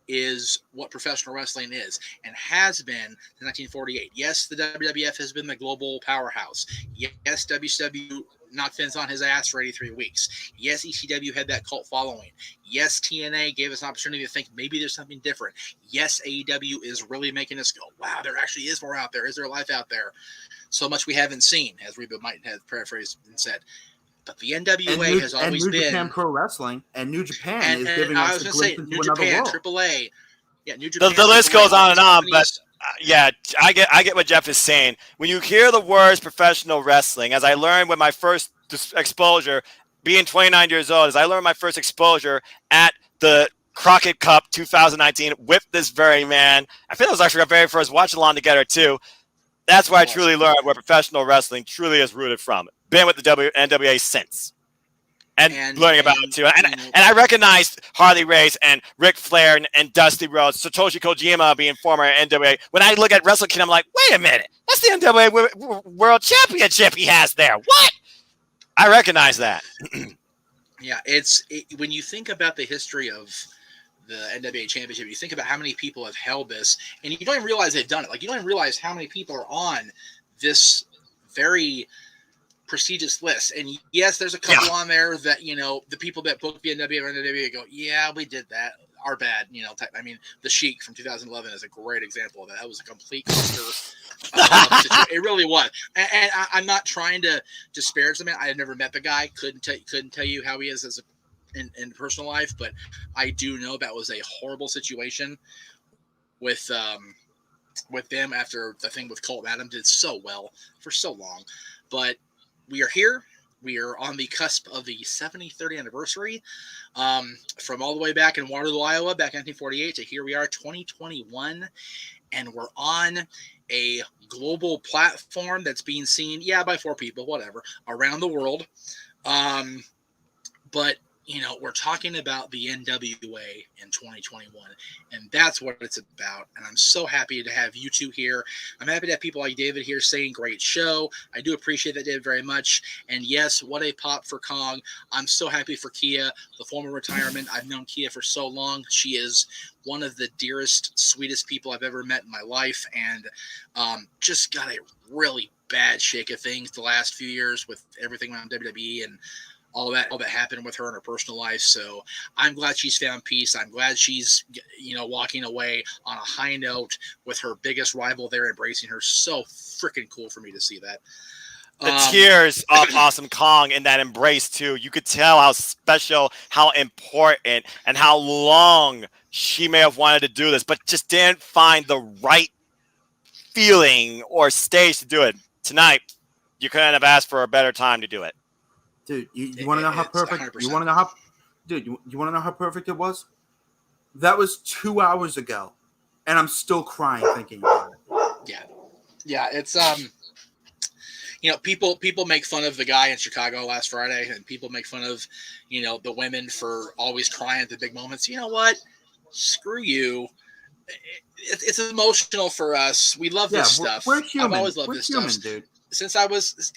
is what professional wrestling is and has been since 1948. Yes, the WWF has been the global powerhouse. Yes, WCW knocked Vince on his ass for 83 weeks. Yes, ECW had that cult following. Yes, TNA gave us an opportunity to think maybe there's something different. Yes, AEW is really making us go, wow, there actually is more out there. Is there life out there? So much we haven't seen, as Reba might have paraphrased and said. But the NWA has always been. New Japan Pro Wrestling and New Japan is giving us a glimpse into New another Japan, world. AAA. Yeah, New Japan. The list goes on and on, but yeah, I get what Jeff is saying. When you hear the words professional wrestling, as I learned with my first exposure, being 29 years old, as I learned my first exposure at the Crockett Cup 2019 with this very man. I think it was actually our very first watch along together too. That's where I truly learned where professional wrestling truly is rooted from. Been with the NWA since. And learning about it too. And I recognized Harley Race and Ric Flair and Dusty Rhodes, Satoshi Kojima being former NWA. When I look at Wrestle Kingdom, I'm like, wait a minute. That's the NWA World Championship he has there. What? I recognize that. Yeah, when you think about the history of the NWA Championship, you think about how many people have held this, and you don't even realize they've done it. Like, you don't even realize how many people are on this very prestigious list. And yes, there's a couple on there that, the people that booked the NWA or NWA go, yeah, we did that. Our bad, I mean, the Sheik from 2011 is a great example of that. That was a complete cluster. It really was. And I'm not trying to disparage the man. I had never met the guy. Couldn't tell you how he is in personal life, but I do know that was a horrible situation with them after the thing with Colt Adam did so well for so long. But we are here. We are on the cusp of the 73rd anniversary, from all the way back in Waterloo, Iowa, back in 1948 to here we are, 2021, and we're on a global platform that's being seen, by 4 people, whatever, around the world. But we're talking about the NWA in 2021, and that's what it's about. And I'm so happy to have you two here. I'm happy to have people like David here saying great show. I do appreciate that, David, very much. And yes, what a pop for Kong. I'm so happy for Kia, the former retirement. I've known Kia for so long. She is one of the dearest, sweetest people I've ever met in my life, and just got a really bad shake of things the last few years with everything around WWE and all that happened with her in her personal life. So I'm glad she's found peace. I'm glad she's, walking away on a high note with her biggest rival there embracing her. So freaking cool for me to see that. The tears of Awesome Kong in that embrace too. You could tell how special, how important, and how long she may have wanted to do this, but just didn't find the right feeling or stage to do it. Tonight, you couldn't have asked for a better time to do it. Dude, you want to know how perfect? 100%. You want to know how? Dude, you want to know how perfect it was? That was 2 hours ago, and I'm still crying thinking about it. Yeah. It's people make fun of the guy in Chicago last Friday, and people make fun of, the women for always crying at the big moments. You know what? Screw you. It's emotional for us. We love this stuff. We're human. I've always loved this stuff, dude. Since I was,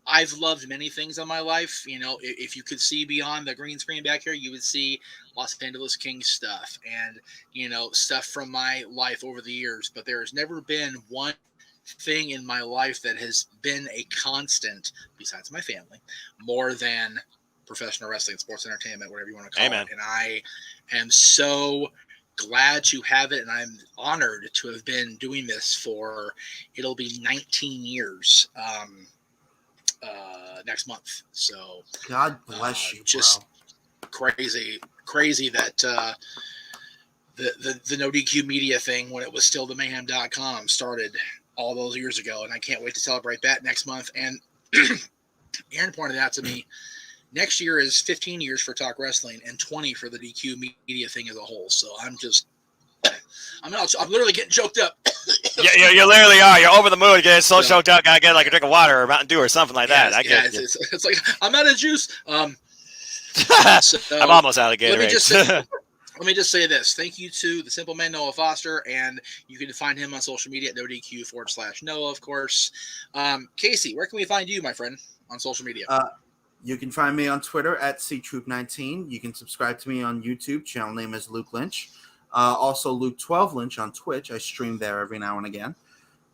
I've loved many things in my life. If you could see beyond the green screen back here, you would see Los Angeles Kings stuff and, stuff from my life over the years. But there has never been one thing in my life that has been a constant, besides my family, more than professional wrestling, sports entertainment, whatever you want to call it. And I am so glad to have it, and I'm honored to have been doing this for, it'll be 19 years. Next month. So God bless you, just bro. crazy that the No DQ media thing, when it was still the mayhem.com, started all those years ago, and I can't wait to celebrate that next month. And Aaron pointed out to me, next year is 15 years for Talk Wrestling and 20 for the DQ media thing as a whole. So I'm literally getting choked up. Yeah, you literally are. You're over the moon. Getting so choked up. Gotta get like a drink of water or Mountain Dew or something like that. It's like I'm out of juice. So, I'm almost out of Gatorade. Let me just say this. Thank you to the Simple Man Noah Foster, and you can find him on social media at NoDQ/Noah, of course. Casey, where can we find you, my friend, on social media? You can find me on Twitter at CTroop19. You can subscribe to me on YouTube. Channel name is Luke Lynch. Also, Luke 12 Lynch on Twitch. I stream there every now and again.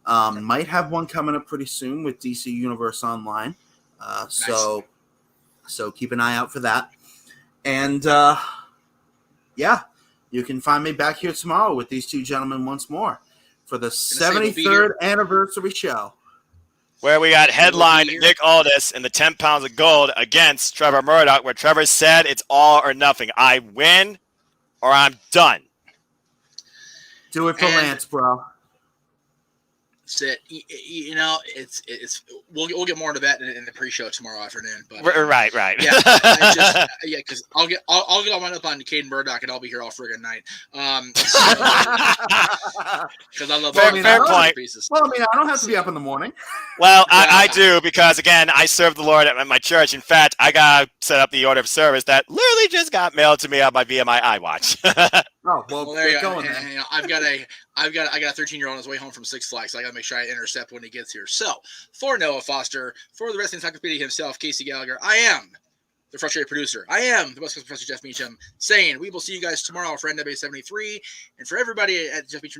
Might have one coming up pretty soon with DC Universe Online. Nice. So keep an eye out for that. And you can find me back here tomorrow with these two gentlemen once more for the 73rd anniversary show. Where we got headline Nick Aldis and the 10 pounds of gold against Trevor Murdoch, where Trevor said it's all or nothing. I win or I'm done. Do it for Lance, bro. That's it. It's we'll get more into that in the pre-show tomorrow afternoon. But right. Yeah, because I'll get all mine up on Caden Murdoch and I'll be here all friggin' night. Because I love fair point. Pieces. Well, I don't have to be up in the morning. Well, I do, because again, I serve the Lord at my church. In fact, I got set up the order of service that literally just got mailed to me via my iWatch. Oh, well there you go. I got a 13-year-old on his way home from Six Flags, so I got to make sure I intercept when he gets here. So, for Noah Foster, for the Wrestling Encyclopedia himself, Casey Gallagher, I am the frustrated producer. I am the West Coast Professor Jeff Meacham, saying we will see you guys tomorrow for NWA 73, and for everybody at Jeff Meacham